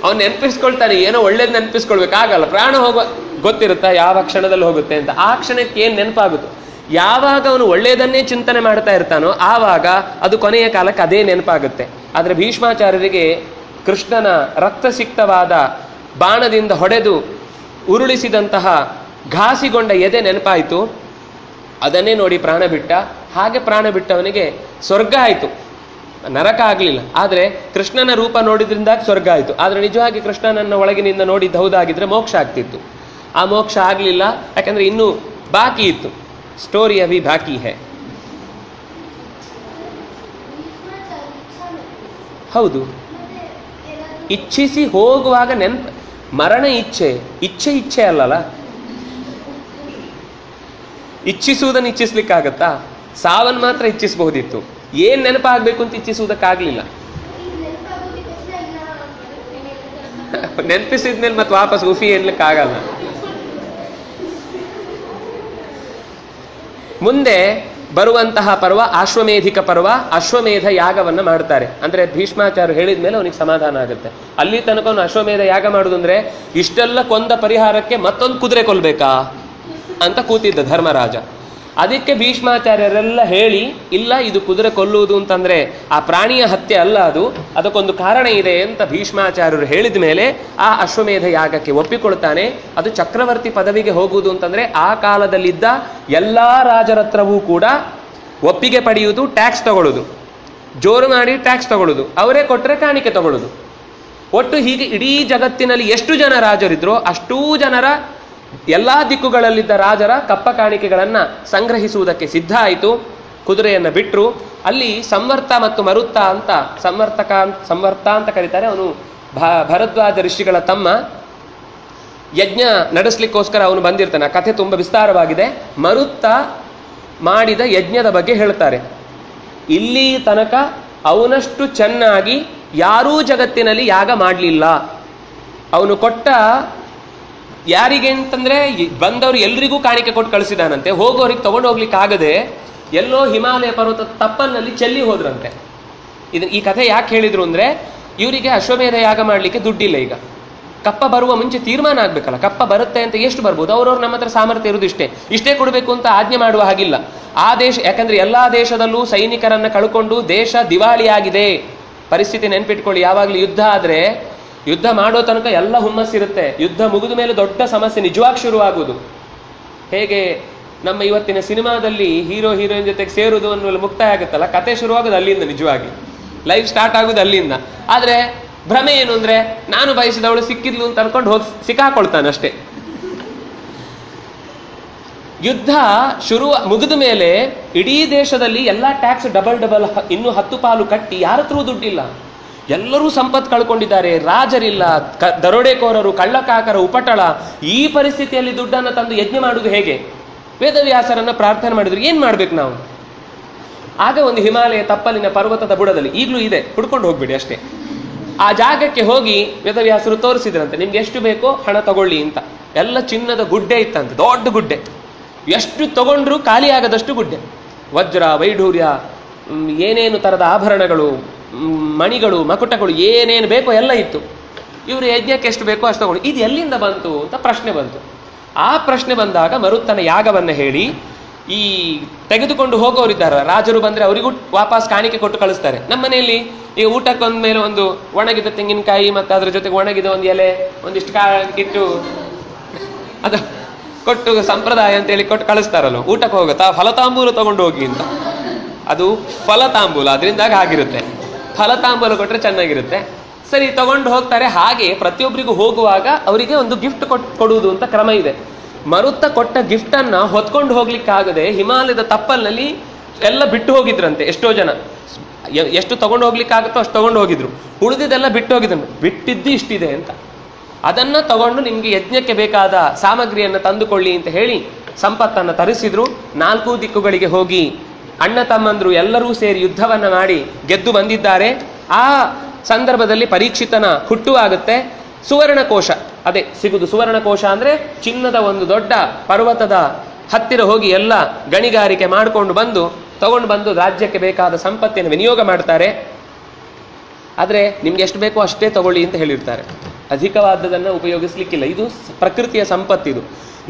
ಅವ್ನು ನೆನಪಿಸ್ಕೊಳ್ತಾನೆ, ಏನೋ ಒಳ್ಳೇದು ನೆನಪಿಸ್ಕೊಳ್ಬೇಕಾಗಲ್ಲ, ಪ್ರಾಣ ಹೋಗೋ ಗೊತ್ತಿರುತ್ತಾ ಯಾವ ಕ್ಷಣದಲ್ಲಿ ಹೋಗುತ್ತೆ ಅಂತ. ಆ ಕ್ಷಣಕ್ಕೆ ಏನು ನೆನಪಾಗುತ್ತೆ. ಯಾವಾಗ ಅವನು ಒಳ್ಳೆಯದನ್ನೇ ಚಿಂತನೆ ಮಾಡ್ತಾ ಇರ್ತಾನೋ ಆವಾಗ ಅದು ಕೊನೆಯ ಕಾಲಕ್ಕೆ ಅದೇ ನೆನಪಾಗುತ್ತೆ. ಆದರೆ ಭೀಷ್ಮಾಚಾರ್ಯರಿಗೆ ಕೃಷ್ಣನ ರಕ್ತಸಿಕ್ತವಾದ ಬಾಣದಿಂದ ಹೊಡೆದು ಉರುಳಿಸಿದಂತಹ ಘಾಸಿಗೊಂಡ ಎದೆ ನೆನಪಾಯಿತು. ಅದನ್ನೇ ನೋಡಿ ಪ್ರಾಣ ಬಿಟ್ಟ. ಹಾಗೆ ಪ್ರಾಣ ಬಿಟ್ಟವನಿಗೆ ಸ್ವರ್ಗ ಆಯಿತು, ನರಕ ಆಗಲಿಲ್ಲ. ಆದರೆ ಕೃಷ್ಣನ ರೂಪ ನೋಡಿದ್ರಿಂದ ಸ್ವರ್ಗ ಆಯಿತು. ಆದರೆ ನಿಜವಾಗಿ ಕೃಷ್ಣನನ್ನ ಒಳಗಿನಿಂದ ನೋಡಿದ್ದು ಹೌದಾಗಿದ್ರೆ ಮೋಕ್ಷ ಆಗ್ತಿತ್ತು. ಆ ಮೋಕ್ಷ ಆಗಲಿಲ್ಲ, ಯಾಕಂದ್ರೆ ಇನ್ನೂ ಬಾಕಿ ಇತ್ತು. ಸ್ಟೋರಿ ಅಭಿ ಬಾಕಿ ಹೈ. ಹೌದು, ಇಚ್ಛಿಸಿ ಹೋಗುವಾಗ ಮರಣ ಇಚ್ಛೆ ಇಚ್ಛೆ ಅಲ್ಲಲ್ಲ. ಇಚ್ಛಿಸುವುದನ್ನು ಇಚ್ಛಿಸ್ಲಿಕ್ಕಾಗತ್ತಾ? ಸಾವನ್ನು ಮಾತ್ರ ಇಚ್ಛಿಸಬಹುದಿತ್ತು. ಏನ್ ನೆನಪಾಗಬೇಕು ಅಂತ ಇಚ್ಛಿಸುವುದಕ್ಕಾಗ್ಲಿಲ್ಲ. ನೆನಪಿಸಿದ್ಮೇಲೆ ಮತ್ತೆ ವಾಪಸ್ ಉಫಿ ಎನ್ಲಿಕ್ಕಾಗಲ್ಲ. ಮುಂದೆ ಬರುವಂತಹ ಪರ್ವ ಅಶ್ವಮೇಧಿಕ ಪರ್ವ. ಅಶ್ವಮೇಧ ಯಾಗವನ್ನ ಮಾಡ್ತಾರೆ. ಅಂದ್ರೆ ಭೀಷ್ಮಾಚಾರ್ಯ ಹೇಳಿದ ಮೇಲೆ ಅವನಿಗೆ ಸಮಾಧಾನ ಆಗುತ್ತೆ. ಅಲ್ಲಿ ತನಕ ಅವನು ಅಶ್ವಮೇಧ ಯಾಗ ಮಾಡುದು ಅಂದ್ರೆ ಇಷ್ಟೆಲ್ಲ ಕೊಂದ ಪರಿಹಾರಕ್ಕೆ ಮತ್ತೊಂದು ಕುದುರೆ ಕೊಲ್ಬೇಕಾ ಅಂತ ಕೂತಿದ್ದ ಧರ್ಮರಾಜ. ಅದಕ್ಕೆ ಭೀಷ್ಮಾಚಾರ್ಯರೆಲ್ಲ ಹೇಳಿ, ಇಲ್ಲ, ಇದು ಕುದುರೆ ಕೊಲ್ಲುವುದು ಅಂತಂದ್ರೆ ಆ ಪ್ರಾಣಿಯ ಹತ್ಯೆ ಅಲ್ಲ, ಅದಕ್ಕೊಂದು ಕಾರಣ ಇದೆ ಅಂತ ಭೀಷ್ಮಾಚಾರ್ಯರು ಹೇಳಿದ ಮೇಲೆ ಆ ಅಶ್ವಮೇಧ ಯಾಗಕ್ಕೆ ಒಪ್ಪಿಕೊಳ್ತಾನೆ. ಅದು ಚಕ್ರವರ್ತಿ ಪದವಿಗೆ ಹೋಗುವುದು ಅಂತಂದ್ರೆ ಆ ಕಾಲದಲ್ಲಿದ್ದ ಎಲ್ಲಾ ರಾಜರತ್ರವೂ ಕೂಡ ಒಪ್ಪಿಗೆ ಪಡೆಯುವುದು, ಟ್ಯಾಕ್ಸ್ ತಗೊಳ್ಳೋದು, ಜೋರು ಮಾಡಿ ಟ್ಯಾಕ್ಸ್ ತಗೊಳ್ಳೋದು, ಅವರೇ ಕೊಟ್ಟರೆ ಕಾಣಿಕೆ ತಗೊಳ್ಳೋದು. ಒಟ್ಟು ಹೀಗೆ ಇಡೀ ಜಗತ್ತಿನಲ್ಲಿ ಎಷ್ಟು ಜನ ರಾಜರಿದ್ರೋ ಅಷ್ಟೂ ಜನರ ಎಲ್ಲಾ ದಿಕ್ಕುಗಳಲ್ಲಿದ್ದ ರಾಜರ ಕಪ್ಪ ಕಾಣಿಕೆಗಳನ್ನ ಸಂಗ್ರಹಿಸುವುದಕ್ಕೆ ಸಿದ್ಧ ಆಯಿತು. ಕುದುರೆಯನ್ನ ಬಿಟ್ಟರು. ಅಲ್ಲಿ ಸಂವರ್ತ ಮತ್ತು ಮರುತ್ತ ಅಂತ, ಸಂವರ್ತ ಅಂತ ಕರೀತಾರೆ. ಅವನು ಭರದ್ವಾಜ ಋಷಿಗಳ ತಮ್ಮ. ಯಜ್ಞ ನಡೆಸಲಿಕ್ಕೋಸ್ಕರ ಅವನು ಬಂದಿರ್ತಾನೆ. ಆ ಕಥೆ ತುಂಬ ವಿಸ್ತಾರವಾಗಿದೆ. ಮರುತ್ತ ಮಾಡಿದ ಯಜ್ಞದ ಬಗ್ಗೆ ಹೇಳ್ತಾರೆ. ಇಲ್ಲಿ ತನಕ ಅವನಷ್ಟು ಚೆನ್ನಾಗಿ ಯಾರೂ ಜಗತ್ತಿನಲ್ಲಿ ಯಾಗ ಮಾಡಲಿಲ್ಲ. ಅವನು ಕೊಟ್ಟ ಯಾರಿಗೆ ಅಂತಂದ್ರೆ ಬಂದವರು ಎಲ್ರಿಗೂ ಕಾಣಿಕೆ ಕೊಟ್ಟು ಕಳಿಸಿದಾನಂತೆ. ಹೋಗೋರಿಗೆ ತಗೊಂಡು ಹೋಗ್ಲಿಕ್ಕಾಗದೆ ಎಲ್ಲೋ ಹಿಮಾಲಯ ಪರ್ವತ ತಪ್ಪನಲ್ಲಿ ಚೆಲ್ಲಿ ಹೋದ್ರಂತೆ. ಈ ಕಥೆ ಯಾಕೆ ಹೇಳಿದ್ರು ಅಂದ್ರೆ, ಇವರಿಗೆ ಅಶ್ವಮೇಧ ಯಾಗ ಮಾಡಲಿಕ್ಕೆ ದುಡ್ಡಿಲ್ಲ. ಈಗ ಕಪ್ಪ ಬರುವ ಮುಂಚೆ ತೀರ್ಮಾನ ಆಗ್ಬೇಕಲ್ಲ, ಕಪ್ಪ ಬರುತ್ತೆ ಅಂತ ಎಷ್ಟು ಬರ್ಬೋದು, ಅವ್ರವ್ರು ನಮ್ಮ ಹತ್ರ ಸಾಮರ್ಥ್ಯ ಇರೋದು ಇಷ್ಟೇ ಕೊಡಬೇಕು ಅಂತ ಆಜ್ಞೆ ಮಾಡುವ ಹಾಗಿಲ್ಲ. ಆ ದೇಶ, ಯಾಕಂದ್ರೆ ಎಲ್ಲಾ ದೇಶದಲ್ಲೂ ಸೈನಿಕರನ್ನ ಕಳ್ಕೊಂಡು ದೇಶ ದಿವಾಳಿಯಾಗಿದೆ. ಪರಿಸ್ಥಿತಿ ನೆನ್ಪಿಟ್ಕೊಳ್ಳಿ. ಯಾವಾಗಲೂ ಯುದ್ಧ ಆದ್ರೆ ಯುದ್ಧ ಮಾಡೋ ತನಕ ಎಲ್ಲ ಹುಮ್ಮಸ್ಸಿರುತ್ತೆ. ಯುದ್ಧ ಮುಗಿದ ಮೇಲೆ ದೊಡ್ಡ ಸಮಸ್ಯೆ ನಿಜವಾಗಿ ಶುರುವಾಗುವುದು. ಹೇಗೆ ನಮ್ಮ ಇವತ್ತಿನ ಸಿನಿಮಾದಲ್ಲಿ ಹೀರೋ ಹೀರೋಯಿನ್ ಜೊತೆಗೆ ಸೇರುವುದು ಅನ್ನೋ ಮುಕ್ತಾಯ ಆಗುತ್ತಲ್ಲ, ಕತೆ ಶುರುವಾಗೋದು ಅಲ್ಲಿಂದ. ನಿಜವಾಗಿ ಲೈಫ್ ಸ್ಟಾರ್ಟ್ ಆಗೋದು ಅಲ್ಲಿಂದ. ಆದ್ರೆ ಭ್ರಮೆ ಏನು ಅಂದ್ರೆ, ನಾನು ಬಯಸಿದವಳು ಸಿಕ್ಕಿದ್ಲು ಅಂತ ಅನ್ಕೊಂಡು ಹೋಗಿ ಸಿಕ್ಕಾಕೊಳ್ತಾನೆ ಅಷ್ಟೇ. ಯುದ್ಧ ಮುಗಿದ ಮೇಲೆ ಇಡೀ ದೇಶದಲ್ಲಿ ಎಲ್ಲಾ ಟ್ಯಾಕ್ಸ್ ಡಬಲ್ ಇನ್ನೂ 10 ಪಾಲು ಕಟ್ಟಿ ಯಾರ ಹತ್ರ ದುಡ್ಡಿಲ್ಲ. ಎಲ್ಲರೂ ಸಂಪತ್ತು ಕಳ್ಕೊಂಡಿದ್ದಾರೆ. ರಾಜರಿಲ್ಲ, ದರೋಡೆಕೋರರು, ಕಳ್ಳಕಾಕರ ಉಪಟಳ. ಈ ಪರಿಸ್ಥಿತಿಯಲ್ಲಿ ದುಡ್ಡನ್ನು ತಂದು ಯಜ್ಞ ಮಾಡುವುದು ಹೇಗೆ? ವೇದವ್ಯಾಸರನ್ನ ಪ್ರಾರ್ಥನೆ ಮಾಡಿದ್ರು, ಏನ್ ಮಾಡ್ಬೇಕು ನಾವು? ಆಗ ಒಂದು ಹಿಮಾಲಯ ತಪ್ಪಲಿನ ಪರ್ವತದ ಬುಡದಲ್ಲಿ ಈಗಲೂ ಇದೆ, ಹುಡ್ಕೊಂಡು ಹೋಗ್ಬಿಡಿ ಅಷ್ಟೇ. ಆ ಜಾಗಕ್ಕೆ ಹೋಗಿ ವೇದವ್ಯಾಸರು ತೋರಿಸಿದ್ರಂತೆ, ನಿಮ್ಗೆ ಎಷ್ಟು ಬೇಕೋ ಹಣ ತಗೊಳ್ಳಿ ಅಂತ. ಎಲ್ಲ ಚಿನ್ನದ ಗುಡ್ಡೆ ಇತ್ತಂತೆ, ದೊಡ್ಡ ಗುಡ್ಡೆ. ಎಷ್ಟು ತಗೊಂಡ್ರು ಖಾಲಿ ಆಗದಷ್ಟು ಗುಡ್ಡೆ. ವಜ್ರ, ವೈಢೂರ್ಯ, ಏನೇನು ತರದ ಆಭರಣಗಳು, ಮಣಿಗಳು, ಮಕುಟಗಳು, ಏನೇನು ಬೇಕೋ ಎಲ್ಲ ಇತ್ತು. ಇವರು ಯಜ್ಞಕ್ಕೆ ಎಷ್ಟು ಬೇಕೋ ಅಷ್ಟು ತಗೊಂಡು, ಇದು ಎಲ್ಲಿಂದ ಬಂತು ಅಂತ ಪ್ರಶ್ನೆ ಬಂತು. ಆ ಪ್ರಶ್ನೆ ಬಂದಾಗ ಮರುತ್ತನ ಯಾಗವನ್ನು ಹೇಳಿ ಈ ತೆಗೆದುಕೊಂಡು ಹೋಗೋರಿದ್ದಾರೆ ರಾಜರು ಬಂದ್ರೆ ಅವರಿಗೂ ವಾಪಸ್ ಕಾಣಿಕೆ ಕೊಟ್ಟು ಕಳಿಸ್ತಾರೆ. ನಮ್ಮ ಮನೆಯಲ್ಲಿ ಈಗ ಊಟಕ್ಕೆ ಮೇಲೆ ಒಂದು ಒಣಗಿದ ತೆಂಗಿನಕಾಯಿ ಮತ್ತೆ ಅದ್ರ ಜೊತೆಗೆ ಒಣಗಿದ ಒಂದು ಎಲೆ ಒಂದಿಷ್ಟು ಇಟ್ಟು ಅದ ಕೊಟ್ಟು ಸಂಪ್ರದಾಯ ಅಂತ ಹೇಳಿ ಕೊಟ್ಟು ಕಳಿಸ್ತಾರಲ್ಲ, ಊಟಕ್ಕೆ ಹೋಗುತ್ತಾ ಫಲತಾಂಬೂಲ ತಗೊಂಡು ಹೋಗಿ ಅಂತ. ಅದು ಫಲತಾಂಬೂಲ, ಅದರಿಂದಾಗ ಆಗಿರುತ್ತೆ. ಫಲತಾಂಬೂಲ ಕೊಟ್ಟರೆ ಚೆನ್ನಾಗಿರುತ್ತೆ. ಸರಿ, ತಗೊಂಡು ಹೋಗ್ತಾರೆ. ಹಾಗೆ ಪ್ರತಿಯೊಬ್ಬರಿಗೂ ಹೋಗುವಾಗ ಅವರಿಗೆ ಒಂದು ಗಿಫ್ಟ್ ಕೊಡುವುದು ಅಂತ ಕ್ರಮ ಇದೆ. ಮರುತ್ತ ಕೊಟ್ಟ ಗಿಫ್ಟ್ ಅನ್ನ ಹೊತ್ಕೊಂಡು ಹೋಗ್ಲಿಕ್ಕಾಗದೆ ಹಿಮಾಲಯದ ತಪ್ಪಲಿನಲ್ಲಿ ಎಲ್ಲ ಬಿಟ್ಟು ಹೋಗಿದ್ರಂತೆ. ಎಷ್ಟೋ ಜನ ಎಷ್ಟು ತಗೊಂಡು ಹೋಗ್ಲಿಕ್ಕಾಗುತ್ತೋ ಅಷ್ಟು ತಗೊಂಡು ಹೋಗಿದ್ರು, ಉಳಿದಿದ್ದೆಲ್ಲ ಬಿಟ್ಟು ಹೋಗಿದ್ರು. ಬಿಟ್ಟಿದ್ದು ಇಷ್ಟಿದೆ ಅಂತ, ಅದನ್ನ ತಗೊಂಡು ನಿಮ್ಗೆ ಯಜ್ಞಕ್ಕೆ ಬೇಕಾದ ಸಾಮಗ್ರಿಯನ್ನು ತಂದುಕೊಳ್ಳಿ ಅಂತ ಹೇಳಿ ಸಂಪತ್ತನ್ನು ತರಿಸಿದ್ರು. 4 ದಿಕ್ಕುಗಳಿಗೆ ಹೋಗಿ ಅಣ್ಣ ತಮ್ಮಂದ್ರು ಎಲ್ಲರೂ ಸೇರಿ ಯುದ್ಧವನ್ನ ಮಾಡಿ ಗೆದ್ದು ಬಂದಿದ್ದಾರೆ. ಆ ಸಂದರ್ಭದಲ್ಲಿ ಪರೀಕ್ಷಿತನ ಹುಟ್ಟುವಾಗುತ್ತೆ. ಸುವರ್ಣಕೋಶ ಅದೇ ಸಿಗುದು. ಸುವರ್ಣಕೋಶ ಅಂದ್ರೆ ಚಿನ್ನದ ಒಂದು ದೊಡ್ಡ ಪರ್ವತದ ಹತ್ತಿರ ಹೋಗಿ ಎಲ್ಲ ಗಣಿಗಾರಿಕೆ ಮಾಡಿಕೊಂಡು ಬಂದು ತಗೊಂಡು ಬಂದು ರಾಜ್ಯಕ್ಕೆ ಬೇಕಾದ ಸಂಪತ್ತಿನ ವಿನಿಯೋಗ ಮಾಡ್ತಾರೆ. ಆದರೆ ನಿಮ್ಗೆ ಎಷ್ಟು ಬೇಕೋ ಅಷ್ಟೇ ತಗೊಳ್ಳಿ ಅಂತ ಹೇಳಿರ್ತಾರೆ. ಅಧಿಕವಾದದನ್ನು ಉಪಯೋಗಿಸ್ಲಿಕ್ಕಿಲ್ಲ. ಇದು ಪ್ರಕೃತಿಯ ಸಂಪತ್ತಿದು.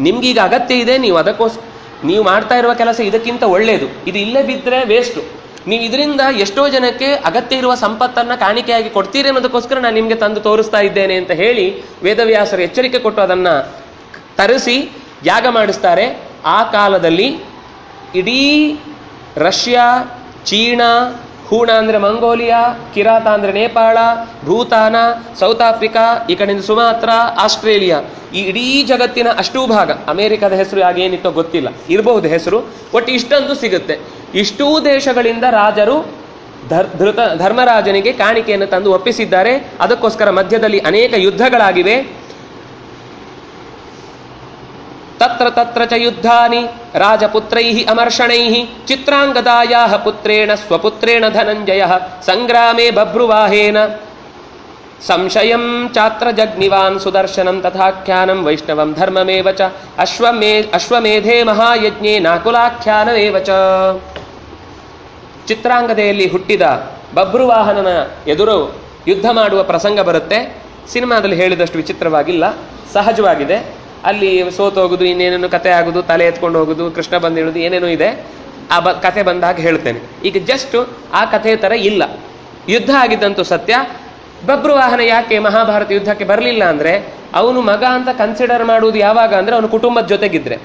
ನಿಮ್ಗೀಗ ಅಗತ್ಯ ಇದೆ, ನೀವು ಅದಕ್ಕೋಸ್ಕರ ನೀವು ಮಾಡ್ತಾ ಇರುವ ಕೆಲಸ ಇದಕ್ಕಿಂತ ಒಳ್ಳೆಯದು. ಇದು ಇಲ್ಲೇ ಬಿದ್ದರೆ ವೇಸ್ಟು. ನೀವು ಇದರಿಂದ ಎಷ್ಟೋ ಜನಕ್ಕೆ ಅಗತ್ಯ ಇರುವ ಸಂಪತ್ತನ್ನು ಕಾಣಿಕೆಯಾಗಿ ಕೊಡ್ತೀರಿ ಅನ್ನೋದಕ್ಕೋಸ್ಕರ ನಾನು ನಿಮಗೆ ತಂದು ತೋರಿಸ್ತಾ ಇದ್ದೇನೆ ಅಂತ ಹೇಳಿ ವೇದವ್ಯಾಸರು ಎಚ್ಚರಿಕೆ ಕೊಟ್ಟು ಅದನ್ನು ತರಿಸಿ ಯಾಗ ಮಾಡಿಸ್ತಾರೆ. ಆ ಕಾಲದಲ್ಲಿ ಇಡೀ ರಷ್ಯಾ, ಚೀನಾ, ಹೂಣ ಅಂದರೆ ಮಂಗೋಲಿಯಾ, ಕಿರಾತ ಅಂದರೆ ನೇಪಾಳ, ಭೂತಾನ, ಸೌತ್ ಆಫ್ರಿಕಾ, ಈ ಕಡೆಯಿಂದ ಸುಮಾತ್ರ, ಆಸ್ಟ್ರೇಲಿಯಾ, ಈ ಇಡೀ ಜಗತ್ತಿನ ಅಷ್ಟೂ ಭಾಗ, ಅಮೆರಿಕದ ಹೆಸರು ಆಗೇನಿತ್ತೋ ಗೊತ್ತಿಲ್ಲ, ಇರಬಹುದು ಹೆಸರು, ಒಟ್ಟು ಇಷ್ಟೊಂದು ಸಿಗುತ್ತೆ. ಇಷ್ಟೂ ದೇಶಗಳಿಂದ ರಾಜರು ಧರ್ಮರಾಜನಿಗೆ ಕಾಣಿಕೆಯನ್ನು ತಂದು ಒಪ್ಪಿಸಿದ್ದಾರೆ. ಅದಕ್ಕೋಸ್ಕರ ಮಧ್ಯದಲ್ಲಿ ಅನೇಕ ಯುದ್ಧಗಳಾಗಿವೆ. ತತ್ರ ತತ್ರ ಚ ಯುದ್ಧಾನಿ ರಾಜಪುತ್ರೈಃ ಅಮರ್ಷಣೈಃ ಚಿತ್ರಾಂಗದಾಯಾಃ ಪುತ್ರೇಣ ಸ್ವಪುತ್ರೇಣ ಧನಂಜಯಃ ಸಂಗ್ರಾಮೇ ಬಭ್ರುವಾಹೇನ ಸಂಶಯಂ ಚಾತ್ರ ಜಗ್ನಿವಾನ್ ಸುದರ್ಶನಂ ತಥಾಖ್ಯಾನಂ ವೈಷ್ಣವಂ ಧರ್ಮಮೇವ ಚ ಅಶ್ವಮೇಧೇ ಮಹಾಯಜ್ಞೇ ನಾಕುಲಾಖ್ಯಾನಮೇವ ಚ. ಚಿತ್ರಾಂಗದೆಯಲ್ಲಿ ಹುಟ್ಟಿದ ಬಭ್ರುವಾಹನನ ಎದುರು ಯುದ್ಧ ಮಾಡುವ ಪ್ರಸಂಗ ಬರುತ್ತೆ. ಸಿನಿಮಾದಲ್ಲಿ ಹೇಳಿದಷ್ಟು ವಿಚಿತ್ರವಾಗಿಲ್ಲ, ಸಹಜವಾಗಿದೆ. ಅಲ್ಲಿ ಸೋತೋಗುದು, ಇನ್ನೇನೇನು ಕತೆ ಆಗುದು, ತಲೆ ಎತ್ಕೊಂಡು ಹೋಗುದು, ಕೃಷ್ಣ ಬಂದಿಡುದು, ಏನೇನೋ ಇದೆ. ಆ ಕತೆ ಬಂದಾಗ ಹೇಳ್ತೇನೆ. ಈಗ ಜಸ್ಟ್ ಆ ಕಥೆ ಥರ ಇಲ್ಲ. ಯುದ್ಧ ಆಗಿದ್ದಂತೂ ಸತ್ಯ. ಬಭ್ರುವಾಹನ ಯಾಕೆ ಮಹಾಭಾರತ ಯುದ್ಧಕ್ಕೆ ಬರಲಿಲ್ಲ ಅಂದರೆ, ಅವನು ಮಗ ಅಂತ ಕನ್ಸಿಡರ್ ಮಾಡುವುದು ಯಾವಾಗ ಅಂದರೆ ಅವನು ಕುಟುಂಬದ ಜೊತೆಗಿದ್ರೆ.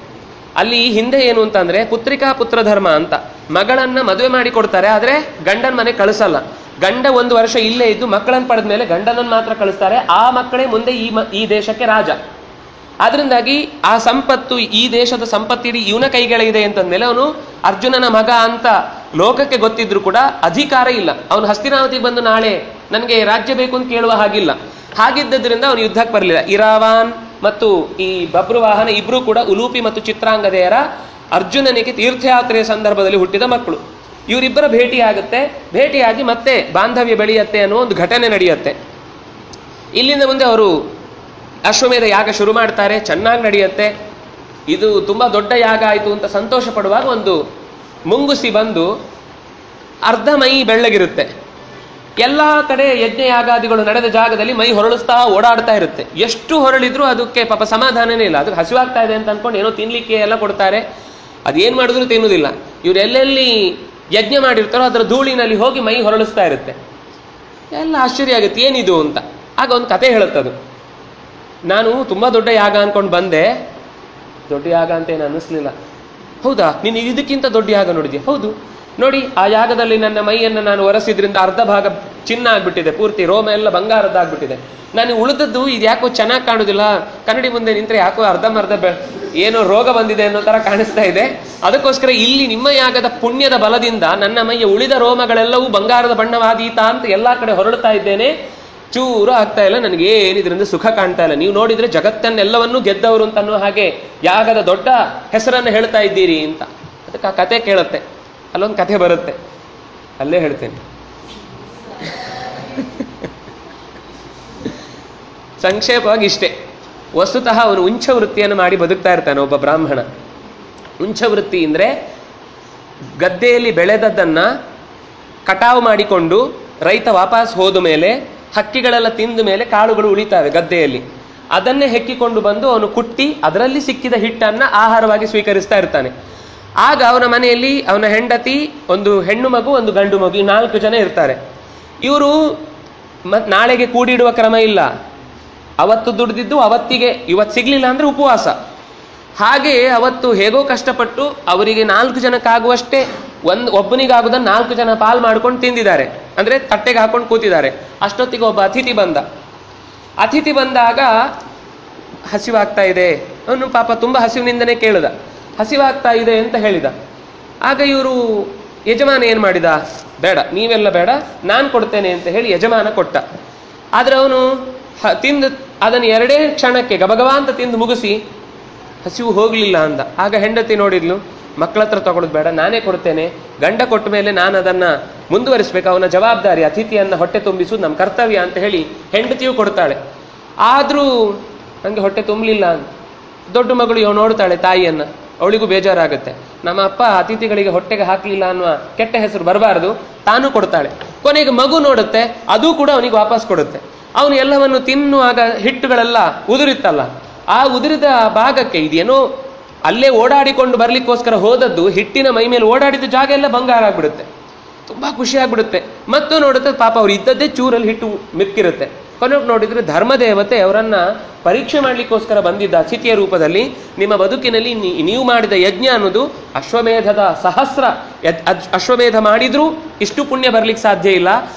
ಅಲ್ಲಿ ಹಿಂದೆ ಏನು ಅಂತಂದ್ರೆ ಪುತ್ರಿಕಾ ಪುತ್ರ ಧರ್ಮ ಅಂತ, ಮಗಳನ್ನ ಮದುವೆ ಮಾಡಿ ಕೊಡ್ತಾರೆ, ಆದರೆ ಗಂಡನ ಮನೆ ಕಳಿಸಲ್ಲ. ಗಂಡ 1 ವರ್ಷ ಇಲ್ಲೇ ಇದ್ದು ಮಕ್ಕಳನ್ನು ಪಡೆದ ಮೇಲೆ ಗಂಡನನ್ನು ಮಾತ್ರ ಕಳಿಸ್ತಾರೆ. ಆ ಮಕ್ಕಳೇ ಮುಂದೆ ಈ ದೇಶಕ್ಕೆ ರಾಜ. ಆದ್ರಿಂದಾಗಿ ಆ ಸಂಪತ್ತು, ಈ ದೇಶದ ಸಂಪತ್ತಿಡಿ ಇವನ ಕೈಗಳಿದೆ ಅಂತಂದ್ಮೇಲೆ ಅವನು ಅರ್ಜುನನ ಮಗ ಅಂತ ಲೋಕಕ್ಕೆ ಗೊತ್ತಿದ್ರು ಕೂಡ ಅಧಿಕಾರ ಇಲ್ಲ. ಅವನು ಹಸ್ತಿನಾವತಿಗೆ ಬಂದು ನಾಳೆ ನನಗೆ ರಾಜ್ಯ ಬೇಕು ಅಂತ ಕೇಳುವ ಹಾಗಿಲ್ಲ. ಹಾಗಿದ್ದರಿಂದ ಅವನು ಯುದ್ಧಕ್ಕೆ ಬರಲಿಲ್ಲ. ಇರಾವಾನ್ ಮತ್ತು ಈ ಬಭ್ರುವಾಹನ ಇಬ್ರು ಕೂಡ ಉಲೂಪಿ ಮತ್ತು ಚಿತ್ರಾಂಗದೆಯರ ಅರ್ಜುನನಿಗೆ ತೀರ್ಥಯಾತ್ರೆಯ ಸಂದರ್ಭದಲ್ಲಿ ಹುಟ್ಟಿದ ಮಕ್ಕಳು. ಇವರಿಬ್ಬರ ಭೇಟಿಯಾಗುತ್ತೆ. ಭೇಟಿಯಾಗಿ ಮತ್ತೆ ಬಾಂಧವ್ಯ ಬೆಳೆಯುತ್ತೆ ಅನ್ನೋ ಒಂದು ಘಟನೆ ನಡೆಯುತ್ತೆ. ಇಲ್ಲಿಂದ ಮುಂದೆ ಅವರು ಅಶ್ವಮೇಧ ಯಾಗ ಶುರು ಮಾಡ್ತಾರೆ. ಚೆನ್ನಾಗಿ ನಡೆಯುತ್ತೆ. ಇದು ತುಂಬಾ ದೊಡ್ಡ ಯಾಗ ಆಯಿತು ಅಂತ ಸಂತೋಷ ಪಡುವಾಗ ಒಂದು ಮುಂಗುಸಿ ಬಂದು ಅರ್ಧ ಮೈ ಬೆಳ್ಳಗಿರುತ್ತೆ. ಎಲ್ಲ ಕಡೆ ಯಜ್ಞ ಯಾಗಾದಿಗಳು ನಡೆದ ಜಾಗದಲ್ಲಿ ಮೈ ಹೊರಳಿಸ್ತಾ ಓಡಾಡ್ತಾ ಇರುತ್ತೆ. ಎಷ್ಟು ಹೊರಳಿದ್ರು ಅದಕ್ಕೆ ಪಾಪ ಸಮಾಧಾನನೇ ಇಲ್ಲ. ಅದಕ್ಕೆ ಹಸಿವಾಗ್ತಾ ಇದೆ ಅಂತ ಅನ್ಕೊಂಡು ಏನೋ ತಿನ್ಲಿಕ್ಕೆ ಎಲ್ಲ ಕೊಡ್ತಾರೆ. ಅದೇನು ಮಾಡಿದ್ರು ತಿನ್ನುವುದಿಲ್ಲ. ಇವ್ರು ಎಲ್ಲೆಲ್ಲಿ ಯಜ್ಞ ಮಾಡಿರ್ತಾರೋ ಅದರ ಧೂಳಿನಲ್ಲಿ ಹೋಗಿ ಮೈ ಹೊರಳಿಸ್ತಾ ಇರುತ್ತೆ. ಎಲ್ಲ ಆಶ್ಚರ್ಯ ಆಗುತ್ತೆ, ಏನಿದು ಅಂತ. ಆಗ ಒಂದು ಕತೆ ಹೇಳುತ್ತದು. ನಾನು ತುಂಬ ದೊಡ್ಡ ಯಾಗ ಅನ್ಕೊಂಡು ಬಂದೆ, ದೊಡ್ಡ ಯಾಗ ಅಂತ ಏನು ಅನ್ನಿಸ್ಲಿಲ್ಲ. ಹೌದಾ, ನೀನು ಇದಕ್ಕಿಂತ ದೊಡ್ಡ ಯಾಗ ನೋಡಿದ್ಯಾ? ಹೌದು ನೋಡಿ, ಆ ಯಾಗದಲ್ಲಿ ನನ್ನ ಮೈಯನ್ನು ನಾನು ಒರೆಸಿದ್ರಿಂದ ಅರ್ಧ ಭಾಗ ಚಿನ್ನ ಆಗ್ಬಿಟ್ಟಿದೆ, ಪೂರ್ತಿ ರೋಮ ಎಲ್ಲ ಬಂಗಾರದ್ದಾಗ್ಬಿಟ್ಟಿದೆ. ನಾನು ಉಳಿದದ್ದು ಇದು ಯಾಕೋ ಚೆನ್ನಾಗಿ ಕಾಣುದಿಲ್ಲ, ಕನ್ನಡಿ ಮುಂದೆ ನಿಂತರೆ ಯಾಕೋ ಅರ್ಧಂಬರ್ಧ ಏನೋ ರೋಗ ಬಂದಿದೆ ಅನ್ನೋ ಥರ ಕಾಣಿಸ್ತಾ ಇದೆ. ಅದಕ್ಕೋಸ್ಕರ ಇಲ್ಲಿ ನಿಮ್ಮ ಯಾಗದ ಪುಣ್ಯದ ಬಲದಿಂದ ನನ್ನ ಮೈಯ ಉಳಿದ ರೋಮಗಳೆಲ್ಲವೂ ಬಂಗಾರದ ಬಣ್ಣವಾದೀತಾ ಅಂತ ಎಲ್ಲ ಕಡೆ ಹೊರಡ್ತಾ ಇದ್ದೇನೆ. ಚೂರು ಆಗ್ತಾ ಇಲ್ಲ, ನನಗೆ ಏನಿದ್ರಿಂದ ಸುಖ ಕಾಣ್ತಾ ಇಲ್ಲ. ನೀವು ನೋಡಿದ್ರೆ ಜಗತ್ತನ್ನೆಲ್ಲವನ್ನೂ ಗೆದ್ದವರು ಅಂತ ಅನ್ನೋ ಹಾಗೆ ಯಾಗದ ದೊಡ್ಡ ಹೆಸರನ್ನು ಹೇಳ್ತಾ ಇದ್ದೀರಿ ಅಂತ. ಅದಕ್ಕೆ ಆ ಕತೆ ಕೇಳುತ್ತೆ. ಅಲ್ಲೊಂದು ಕಥೆ ಬರುತ್ತೆ, ಅಲ್ಲೇ ಹೇಳ್ತೇನೆ. ಸಂಕ್ಷೇಪವಾಗಿ ಇಷ್ಟೇ. ವಸ್ತುತಃ ಅವನು ಉಂಚ ವೃತ್ತಿಯನ್ನು ಮಾಡಿ ಬದುಕ್ತಾ ಇರ್ತಾನೆ ಒಬ್ಬ ಬ್ರಾಹ್ಮಣ. ಉಂಚ ವೃತ್ತಿ ಅಂದರೆ ಗದ್ದೆಯಲ್ಲಿ ಬೆಳೆದದ್ದನ್ನ ಕಟಾವು ಮಾಡಿಕೊಂಡು ರೈತ ವಾಪಸ್ ಹೋದ ಮೇಲೆ ಹಕ್ಕಿಗಳೆಲ್ಲ ತಿಂದ ಮೇಲೆ ಕಾಳುಗಳು ಉಳಿತಾವೆ ಗದ್ದೆಯಲ್ಲಿ. ಅದನ್ನೇ ಹೆಕ್ಕಿಕೊಂಡು ಬಂದು ಅವನು ಕುಟ್ಟಿ ಅದರಲ್ಲಿ ಸಿಕ್ಕಿದ ಹಿಟ್ಟನ್ನ ಆಹಾರವಾಗಿ ಸ್ವೀಕರಿಸ್ತಾ ಇರ್ತಾನೆ. ಆಗ ಅವನ ಮನೆಯಲ್ಲಿ ಅವನ ಹೆಂಡತಿ, ಒಂದು ಹೆಣ್ಣು ಮಗು, ಒಂದು ಗಂಡು ಮಗು, 4 ಜನ ಇರ್ತಾರೆ. ಇವರು ನಾಳೆಗೆ ಕೂಡಿಡುವ ಕ್ರಮ ಇಲ್ಲ. ಅವತ್ತು ದುಡಿದಿದ್ದು ಅವತ್ತಿಗೆ, ಇವತ್ತು ಸಿಗ್ಲಿಲ್ಲ ಅಂದ್ರೆ ಉಪವಾಸ. ಹಾಗೆ ಅವತ್ತು ಹೇಗೋ ಕಷ್ಟಪಟ್ಟು ಅವರಿಗೆ 4 ಜನಕ್ಕಾಗುವಷ್ಟೇ ಒಬ್ಬನಿಗಾಗುದನ್ನು 4 ಜನ ಪಾಲ್ ಮಾಡ್ಕೊಂಡು ತಿಂದಿದ್ದಾರೆ. ಅಂದ್ರೆ ತಟ್ಟೆಗೆ ಹಾಕೊಂಡು ಕೂತಿದ್ದಾರೆ. ಅಷ್ಟೊತ್ತಿಗೆ ಒಬ್ಬ ಅತಿಥಿ ಬಂದಾಗ ಹಸಿವಾಗ್ತಾ ಇದೆ, ಅವನು ಪಾಪ ತುಂಬಾ ಹಸಿವಿನಿಂದನೇ ಕೇಳಿದ, ಹಸಿವಾಗ್ತಾ ಇದೆ ಅಂತ ಹೇಳಿದ. ಆಗ ಇವರು ಯಜಮಾನ ಏನ್ ಮಾಡಿದ, ಬೇಡ ನೀವೆಲ್ಲ ಬೇಡ, ನಾನು ಕೊಡ್ತೇನೆ ಅಂತ ಹೇಳಿ ಯಜಮಾನ ಕೊಟ್ಟ. ಆದ್ರೆ ಅವನು ತಿಂದು ಅದನ್ನು 2 ಕ್ಷಣಕ್ಕೆ ಗಬಗಬ ಅಂತ ತಿಂದು ಮುಗಿಸಿ ಹಸಿವು ಹೋಗ್ಲಿಲ್ಲ ಅಂದ. ಆಗ ಹೆಂಡತಿ ನೋಡಿದ್ಲು, ಮಕ್ಕಳ ಹತ್ರ ತಗೊಳ್ಳೋದು ಬೇಡ, ನಾನೇ ಕೊಡ್ತೇನೆ, ಗಂಡ ಕೊಟ್ಟ ಮೇಲೆ ನಾನು ಅದನ್ನ ಮುಂದುವರಿಸ್ಬೇಕು, ಅವನ ಜವಾಬ್ದಾರಿ, ಅತಿಥಿಯನ್ನ ಹೊಟ್ಟೆ ತುಂಬಿಸುವುದು ನಮ್ಮ ಕರ್ತವ್ಯ ಅಂತ ಹೇಳಿ ಹೆಂಡತಿಯು ಕೊಡ್ತಾಳೆ. ಆದ್ರೂ ನಂಗೆ ಹೊಟ್ಟೆ ತುಂಬಲಿಲ್ಲ ಅಂತ ದೊಡ್ಡ ಮಗಳು ಇವ್ ನೋಡ್ತಾಳೆ ತಾಯಿಯನ್ನ, ಅವಳಿಗೂ ಬೇಜಾರಾಗುತ್ತೆ. ನಮ್ಮ ಅಪ್ಪ ಅತಿಥಿಗಳಿಗೆ ಹೊಟ್ಟೆಗೆ ಹಾಕ್ಲಿಲ್ಲ ಅನ್ನುವ ಕೆಟ್ಟ ಹೆಸರು ಬರಬಾರದು, ತಾನು ಕೊಡ್ತಾಳೆ. ಕೊನೆಗೆ ಮಗು ನೋಡುತ್ತೆ, ಅದೂ ಕೂಡ ಅವನಿಗೆ ವಾಪಸ್ ಕೊಡುತ್ತೆ. ಅವನು ಎಲ್ಲವನ್ನು ತಿನ್ನುವಾಗ ಹಿಟ್ಟುಗಳೆಲ್ಲ ಉದುರಿತ್ತಲ್ಲ, ಆ ಉದುರಿದ ಭಾಗಕ್ಕೆ ಇದೇನೋ ಅಲ್ಲೇ ಓಡಾಡಿಕೊಂಡು ಬರ್ಲಿಕ್ಕೋಸ್ಕರ ಹೋದದ್ದು ಹಿಟ್ಟಿನ ಮೈ ಮೇಲೆ ಓಡಾಡಿದ ಜಾಗ ಎಲ್ಲ ಬಂಗಾರ ಆಗ್ಬಿಡುತ್ತೆ. ತುಂಬಾ ಖುಷಿ ಆಗ್ಬಿಡುತ್ತೆ. ಮತ್ತು ನೋಡುತ್ತೆ ಪಾಪ ಅವ್ರು ಇದ್ದದ್ದೇ ಚೂರಲ್ಲಿ ಹಿಟ್ಟು ಮಿಕ್ಕಿರುತ್ತೆ. ಕೊನೆಗೆ ನೋಡಿದ್ರೆ ಧರ್ಮದೇವತೆ ಅವರನ್ನ ಪರೀಕ್ಷೆ ಮಾಡ್ಲಿಕ್ಕೋಸ್ಕರ ಬಂದಿದ್ದ ಅತಿಥಿಯ ರೂಪದಲ್ಲಿ. ನಿಮ್ಮ ಬದುಕಿನಲ್ಲಿ ನೀವು ಮಾಡಿದ ಯಜ್ಞ ಅನ್ನೋದು ಅಶ್ವಮೇಧದ 1000 ಅಶ್ವಮೇಧ ಮಾಡಿದ್ರೂ ಇಷ್ಟು ಪುಣ್ಯ ಬರ್ಲಿಕ್ಕೆ ಸಾಧ್ಯ ಇಲ್ಲ.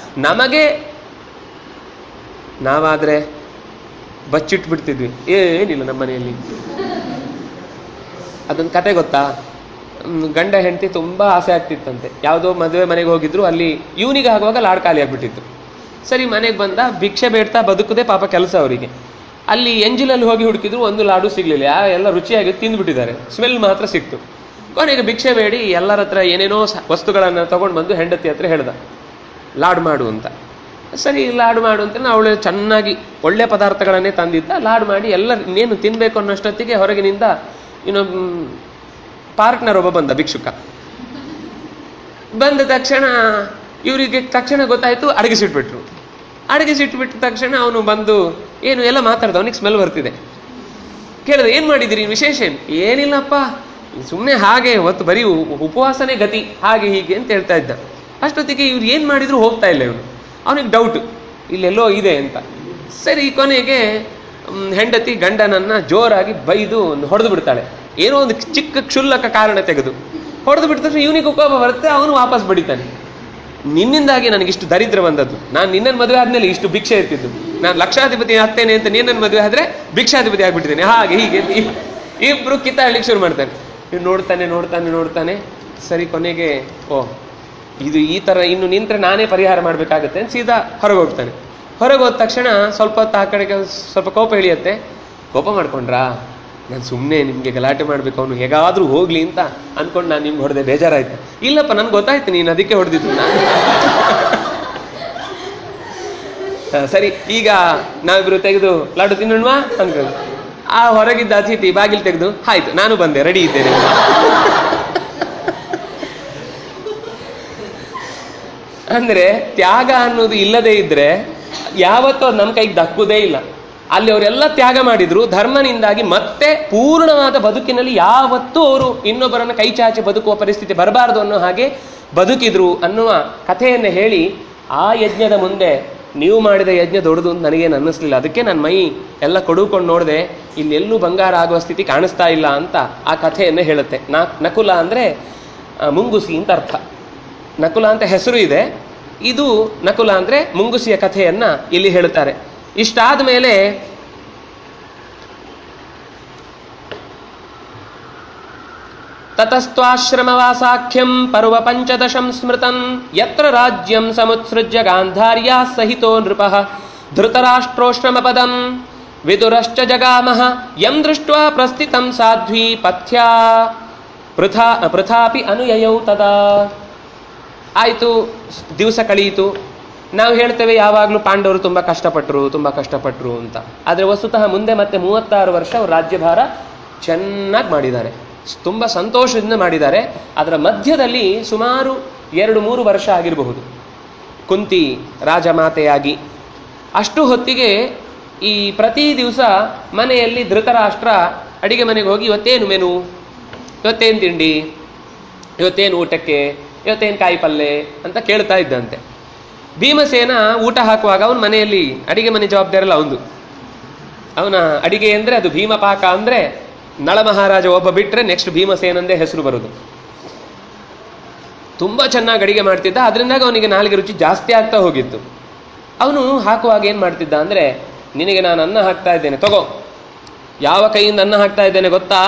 ನಮಗೆ ನಾವಾದ್ರೆ ಬಚ್ಚಿಟ್ಬಿಡ್ತಿದ್ವಿ, ಏನಿಲ್ಲ ನಮ್ಮ ಮನೆಯಲ್ಲಿ. ಅದೊಂದು ಕತೆ ಗೊತ್ತಾ? ಗಂಡ ಹೆಂಡತಿ ತುಂಬಾ ಆಸೆ ಆಗ್ತಿತ್ತಂತೆ. ಯಾವುದೋ ಮದುವೆ ಮನೆಗೆ ಹೋಗಿದ್ರು, ಅಲ್ಲಿ ಇವನಿಗೆ ಆಗುವಾಗ ಲಾಡ್ ಖಾಲಿ ಆಗ್ಬಿಟ್ಟಿತ್ತು. ಸರಿ ಮನೆಗೆ ಬಂದ, ಭಿಕ್ಷೆ ಬೇಡ್ತಾ ಬದುಕುದೇ ಪಾಪ ಕೆಲಸ ಅವರಿಗೆ. ಅಲ್ಲಿ ಎಂಜಿಲಲ್ಲಿ ಹೋಗಿ ಹುಡುಕಿದ್ರು, ಒಂದು ಲಾಡು ಸಿಗ್ಲಿಲ್ಲ. ಎಲ್ಲ ರುಚಿಯಾಗಿ ತಿಂದ್ಬಿಟ್ಟಿದ್ದಾರೆ, ಸ್ಮೆಲ್ ಮಾತ್ರ ಸಿಕ್ತು. ಕೊನೆಗೆ ಭಿಕ್ಷೆ ಬೇಡಿ ಎಲ್ಲರ ಹತ್ರ ಏನೇನೋ ವಸ್ತುಗಳನ್ನು ತಗೊಂಡು ಬಂದು ಹೆಂಡತಿ ಹತ್ರ ಹೇಳ್ದ, ಲಾಡು ಮಾಡು ಅಂತ. ಸರಿ ಲಾಡು ಮಾಡು ಅಂತ ಅವಳು ಚೆನ್ನಾಗಿ ಒಳ್ಳೆ ಪದಾರ್ಥಗಳನ್ನೇ ತಂದಿದ್ದ. ಲಾಡು ಮಾಡಿ ಎಲ್ಲ ಇನ್ನೇನು ತಿನ್ಬೇಕು ಅನ್ನೋಷ್ಟೊತ್ತಿಗೆ ಹೊರಗಿನಿಂದ ಇನ್ನೊಬ್ಬ ಪಾರ್ಟ್ನರ್ ಒಬ್ಬ ಬಂದ, ಭಿಕ್ಷುಕ ಬಂದ ತಕ್ಷಣ ಇವರಿಗೆ ತಕ್ಷಣ ಗೊತ್ತಾಯ್ತು, ಅಡಗಿಸಿಟ್ಬಿಟ್ರು. ಅಡಗಿಸಿಟ್ಬಿಟ್ಟ ತಕ್ಷಣ ಅವನು ಬಂದು ಏನು ಎಲ್ಲ ಮಾತಾಡ್ದ, ಅವನಿಗೆ ಸ್ಮೆಲ್ ಬರ್ತಿದೆ. ಕೇಳಿದ, ಏನ್ ಮಾಡಿದಿರಿ, ವಿಶೇಷ ಏನಿಲ್ಲಪ್ಪ, ಸುಮ್ಮನೆ ಹಾಗೆ ಹೊತ್ತು ಬರೀ ಉಪವಾಸನೇ ಗತಿ, ಹಾಗೆ ಹೀಗೆ ಅಂತ ಹೇಳ್ತಾ ಇದ್ದ. ಅಷ್ಟೊತ್ತಿಗೆ ಇವ್ರು ಏನ್ ಮಾಡಿದ್ರು ಹೋಗ್ತಾ ಇಲ್ಲ ಇವನು. ಅವನಿಗೆ ಡೌಟ್ ಇಲ್ಲೆಲ್ಲೋ ಇದೆ ಅಂತ. ಸರಿ ಕೊನೆಗೆ ಹೆಂಡತಿ ಗಂಡನನ್ನ ಜೋರಾಗಿ ಬೈದು ಹೊಡೆದು ಬಿಡ್ತಾಳೆ. ಏನೋ ಒಂದು ಚಿಕ್ಕ ಕ್ಷುಲ್ಲಕ ಕಾರಣ ತೆಗೆದು ಹೊಡೆದು ಬಿಟ್ಟ ತಕ್ಷಣ ಇವನಿಗೆ ಕೋಪ ಬರುತ್ತೆ, ಅವನು ವಾಪಸ್ ಬಡಿತಾನೆ. ನಿನ್ನಿಂದಾಗಿ ನನಗಿಷ್ಟು ದರಿದ್ರ ಬಂದದ್ದು, ನಾನು ನಿನ್ನನ್ನು ಮದುವೆ ಆದ್ಮೇಲೆ ಇಷ್ಟು ಭಿಕ್ಷೆ ಇರ್ತಿದ್ದು, ನಾನು ಲಕ್ಷಾಧಿಪತಿ ಆಗ್ತೇನೆ ಅಂತ ನಿನ್ನನ್ನು ಮದುವೆ ಆದ್ರೆ ಭಿಕ್ಷಾಧಿಪತಿ ಆಗ್ಬಿಟ್ಟಿದ್ದೇನೆ, ಹಾಗೆ ಹೀಗೆ ಇಬ್ರು ಕಿತ್ತಾಡ್ಲಿಕ್ಕೆ ಶುರು ಮಾಡ್ತಾನೆ. ಇವ್ನು ನೋಡ್ತಾನೆ. ಸರಿ ಕೊನೆಗೆ ಇದು ಈ ತರ ಇನ್ನು ನಿಂತ್ರೆ ನಾನೇ ಪರಿಹಾರ ಮಾಡ್ಬೇಕಾಗತ್ತೆ ಅಂತ ಸೀದಾ ಹೊರಗೆ ಹೋಗ್ತಾನೆ. ಹೊರಗೆ ಹೋದ ತಕ್ಷಣ ಸ್ವಲ್ಪ ಹೊತ್ತು ಆ ಕಡೆಗೆ ಸ್ವಲ್ಪ ಕೋಪ ಇಳಿಯತ್ತೆ. ಕೋಪ ಮಾಡ್ಕೊಂಡ್ರಾ, ನಾನು ಸುಮ್ಮನೆ ನಿಮ್ಗೆ ಗಲಾಟೆ ಮಾಡ್ಬೇಕು, ಅವನು ಹೇಗಾದ್ರೂ ಹೋಗ್ಲಿ ಅಂತ ಅನ್ಕೊಂಡು ನಾನು ನಿಮ್ಗೆ ಹೊಡೆದೆ, ಬೇಜಾರಾಯ್ತು. ಇಲ್ಲಪ್ಪ ನನ್ಗೆ ಗೊತ್ತಾಯ್ತು ನೀನು ಅದಕ್ಕೆ ಹೊಡೆದಿದ್ದು ನಾನು. ಸರಿ ಈಗ ನಾವಿಬ್ರು ತೆಗೆದು ಲಾಡು ತಿನ್ನೋಣವಾ ಅನ್ಕೊಂಡು ಆ ಹೊರಗಿದ್ದ ಅತಿಥಿ ಬಾಗಿಲು ತೆಗೆದು, ಆಯ್ತು ನಾನು ಬಂದೆ, ರೆಡಿ ಇದ್ದೇನೆ. ಅಂದ್ರೆ ತ್ಯಾಗ ಅನ್ನೋದು ಇಲ್ಲದೆ ಇದ್ರೆ ಯಾವತ್ತೂ ಅದು ನಮ್ಮ ಕೈಗೆ ದಕ್ಕುವುದೇ ಇಲ್ಲ. ಅಲ್ಲಿ ಅವರೆಲ್ಲ ತ್ಯಾಗ ಮಾಡಿದ್ರು, ಧರ್ಮನಿಂದಾಗಿ ಮತ್ತೆ ಪೂರ್ಣವಾದ ಬದುಕಿನಲ್ಲಿ ಯಾವತ್ತೂ ಅವರು ಇನ್ನೊಬ್ಬರನ್ನ ಕೈ ಚಾಚಿ ಬದುಕುವ ಪರಿಸ್ಥಿತಿ ಬರಬಾರದು ಅನ್ನೋ ಹಾಗೆ ಬದುಕಿದ್ರು ಅನ್ನುವ ಕಥೆಯನ್ನು ಹೇಳಿ, ಆ ಯಜ್ಞದ ಮುಂದೆ ನೀವು ಮಾಡಿದ ಯಜ್ಞ ದೊಡ್ಡದು ಅಂತ ನನಗೇನು ಅನ್ನಿಸ್ಲಿಲ್ಲ, ಅದಕ್ಕೆ ನನ್ನ ಮೈ ಎಲ್ಲ ಕೊಡುಕೊಂಡು ನೋಡಿದೆ, ಇಲ್ಲೆಲ್ಲೂ ಬಂಗಾರ ಆಗುವ ಸ್ಥಿತಿ ಕಾಣಿಸ್ತಾ ಇಲ್ಲ ಅಂತ ಆ ಕಥೆಯನ್ನು ಹೇಳುತ್ತೆ. ನಕುಲ ಅಂದ್ರೆ ಮುಂಗುಸಿ ಅಂತ ಅರ್ಥ. ನಕುಲ ಅಂತ ಹೆಸರು ಇದೆ, ಇದು ನಕುಲ ಅಂದ್ರೆ ಮುಂಗುಸಿಯ ಕಥೆಯನ್ನ ಇಲ್ಲಿ ಹೇಳುತ್ತಾರೆ. ಇಷ್ಟಾದ ಮೇಲೆ ತತಸ್ತ್ವಾಶ್ರಮವಾಸಾಖ್ಯಂ ಪರ್ವ 15 ಸ್ಮೃತಂ ಯತ್ರ ರಾಜ್ಯಂ ಸಮುತ್ಸೃಜ್ಯ ಗಾಂಧಾರ್ಯಾ ಸಹಿತೋ ನೃಪಃ ಧೃತರಾಷ್ಟ್ರೋಶ್ರಮ ಪದಂ ವಿದುರಶ್ಚ ಜಗಾಮಃ ಯಂ ದೃಷ್ಟ್ವಾ ಪ್ರಸ್ಥಿತಂ ಸಾಧ್ವಿ ಪಥ್ಯಾ ಪೃಥಾಪಿ ಅನುಯಯೌ ತದಾ. ಆಯಿತು, ದಿವಸ ಕಳೆಯಿತು. ನಾವು ಹೇಳ್ತೇವೆ ಯಾವಾಗಲೂ ಪಾಂಡವರು ತುಂಬ ಕಷ್ಟಪಟ್ಟರು ಅಂತ. ಆದರೆ ವಸ್ತುತಃ ಮುಂದೆ ಮತ್ತೆ 36 ವರ್ಷ ಅವರು ರಾಜ್ಯಭಾರ ಚೆನ್ನಾಗಿ ಮಾಡಿದ್ದಾರೆ, ತುಂಬ ಸಂತೋಷದಿಂದ ಮಾಡಿದ್ದಾರೆ. ಅದರ ಮಧ್ಯದಲ್ಲಿ ಸುಮಾರು 2-3 ವರ್ಷ ಆಗಿರಬಹುದು ಕುಂತಿ ರಾಜಮಾತೆಯಾಗಿ. ಅಷ್ಟು ಹೊತ್ತಿಗೆ ಈ ಪ್ರತಿ ದಿವಸ ಮನೆಯಲ್ಲಿ ಧೃತರಾಷ್ಟ್ರ ಅಡಿಗೆ ಮನೆಗೆ ಹೋಗಿ ಇವತ್ತೇನು ಮೆನು, ಇವತ್ತೇನು ತಿಂಡಿ, ಇವತ್ತೇನು ಊಟಕ್ಕೆ, ಇವತ್ತೇನು ಕಾಯಿ ಪಲ್ಲೆ ಅಂತ ಕೇಳ್ತಾ ಇದ್ದಂತೆ. ಭೀಮಸೇನ ಊಟ ಹಾಕುವಾಗ ಅವನ ಮನೆಯಲ್ಲಿ ಅಡಿಗೆ ಮನೆ ಜವಾಬ್ದಾರಿ ಎಲ್ಲ ಅವನ ಅಡಿಗೆ ಅಂದರೆ ಅದು ಭೀಮಪಾಕ ಅಂದರೆ ನಳ ಮಹಾರಾಜ ಒಬ್ಬ ಬಿಟ್ಟರೆ ನೆಕ್ಸ್ಟ್ ಭೀಮಸೇನಂದೇ ಹೆಸರು ಬರೋದು. ತುಂಬ ಚೆನ್ನಾಗಿ ಅಡಿಗೆ ಮಾಡ್ತಿದ್ದ, ಅದರಿಂದಾಗ ಅವನಿಗೆ ನಾಲಿಗೆ ರುಚಿ ಜಾಸ್ತಿ ಆಗ್ತಾ ಹೋಗಿತ್ತು. ಅವನು ಹಾಕುವಾಗ ಏನು ಮಾಡ್ತಿದ್ದ ಅಂದರೆ, ನಿನಗೆ ನಾನು ಅನ್ನ ಹಾಕ್ತಾ ಇದ್ದೇನೆ ತಗೋ, ಯಾವ ಕೈಯಿಂದ ಅನ್ನ ಹಾಕ್ತಾ ಇದ್ದೇನೆ ಗೊತ್ತಾ,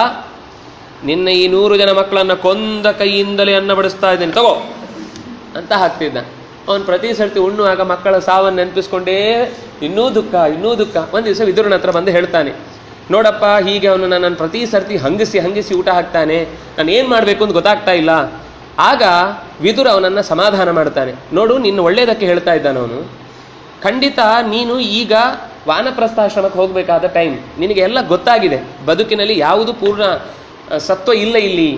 ನಿನ್ನ ಈ 100 ಜನ ಮಕ್ಕಳನ್ನು ಕೊಂದ ಕೈಯಿಂದಲೇ ಅನ್ನ ಬಡಿಸ್ತಾ ಇದ್ದೇನೆ ತಗೋ ಅಂತ ಹಾಕ್ತಿದ್ದ. ಅವನು ಪ್ರತಿ ಸರ್ತಿ ಉಣ್ಣುವಾಗ ಮಕ್ಕಳ ಸಾವನ್ನು ನೆನಪಿಸ್ಕೊಂಡೇ ಇನ್ನೂ ದುಃಖ. ಒಂದು ದಿವಸ ವಿದುರನ ಹತ್ರ ಬಂದು ಹೇಳ್ತಾನೆ, ನೋಡಪ್ಪ ಹೀಗೆ ಅವನು ನನ್ನನ್ನು ಪ್ರತಿ ಸರ್ತಿ ಹಂಗಿಸಿ ಊಟ ಹಾಕ್ತಾನೆ, ನಾನು ಏನು ಮಾಡಬೇಕು ಅಂತ ಗೊತ್ತಾಗ್ತಾ ಇಲ್ಲ. ಆಗ ವಿದುರ ಅವನನ್ನು ಸಮಾಧಾನ ಮಾಡ್ತಾನೆ. ನೋಡು, ನಿನ್ನ ಒಳ್ಳೆಯದಕ್ಕೆ ಹೇಳ್ತಾ ಇದ್ದಾನವನು. ಖಂಡಿತ ನೀನು ಈಗ ವಾನಪ್ರಸ್ಥಾಶ್ರಮಕ್ಕೆ ಹೋಗಬೇಕಾದ ಟೈಮ್, ನಿನಗೆ ಎಲ್ಲ ಗೊತ್ತಾಗಿದೆ, ಬದುಕಿನಲ್ಲಿ ಯಾವುದು ಪೂರ್ಣ ಸತ್ವ ಇಲ್ಲ ಇಲ್ಲಿ,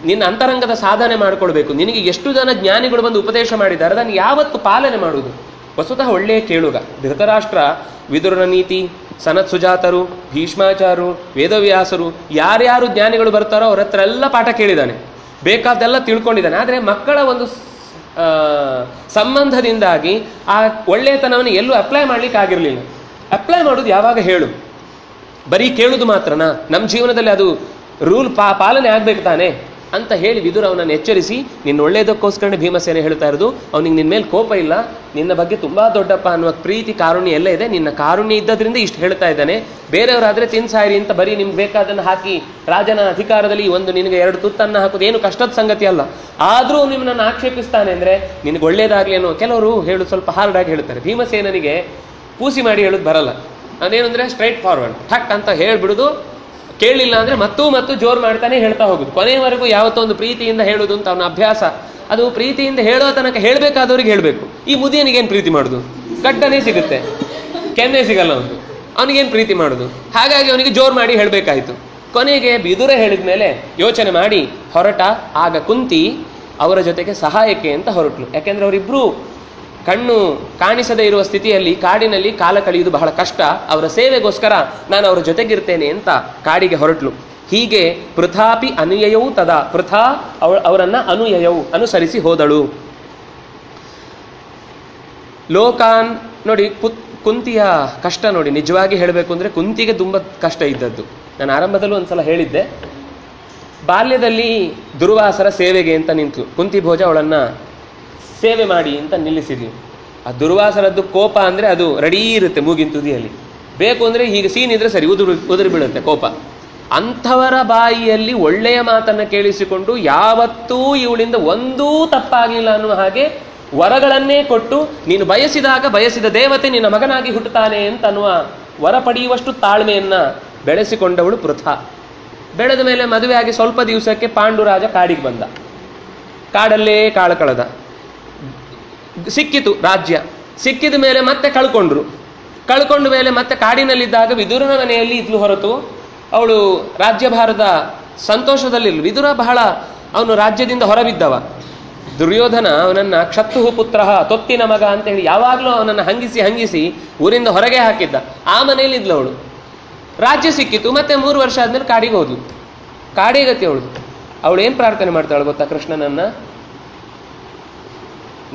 ನಿನ್ನ ಅಂತರಂಗದ ಸಾಧನೆ ಮಾಡಿಕೊಳ್ಬೇಕು. ನಿನಗೆ ಎಷ್ಟು ಜನ ಜ್ಞಾನಿಗಳು ಬಂದು ಉಪದೇಶ ಮಾಡಿದ್ದಾರೆ, ಅದನ್ನು ಯಾವತ್ತು ಪಾಲನೆ ಮಾಡುವುದು. ವಸ್ತುತಃ ಒಳ್ಳೆಯ ಕೇಳುಗ ಧೃತರಾಷ್ಟ್ರ ವಿದುರನ ನೀತಿ, ಸನತ್ ಸುಜಾತರು, ಭೀಷ್ಮಾಚಾರ್ಯರು, ವೇದವ್ಯಾಸರು, ಯಾರ್ಯಾರು ಜ್ಞಾನಿಗಳು ಬರ್ತಾರೋ ಅವ್ರ ಹತ್ರ ಎಲ್ಲ ಪಾಠ ಕೇಳಿದ್ದಾನೆ, ಬೇಕಾದ್ದೆಲ್ಲ ತಿಳ್ಕೊಂಡಿದ್ದಾನೆ. ಆದರೆ ಮಕ್ಕಳ ಒಂದು ಸಂಬಂಧದಿಂದಾಗಿ ಆ ಒಳ್ಳೆಯತನವನ್ನು ಎಲ್ಲೂ ಅಪ್ಲೈ ಮಾಡ್ಲಿಕ್ಕೆ ಆಗಿರಲಿಲ್ಲ. ಅಪ್ಲೈ ಮಾಡೋದು ಯಾವಾಗ ಹೇಳು, ಬರೀ ಕೇಳುದು ಮಾತ್ರನಾ, ನಮ್ಮ ಜೀವನದಲ್ಲಿ ಅದು ರೂಲ್ ಪಾಲನೆ ಆಗ್ಬೇಕು ತಾನೆ ಅಂತ ಹೇಳಿ ವಿದುರ ಅವನನ್ನು ಎಚ್ಚರಿಸಿ, ನಿನ್ನ ಒಳ್ಳೆಯದಕ್ಕೋಸ್ಕರನೇ ಭೀಮಸೇನೆ ಹೇಳ್ತಾ ಇರೋದು, ಅವನಿಗೆ ನಿನ್ನ ಮೇಲೆ ಕೋಪ ಇಲ್ಲ, ನಿನ್ನ ಬಗ್ಗೆ ತುಂಬಾ ದೊಡ್ಡಪ್ಪ ಅನ್ನುವ ಪ್ರೀತಿ ಕಾರುಣ್ಯ ಎಲ್ಲ ಇದೆ, ನಿನ್ನ ಕಾರುಣ್ಯ ಇದ್ದದ್ರಿಂದ ಇಷ್ಟು ಹೇಳ್ತಾ ಇದ್ದಾನೆ. ಬೇರೆಯವರಾದ್ರೆ ತಿನ್ಸಾಯಿರಿ ಅಂತ ಬರೀ ನಿಮ್ಗೆ ಬೇಕಾದನ್ನು ಹಾಕಿ ರಾಜನ ಅಧಿಕಾರದಲ್ಲಿ ಒಂದು ನಿನಗೆ 2 ತುತ್ತನ್ನು ಹಾಕೋದು ಏನು ಕಷ್ಟದ ಸಂಗತಿ ಅಲ್ಲ. ಆದರೂ ನಿಮ್ಮನ್ನು ಆಕ್ಷೇಪಿಸ್ತಾನೆ ಅಂದ್ರೆ ನಿನಗೆ ಒಳ್ಳೇದಾಗ್ಲೇನೋ. ಕೆಲವರು ಹೇಳೋದು ಸ್ವಲ್ಪ ಹಾರ್ಡ್ ಆಗಿ ಹೇಳ್ತಾರೆ. ಭೀಮಸೇನನಿಗೆ ಪೂಸಿ ಮಾಡಿ ಹೇಳೋದು ಬರಲ್ಲ, ಅದೇನಂದ್ರೆ ಸ್ಟ್ರೈಟ್ ಫಾರ್ವರ್ಡ್ ಠಕ್ ಅಂತ ಹೇಳ್ಬಿಡುದು, ಕೇಳಲಿಲ್ಲ ಅಂದ್ರೆ ಮತ್ತು ಜೋರು ಮಾಡ್ತಾನೆ ಹೇಳ್ತಾ ಹೋಗುದು. ಕೊನೆಯವರೆಗೂ ಯಾವತ್ತೋ ಒಂದು ಪ್ರೀತಿಯಿಂದ ಹೇಳುದು ಅಂತ ಅವನ ಅಭ್ಯಾಸ. ಅದು ಪ್ರೀತಿಯಿಂದ ಹೇಳೋ ತನಕ ಹೇಳಬೇಕಾದವ್ರಿಗೆ ಹೇಳಬೇಕು. ಈ ಮುದಿಯನಿಗೇನು ಪ್ರೀತಿ ಮಾಡುದು, ಗಡ್ಡನೇ ಸಿಗುತ್ತೆ, ಕೆನ್ನೆ ಸಿಗಲ್ಲ ಅವನಿಗೇನು ಪ್ರೀತಿ ಮಾಡುದು. ಹಾಗಾಗಿ ಅವನಿಗೆ ಜೋರು ಮಾಡಿ ಹೇಳಬೇಕಾಯ್ತು. ಕೊನೆಗೆ ವಿದುರ ಹೇಳಿದ ಮೇಲೆ ಯೋಚನೆ ಮಾಡಿ ಹೊರಟ. ಆಗ ಕುಂತಿ ಅವರ ಜೊತೆಗೆ ಸಹಾಯಕ್ಕೆ ಅಂತ ಹೊರಟ್ಲು. ಯಾಕೆಂದ್ರೆ ಅವರಿಬ್ರು ಕಣ್ಣು ಕಾಣಿಸದೇ ಇರುವ ಸ್ಥಿತಿಯಲ್ಲಿ ಕಾಡಿನಲ್ಲಿ ಕಾಲ ಕಳೆಯುವುದು ಬಹಳ ಕಷ್ಟ, ಅವರ ಸೇವೆಗೋಸ್ಕರ ನಾನು ಅವರ ಜೊತೆಗಿರ್ತೇನೆ ಅಂತ ಕಾಡಿಗೆ ಹೊರಟ್ಲು. ಹೀಗೆ ಪೃಥಾಪಿ ಅನುಯಯವು ತದಾ, ಪೃಥಾ ಅವರನ್ನ ಅನುಯಯವು ಅನುಸರಿಸಿ ಹೋದಳು. ಲೋಕಾನ್ ನೋಡಿ, ಕುಂತಿಯ ಕಷ್ಟ ನೋಡಿ, ನಿಜವಾಗಿ ಹೇಳಬೇಕು ಅಂದ್ರೆ ಕುಂತಿಗೆ ತುಂಬ ಕಷ್ಟ ಇದ್ದದ್ದು. ನಾನು ಆರಂಭದಲ್ಲೂ ಒಂದ್ಸಲ ಹೇಳಿದ್ದೆ, ಬಾಲ್ಯದಲ್ಲಿ ದುರ್ವಾಸರ ಸೇವೆಗೆ ಅಂತ ನಿಂತು ಕುಂತಿ ಭೋಜ ಅವಳನ್ನ ಸೇವೆ ಮಾಡಿ ಅಂತ ನಿಲ್ಲಿಸಿದ್ವಿ. ಆ ದುರ್ವಾಸರದ್ದು ಕೋಪ ಅಂದರೆ ಅದು ರೆಡೀ ಇರುತ್ತೆ ಮೂಗಿನ ತುದಿಯಲ್ಲಿ, ಬೇಕು ಅಂದರೆ ಹೀಗೆ ಸೀನಿದ್ರೆ ಸರಿ ಉದುರು ಬೀಳುತ್ತೆ ಕೋಪ. ಅಂಥವರ ಬಾಯಿಯಲ್ಲಿ ಒಳ್ಳೆಯ ಮಾತನ್ನು ಕೇಳಿಸಿಕೊಂಡು ಯಾವತ್ತೂ ಇವಳಿಂದ ಒಂದೂ ತಪ್ಪಾಗಲಿಲ್ಲ ಅನ್ನುವ ಹಾಗೆ ವರಗಳನ್ನೇ ಕೊಟ್ಟು, ನೀನು ಬಯಸಿದ ದೇವತೆ ನಿನ್ನ ಮಗನಾಗಿ ಹುಟ್ಟುತ್ತಾನೆ ಅಂತ ಅನ್ನುವ ವರ ಪಡೆಯುವಷ್ಟು ತಾಳ್ಮೆಯನ್ನ ಬೆಳೆಸಿಕೊಂಡವಳು ಪೃಥಾ. ಬೆಳೆದ ಮೇಲೆ ಮದುವೆ ಆಗಿ ಸ್ವಲ್ಪ ದಿವಸಕ್ಕೆ ಪಾಂಡುರಾಜ ಕಾಡಿಗೆ ಬಂದ. ಕಾಡಲ್ಲೇ ಕಾಳು ಕಳೆದ. ಸಿಕ್ಕಿತು ರಾಜ್ಯ, ಸಿಕ್ಕಿದ ಮೇಲೆ ಮತ್ತೆ ಕಳ್ಕೊಂಡ ಮೇಲೆ ಮತ್ತೆ ಕಾಡಿನಲ್ಲಿದ್ದಾಗ ವಿದುರನ ಮನೆಯಲ್ಲಿ ಇದ್ಲು ಹೊರತು ಅವಳು ರಾಜ್ಯಭಾರದ ಸಂತೋಷದಲ್ಲಿರ್ಲು. ವಿದುರ ಬಹಳ ಅವನು ರಾಜ್ಯದಿಂದ ಹೊರಬಿದ್ದವ. ದುರ್ಯೋಧನ ಅವನನ್ನ ಕ್ಷತ್ತುಹು ಪುತ್ರ, ತೊತ್ತಿನ ಮಗ ಅಂತೇಳಿ ಯಾವಾಗಲೂ ಅವನನ್ನು ಹಂಗಿಸಿ ಊರಿಂದ ಹೊರಗೆ ಹಾಕಿದ್ದ. ಆ ಮನೆಯಲ್ಲಿ ಇದ್ಲು ಅವಳು. ರಾಜ್ಯ ಸಿಕ್ಕಿತು, ಮತ್ತೆ 3 ವರ್ಷ ಆದ್ಮೇಲೆ ಕಾಡಿಗೆ ಹೋದ್ಲು. ಕಾಡಿಗತಿ ಅವಳು ಏನು ಪ್ರಾರ್ಥನೆ ಮಾಡ್ತಾಳು ಗೊತ್ತಾ ಕೃಷ್ಣನನ್ನ?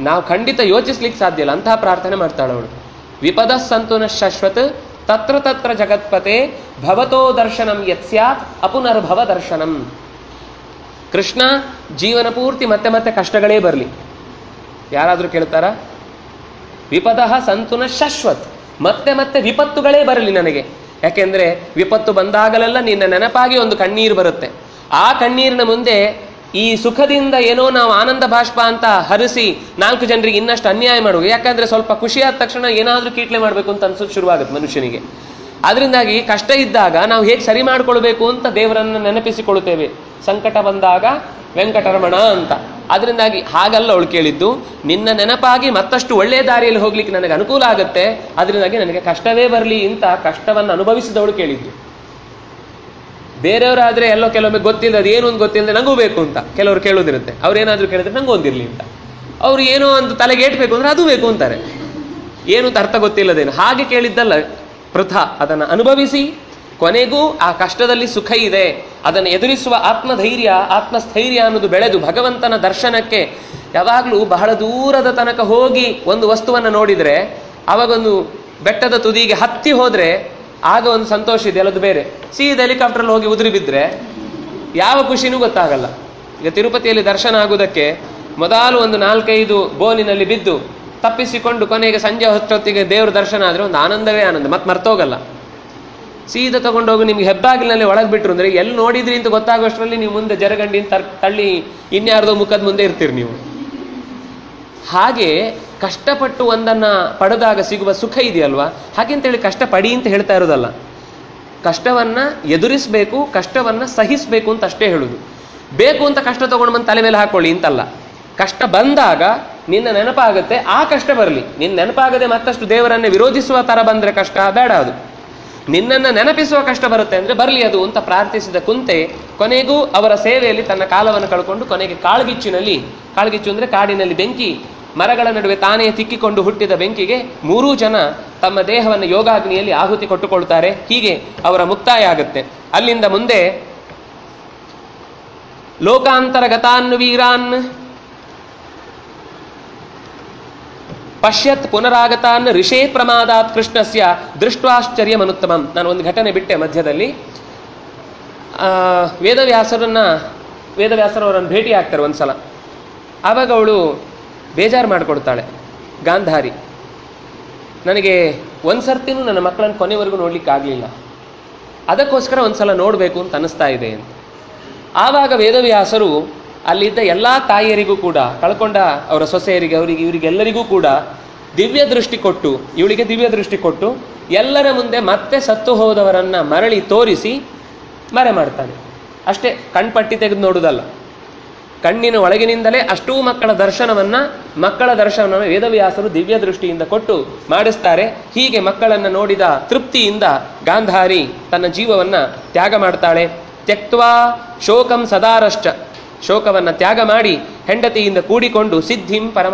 ನಾವು ಖಂಡಿತ ಯೋಚಿಸ್ಲಿಕ್ಕೆ ಸಾಧ್ಯ ಇಲ್ಲ, ಅಂತಹ ಪ್ರಾರ್ಥನೆ ಮಾಡ್ತಾಳು ಅವಳು. ವಿಪದ ಸಂತುನ ಶಾಶ್ವತ್ ತತ್ರ ಜಗತ್ಪತೆ ಭವತೋ ದರ್ಶನಂ ಯತ್ ಸ್ಯಾತ್ ಅಪುನರ್ಭವ ದರ್ಶನಂ. ಕೃಷ್ಣ, ಜೀವನ ಪೂರ್ತಿ ಮತ್ತೆ ಕಷ್ಟಗಳೇ ಬರಲಿ. ಯಾರಾದರೂ ಕೇಳ್ತಾರಾ? ವಿಪದ ಸಂತುನ ಶಾಶ್ವತ್, ಮತ್ತೆ ವಿಪತ್ತುಗಳೇ ಬರಲಿ ನನಗೆ. ಯಾಕೆಂದ್ರೆ ವಿಪತ್ತು ಬಂದಾಗಲೆಲ್ಲ ನಿನ್ನ ನೆನಪಾಗಿ ಒಂದು ಕಣ್ಣೀರು ಬರುತ್ತೆ. ಆ ಕಣ್ಣೀರಿನ ಮುಂದೆ ಈ ಸುಖದಿಂದ ಏನೋ ನಾವು ಆನಂದ ಬಾಷ್ಪ ಅಂತ ಹರಿಸಿ 4 ಜನರಿಗೆ ಇನ್ನಷ್ಟು ಅನ್ಯಾಯ ಮಾಡುವ. ಯಾಕಂದ್ರೆ ಸ್ವಲ್ಪ ಖುಷಿಯಾದ ತಕ್ಷಣ ಏನಾದ್ರೂ ಕೀಟ್ಲೆ ಮಾಡಬೇಕು ಅಂತ ಅನ್ಸೋದು ಶುರುವಾಗುತ್ತೆ ಮನುಷ್ಯನಿಗೆ. ಅದರಿಂದಾಗಿ ಕಷ್ಟ ಇದ್ದಾಗ ನಾವು ಹೇಗೆ ಸರಿ ಮಾಡ್ಕೊಳ್ಬೇಕು ಅಂತ ದೇವರನ್ನು ನೆನಪಿಸಿಕೊಳ್ಳುತ್ತೇವೆ. ಸಂಕಟ ಬಂದಾಗ ವೆಂಕಟರಮಣ ಅಂತ. ಅದರಿಂದಾಗಿ ಹಾಗಲ್ಲ ಅವಳು ಕೇಳಿದ್ದು, ನಿನ್ನ ನೆನಪಾಗಿ ಮತ್ತಷ್ಟು ಒಳ್ಳೆಯ ದಾರಿಯಲ್ಲಿ ಹೋಗ್ಲಿಕ್ಕೆ ನನಗೆ ಅನುಕೂಲ ಆಗುತ್ತೆ, ಅದರಿಂದಾಗಿ ನನಗೆ ಕಷ್ಟವೇ ಬರಲಿ ಅಂತ ಕಷ್ಟವನ್ನು ಅನುಭವಿಸಿದವಳು ಕೇಳಿದ್ದು. ಬೇರೆಯವರಾದ್ರೆ ಎಲ್ಲೋ ಕೆಲವೊಮ್ಮೆ ಗೊತ್ತಿಲ್ಲ, ಅದು ಏನು ಅಂತ ಗೊತ್ತಿಲ್ಲದೆ ನಂಗೂ ಬೇಕು ಅಂತ ಕೆಲವರು ಕೇಳೋದಿರುತ್ತೆ. ಅವ್ರೇನಾದ್ರೂ ಕೇಳಿದ್ರೆ ನಂಗೂ ಒಂದಿರ್ಲಿ ಅಂತ. ಅವ್ರು ಏನೋ ಒಂದು ತಲೆಗೆ ಏಟ್ಬೇಕು ಅಂದ್ರೆ ಅದು ಬೇಕು ಅಂತಾರೆ, ಏನು ಅಂತ ಅರ್ಥ ಗೊತ್ತಿಲ್ಲದೇನು. ಹಾಗೆ ಕೇಳಿದ್ದಲ್ಲ ಪೃಥಾ ಅದನ್ನು ಅನುಭವಿಸಿ ಕೊನೆಗೂ ಆ ಕಷ್ಟದಲ್ಲಿ ಸುಖ ಇದೆ, ಅದನ್ನು ಎದುರಿಸುವ ಆತ್ಮಧೈರ್ಯ ಆತ್ಮಸ್ಥೈರ್ಯ ಅನ್ನೋದು ಬೆಳೆದು ಭಗವಂತನ ದರ್ಶನಕ್ಕೆ ಯಾವಾಗಲೂ ಬಹಳ ದೂರದ ತನಕ ಹೋಗಿ ಒಂದು ವಸ್ತುವನ್ನು ನೋಡಿದರೆ, ಆವಾಗೊಂದು ಬೆಟ್ಟದ ತುದಿಗೆ ಹತ್ತಿ ಹೋದರೆ ಆಗ ಒಂದು ಸಂತೋಷ ಇದೆ, ಅಲ್ಲದು ಬೇರೆ. ಸೀದಾ ಹೆಲಿಕಾಪ್ಟರ್ಲ್ಲಿ ಹೋಗಿ ಉದುರಿ ಬಿದ್ದರೆ ಯಾವ ಖುಷಿನೂ ಗೊತ್ತಾಗಲ್ಲ. ಈಗ ತಿರುಪತಿಯಲ್ಲಿ ದರ್ಶನ ಆಗುವುದಕ್ಕೆ ಮೊದಲು ಒಂದು 4-5 ಬೋನಿನಲ್ಲಿ ಬಿದ್ದು ತಪ್ಪಿಸಿಕೊಂಡು ಕೊನೆಗೆ ಸಂಜೆ ಹೊತ್ತೊತ್ತಿಗೆ ದೇವ್ರ ದರ್ಶನ ಆದರೆ ಒಂದು ಆನಂದವೇ ಆನಂದ, ಮತ್ತೆ ಮರ್ತೋಗಲ್ಲ. ಸೀದಾ ತಗೊಂಡೋಗಿ ನಿಮ್ಗೆ ಹೆಬ್ಬಾಗಿಲಿನಲ್ಲಿ ಒಳಗೆ ಬಿಟ್ರು ಅಂದರೆ ಎಲ್ಲಿ ನೋಡಿದ್ರಿ ಅಂತ ಗೊತ್ತಾಗುವಷ್ಟರಲ್ಲಿ ನೀವು ಮುಂದೆ ಜರಗಂಡಿನ ತಳ್ಳಿ ಇನ್ಯಾರ್ದೋ ಮುಖದ ಮುಂದೆ ಇರ್ತೀರಿ ನೀವು. ಹಾಗೆ ಕಷ್ಟಪಟ್ಟು ಒಂದನ್ನು ಪಡೆದಾಗ ಸಿಗುವ ಸುಖ ಇದೆಯಲ್ವಾ, ಹಾಗೆಂತೇಳಿ ಕಷ್ಟ ಪಡಿ ಅಂತ ಹೇಳ್ತಾ ಇರೋದಲ್ಲ. ಕಷ್ಟವನ್ನು ಎದುರಿಸಬೇಕು, ಕಷ್ಟವನ್ನು ಸಹಿಸಬೇಕು ಅಂತ ಅಷ್ಟೇ ಹೇಳುದು. ಬೇಕು ಅಂತ ಕಷ್ಟ ತಗೊಂಡು ಬಂದು ತಲೆ ಮೇಲೆ ಹಾಕೊಳ್ಳಿ ಅಂತಲ್ಲ. ಕಷ್ಟ ಬಂದಾಗ ನಿನ್ನ ನೆನಪಾಗುತ್ತೆ, ಆ ಕಷ್ಟ ಬರಲಿ. ನಿನ್ನ ನೆನಪಾಗದೆ ಮತ್ತಷ್ಟು ದೇವರನ್ನೇ ವಿರೋಧಿಸುವ ಥರ ಬಂದರೆ ಕಷ್ಟ ಬೇಡ. ಅದು ನಿನ್ನನ್ನು ನೆನಪಿಸುವ ಕಷ್ಟ ಬರುತ್ತೆ ಅಂದರೆ ಬರಲಿ ಅದು ಅಂತ ಪ್ರಾರ್ಥಿಸಿದ ಕುಂತೆ ಕೊನೆಗೂ ಅವರ ಸೇವೆಯಲ್ಲಿ ತನ್ನ ಕಾಲವನ್ನು ಕಳ್ಕೊಂಡು ಕೊನೆಗೆ ಕಾಳ್ಗಿಚ್ಚು ಅಂದರೆ ಕಾಡಿನಲ್ಲಿ ಬೆಂಕಿ, ಮರಗಳ ನಡುವೆ ತಾನೇ ತಿಕ್ಕಿಕೊಂಡು ಹುಟ್ಟಿದ ಬೆಂಕಿಗೆ 3 ಜನ ತಮ್ಮ ದೇಹವನ್ನು ಯೋಗಾಗ್ನಿಯಲ್ಲಿ ಆಹುತಿ ಕೊಟ್ಟುಕೊಳ್ತಾರೆ. ಹೀಗೆ ಅವರ ಮುಕ್ತಾಯ ಆಗುತ್ತೆ. ಅಲ್ಲಿಂದ ಮುಂದೆ ಲೋಕಾಂತರಗತಾನ್ ವೀರಾನ್ ಪಶ್ಯತ್ ಪುನರಾಗತಾನ್ ಋಷೇ ಪ್ರಮಾದಾತ್ ಕೃಷ್ಣಸ್ಯ ದೃಷ್ಟ್ವಾಶ್ಚರ್ಯಮನುತ್ತಮಂ. ನಾನು ಒಂದು ಘಟನೆ ಬಿಟ್ಟೆ ಮಧ್ಯದಲ್ಲಿ. ವೇದವ್ಯಾಸರವರನ್ನು ಭೇಟಿ ಆಗ್ತಾರೆ ಒಂದ್ಸಲ. ಆವಾಗ ಅವಳು ಬೇಜಾರು ಮಾಡಿಕೊಡ್ತಾಳೆ, ಗಾಂಧಾರಿ, ನನಗೆ ಒಂದ್ಸರ್ತಿನೂ ನನ್ನ ಮಕ್ಕಳನ್ನು ಕೊನೆವರೆಗೂ ನೋಡ್ಲಿಕ್ಕೆ ಆಗಲಿಲ್ಲ, ಅದಕ್ಕೋಸ್ಕರ ಒಂದ್ಸಲ ನೋಡಬೇಕು ಅಂತ ಅನ್ನಿಸ್ತಾ ಇದೆ ಅಂತ. ಆವಾಗ ವೇದವ್ಯಾಸರು ಅಲ್ಲಿದ್ದ ಎಲ್ಲ ತಾಯಿಯರಿಗೂ ಕೂಡ, ಕಳ್ಕೊಂಡ ಅವರ ಸೊಸೆಯರಿಗೆ, ಇವರಿಗೆಲ್ಲರಿಗೂ ಕೂಡ ದಿವ್ಯ ದೃಷ್ಟಿ ಕೊಟ್ಟು, ಇವಳಿಗೆ ದಿವ್ಯ ದೃಷ್ಟಿ ಕೊಟ್ಟು ಎಲ್ಲರ ಮುಂದೆ ಮತ್ತೆ ಸತ್ತು ಹೋದವರನ್ನ ಮರಳಿ ತೋರಿಸಿ ಮರೆ ಮಾಡ್ತಾನೆ. ಅಷ್ಟೇ, ಕಣ್ಪಟ್ಟಿ ತೆಗೆದು ನೋಡುವುದಲ್ಲ, ಕಣ್ಣಿನ ಒಳಗಿನಿಂದಲೇ ಅಷ್ಟೂ ಮಕ್ಕಳ ದರ್ಶನವನ್ನು ವೇದವ್ಯಾಸರು ದಿವ್ಯ ದೃಷ್ಟಿಯಿಂದ ಕೊಟ್ಟು ಮಾಡಿಸ್ತಾರೆ. ಹೀಗೆ ಮಕ್ಕಳನ್ನು ನೋಡಿದ ತೃಪ್ತಿಯಿಂದ ಗಾಂಧಾರಿ ತನ್ನ ಜೀವವನ್ನು ತ್ಯಾಗ ಮಾಡ್ತಾಳೆ. ತ್ಯಕ್ತ್ವಾ ಶೋಕಂ ಸದಾರಶ್ಚ, ಶೋಕವನ್ನು ತ್ಯಾಗ ಮಾಡಿ ಹೆಂಡತಿಯಿಂದ ಕೂಡಿಕೊಂಡು ಸಿದ್ಧಿಂ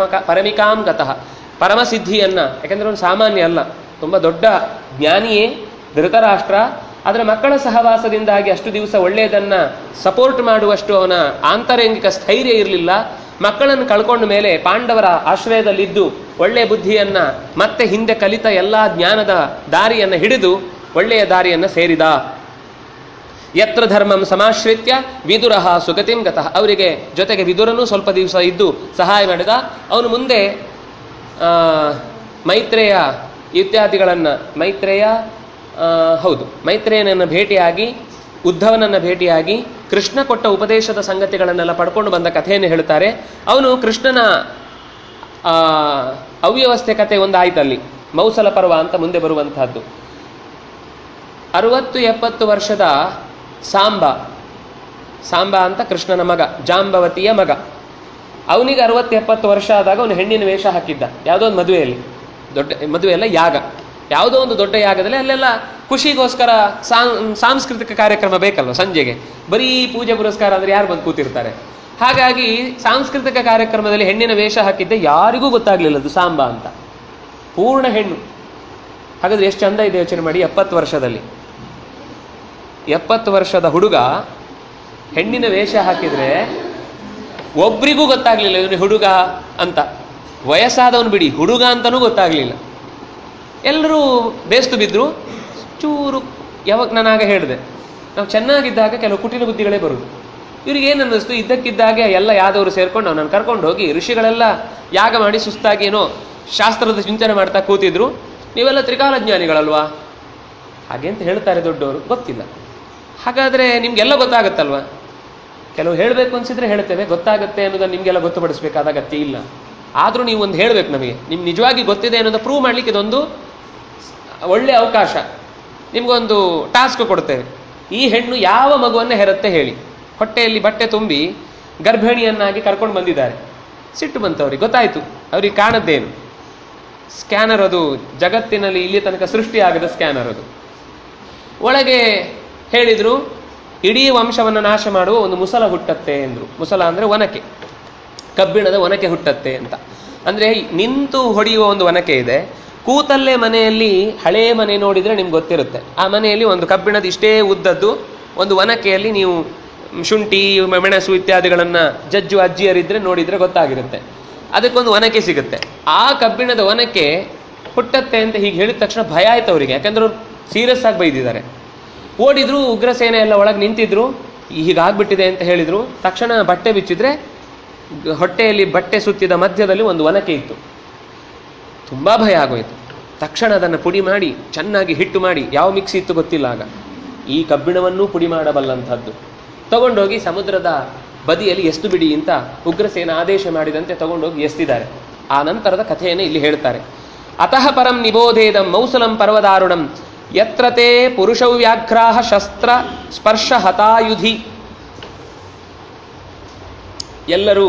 ಪರಮಿಕಾಂ ಗತಃ, ಪರಮಸಿದ್ಧಿಯನ್ನು, ಯಾಕೆಂದರೆ ಅವನು ಸಾಮಾನ್ಯ ಅಲ್ಲ, ತುಂಬ ದೊಡ್ಡ ಜ್ಞಾನಿಯೇ ಧೃತರಾಷ್ಟ್ರ. ಆದರೆ ಮಕ್ಕಳ ಸಹವಾಸದಿಂದಾಗಿ ಅಷ್ಟು ದಿವಸ ಒಳ್ಳೆಯದನ್ನು ಸಪೋರ್ಟ್ ಮಾಡುವಷ್ಟು ಅವನ ಆಂತರಂಗಿಕ ಸ್ಥೈರ್ಯ ಇರಲಿಲ್ಲ. ಮಕ್ಕಳನ್ನು ಕಳ್ಕೊಂಡ ಮೇಲೆ ಪಾಂಡವರ ಆಶ್ರಯದಲ್ಲಿದ್ದು ಒಳ್ಳೆಯ ಬುದ್ಧಿಯನ್ನು ಮತ್ತೆ ಹಿಂದೆ ಕಲಿತ ಎಲ್ಲ ಜ್ಞಾನದ ದಾರಿಯನ್ನು ಹಿಡಿದು ಒಳ್ಳೆಯ ದಾರಿಯನ್ನು ಸೇರಿದ. ಯತ್ರ ಧರ್ಮಂ ಸಮಾಶ್ರಿತ್ಯ ವಿದುರಃ ಸುಗತಿಂ ಗತಃ, ಅವರಿಗೆ ಜೊತೆಗೆ ವಿದುರನೂ ಸ್ವಲ್ಪ ದಿವಸ ಇದ್ದು ಸಹಾಯ ಮಾಡಿದ. ಅವನು ಮುಂದೆ ಮೈತ್ರೇಯನನ್ನು ಭೇಟಿಯಾಗಿ, ಉದ್ಧವನನ್ನು ಭೇಟಿಯಾಗಿ ಕೃಷ್ಣ ಕೊಟ್ಟ ಉಪದೇಶದ ಸಂಗತಿಗಳನ್ನೆಲ್ಲ ಪಡ್ಕೊಂಡು ಬಂದ ಕಥೆಯನ್ನು ಹೇಳ್ತಾರೆ. ಅವನು ಕೃಷ್ಣನ ಅವ್ಯವಸ್ಥೆ ಕಥೆ ಒಂದು ಆಯ್ತಲ್ಲಿ, ಮೌಸಲ ಪರ್ವ ಅಂತ ಮುಂದೆ ಬರುವಂತಹದ್ದು. 60-70 ವರ್ಷದ ಸಾಂಬ ಅಂತ ಕೃಷ್ಣನ ಮಗ, ಜಾಂಬವತಿಯ ಮಗ. ಅವನಿಗೆ 60-70 ವರ್ಷ ಆದಾಗ ಅವನು ಹೆಣ್ಣಿನ ವೇಷ ಹಾಕಿದ್ದ ಯಾವುದೋ ಒಂದು ಮದುವೆಯಲ್ಲಿ, ದೊಡ್ಡ ಮದುವೆ ಅಲ್ಲ, ಯಾಗ, ಯಾವುದೋ ಒಂದು ದೊಡ್ಡ ಯಾಗದಲ್ಲಿ. ಅಲ್ಲೆಲ್ಲ ಖುಷಿಗೋಸ್ಕರ ಸಾಂಸ್ಕೃತಿಕ ಕಾರ್ಯಕ್ರಮ ಬೇಕಲ್ವ, ಸಂಜೆಗೆ ಬರೀ ಪೂಜೆ ಪುರಸ್ಕಾರ ಅಂದರೆ ಯಾರು ಬಂದು ಕೂತಿರ್ತಾರೆ. ಹಾಗಾಗಿ ಸಾಂಸ್ಕೃತಿಕ ಕಾರ್ಯಕ್ರಮದಲ್ಲಿ ಹೆಣ್ಣಿನ ವೇಷ ಹಾಕಿದ್ದೆ, ಯಾರಿಗೂ ಗೊತ್ತಾಗ್ಲಿಲ್ಲ ಅದು ಸಾಂಬ ಅಂತ, ಪೂರ್ಣ ಹೆಣ್ಣು. ಹಾಗಾದ್ರೆ ಎಷ್ಟು ಚಂದ ಇದೆ ಯೋಚನೆ ಮಾಡಿ. 70 ವರ್ಷದ ಹುಡುಗ ಹೆಣ್ಣಿನ ವೇಷ ಹಾಕಿದ್ರೆ ಒಬ್ರಿಗೂ ಗೊತ್ತಾಗ್ಲಿಲ್ಲ ಇವನು ಹುಡುಗ ಅಂತ. ವಯಸ್ಸಾದವನು ಬಿಡಿ, ಹುಡುಗ ಅಂತನೂ ಗೊತ್ತಾಗ್ಲಿಲ್ಲ. ಎಲ್ಲರೂ ಬೇಸ್ತು ಬಿದ್ರು. ಚೂರು ಯಾವಾಗ ನಾನಾಗ ಹೇಳಿದೆ, ನಾವು ಚೆನ್ನಾಗಿದ್ದಾಗ ಕೆಲವು ಕುಟಿಲ ಬುದ್ಧಿಗಳೇ ಬರುದು. ಇವ್ರಿಗೆ ಏನು ಅನ್ನಿಸ್ತು, ಇದ್ದಕ್ಕಿದ್ದಾಗೆ ಎಲ್ಲ ಯಾದವರು ಸೇರ್ಕೊಂಡು ಅವನನ್ನು ಕರ್ಕೊಂಡು ಹೋಗಿ ಋಷಿಗಳೆಲ್ಲ ಯಾಗ ಮಾಡಿ ಸುಸ್ತಾಗಿ ಏನೋ ಶಾಸ್ತ್ರದ ಚಿಂತನೆ ಮಾಡ್ತಾ ಕೂತಿದ್ರು. ನೀವೆಲ್ಲ ತ್ರಿಕಾಲಜ್ಞಾನಿಗಳಲ್ವಾ ಹಾಗೆ ಅಂತ ಹೇಳ್ತಾರೆ ದೊಡ್ಡವರು, ಗೊತ್ತಿಲ್ಲ. ಹಾಗಾದರೆ ನಿಮ್ಗೆಲ್ಲ ಗೊತ್ತಾಗತ್ತಲ್ವ, ಕೆಲವು ಹೇಳಬೇಕು ಅನ್ಸಿದ್ರೆ ಹೇಳ್ತೇವೆ, ಗೊತ್ತಾಗುತ್ತೆ ಅನ್ನೋದನ್ನು ನಿಮಗೆಲ್ಲ ಗೊತ್ತುಪಡಿಸ್ಬೇಕಾದ ಅಗತ್ಯ ಇಲ್ಲ. ಆದರೂ ನೀವು ಒಂದು ಹೇಳಬೇಕು ನಮಗೆ, ನಿಮ್ಗೆ ನಿಜವಾಗಿ ಗೊತ್ತಿದೆ ಅನ್ನೋದು ಪ್ರೂವ್ ಮಾಡಲಿಕ್ಕೆ ಇದೊಂದು ಒಳ್ಳೆಯ ಅವಕಾಶ. ನಿಮಗೊಂದು ಟಾಸ್ಕ್ ಕೊಡ್ತೇವೆ, ಈ ಹೆಣ್ಣು ಯಾವ ಮಗುವನ್ನು ಹೆರುತ್ತೆ ಹೇಳಿ. ಹೊಟ್ಟೆಯಲ್ಲಿ ಬಟ್ಟೆ ತುಂಬಿ ಗರ್ಭಿಣಿಯನ್ನಾಗಿ ಕರ್ಕೊಂಡು ಬಂದಿದ್ದಾರೆ. ಸಿಟ್ಟು ಬಂತು ಅವ್ರಿಗೆ, ಗೊತ್ತಾಯಿತು ಅವ್ರಿಗೆ ಕಾಣದ್ದೇನು, ಸ್ಕ್ಯಾನರ್ ಅದು, ಜಗತ್ತಿನಲ್ಲಿ ಇಲ್ಲಿ ತನಕ ಸೃಷ್ಟಿಯಾಗದ ಸ್ಕ್ಯಾನರ್ ಅದು. ಒಳಗೆ ಹೇಳಿದರು, ಇಡೀ ವಂಶವನ್ನು ನಾಶ ಮಾಡುವ ಒಂದು ಮುಸಲ ಹುಟ್ಟತ್ತೆ ಎಂದರು. ಮುಸಲ ಅಂದರೆ ಒನಕೆ, ಕಬ್ಬಿಣದ ಒನಕೆ ಹುಟ್ಟತ್ತೆ ಅಂತ. ಅಂದರೆ ನಿಂತು ಹೊಡೆಯುವ ಒಂದು ಒನಕೆ ಇದೆ, ಕೂತಲ್ಲೇ ಮನೆಯಲ್ಲಿ ಹಳೇ ಮನೆ ನೋಡಿದರೆ ನಿಮ್ಗೆ ಗೊತ್ತಿರುತ್ತೆ. ಆ ಮನೆಯಲ್ಲಿ ಒಂದು ಕಬ್ಬಿಣದ ಇಷ್ಟೇ ಉದ್ದದ್ದು ಒಂದು ಒನಕೆಯಲ್ಲಿ ನೀವು ಶುಂಠಿ ಮೆಣಸು ಇತ್ಯಾದಿಗಳನ್ನು ಜಜ್ಜು ಅಜ್ಜಿಯರಿದ್ರೆ ನೋಡಿದರೆ ಗೊತ್ತಾಗಿರುತ್ತೆ. ಅದಕ್ಕೊಂದು ಒನಕೆ ಸಿಗುತ್ತೆ. ಆ ಕಬ್ಬಿಣದ ಒನಕೆ ಹುಟ್ಟತ್ತೆ ಅಂತ ಹೀಗೆ ಹೇಳಿದ ತಕ್ಷಣ ಭಯ ಆಯ್ತು ಅವರಿಗೆ. ಯಾಕಂದ್ರೆ ಅವ್ರು ಸೀರಿಯಸ್ ಆಗಿ ಬೈದಿದ್ದಾರೆ. ಓಡಿದ್ರು, ಉಗ್ರಸೇನೆ ಎಲ್ಲ ಒಳಗೆ ನಿಂತಿದ್ರು. ಹೀಗಾಗ್ಬಿಟ್ಟಿದೆ ಅಂತ ಹೇಳಿದ್ರು. ತಕ್ಷಣ ಬಟ್ಟೆ ಬಿಚ್ಚಿದ್ರೆ ಹೊಟ್ಟೆಯಲ್ಲಿ ಬಟ್ಟೆ ಸುತ್ತಿದ ಮಧ್ಯದಲ್ಲಿ ಒಂದು ಒನಕೆ ಇತ್ತು. ತುಂಬ ಭಯ ಆಗೋಯ್ತು. ತಕ್ಷಣ ಅದನ್ನು ಪುಡಿ ಮಾಡಿ ಚೆನ್ನಾಗಿ ಹಿಟ್ಟು ಮಾಡಿ, ಯಾವ ಮಿಕ್ಸಿ ಇತ್ತು ಗೊತ್ತಿಲ್ಲ ಆಗ, ಈ ಕಬ್ಬಿಣವನ್ನೂ ಪುಡಿ ಮಾಡಬಲ್ಲಂಥದ್ದು ತಗೊಂಡೋಗಿ ಸಮುದ್ರದ ಬದಿಯಲ್ಲಿ ಎಸ್ತು ಬಿಡಿ ಅಂತ ಉಗ್ರಸೇನ ಆದೇಶ ಮಾಡಿದಂತೆ ತಗೊಂಡೋಗಿ ಎಸ್ತಿದ್ದಾರೆ. ಆ ನಂತರದ ಕಥೆಯನ್ನು ಇಲ್ಲಿ ಹೇಳ್ತಾರೆ. ಅತಃ ಪರಂ ನಿಬೋಧೇದಂ ಮೌಸಲಂ ಪರ್ವದಾರುಣಂ ಯತ್ರತೆ ಪುರುಷೌ ವ್ಯಾಘ್ರಾಹ ಶಸ್ತ್ರ ಸ್ಪರ್ಶ ಹತಾಯುಧಿ. ಎಲ್ಲರೂ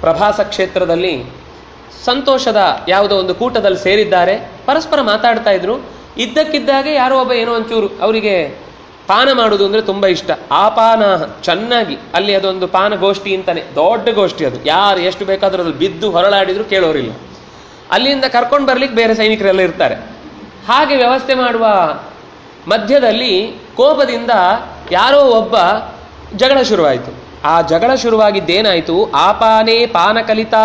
ಪ್ರಭಾಸ ಕ್ಷೇತ್ರದಲ್ಲಿ ಸಂತೋಷದ ಯಾವುದೋ ಒಂದು ಕೂಟದಲ್ಲಿ ಸೇರಿದ್ದಾರೆ. ಪರಸ್ಪರ ಮಾತಾಡ್ತಾ ಇದ್ರು. ಇದ್ದಕ್ಕಿದ್ದಾಗೆ ಯಾರೋ ಒಬ್ಬ ಏನೋ ಒಂಚೂರು ಅವರಿಗೆ ಪಾನ ಮಾಡುವುದು ಅಂದರೆ ತುಂಬ ಇಷ್ಟ. ಆ ಪಾನ ಚೆನ್ನಾಗಿ ಅಲ್ಲಿ ಅದೊಂದು ಪಾನ ಗೋಷ್ಠಿ ಅಂತಾನೆ, ದೊಡ್ಡ ಗೋಷ್ಠಿ ಅದು. ಯಾರು ಎಷ್ಟು ಬೇಕಾದರೂ ಅದ್ರಲ್ಲಿ ಬಿದ್ದು ಹೊರಳಾಡಿದ್ರು ಕೇಳೋರಿಲ್ಲ. ಅಲ್ಲಿಂದ ಕರ್ಕೊಂಡು ಬರ್ಲಿಕ್ಕೆ ಬೇರೆ ಸೈನಿಕರೆಲ್ಲ ಇರ್ತಾರೆ. ಹಾಗೆ ವ್ಯವಸ್ಥೆ ಮಾಡುವ ಮಧ್ಯದಲ್ಲಿ ಕೋಪದಿಂದ ಯಾರೋ ಒಬ್ಬ ಜಗಳ ಶುರುವಾಯಿತು. ಆ ಜಗಳ ಶುರುವಾಗಿದ್ದೇನಾಯಿತು? ಆಪಾನೇ ಪಾನಕಲಿತಾ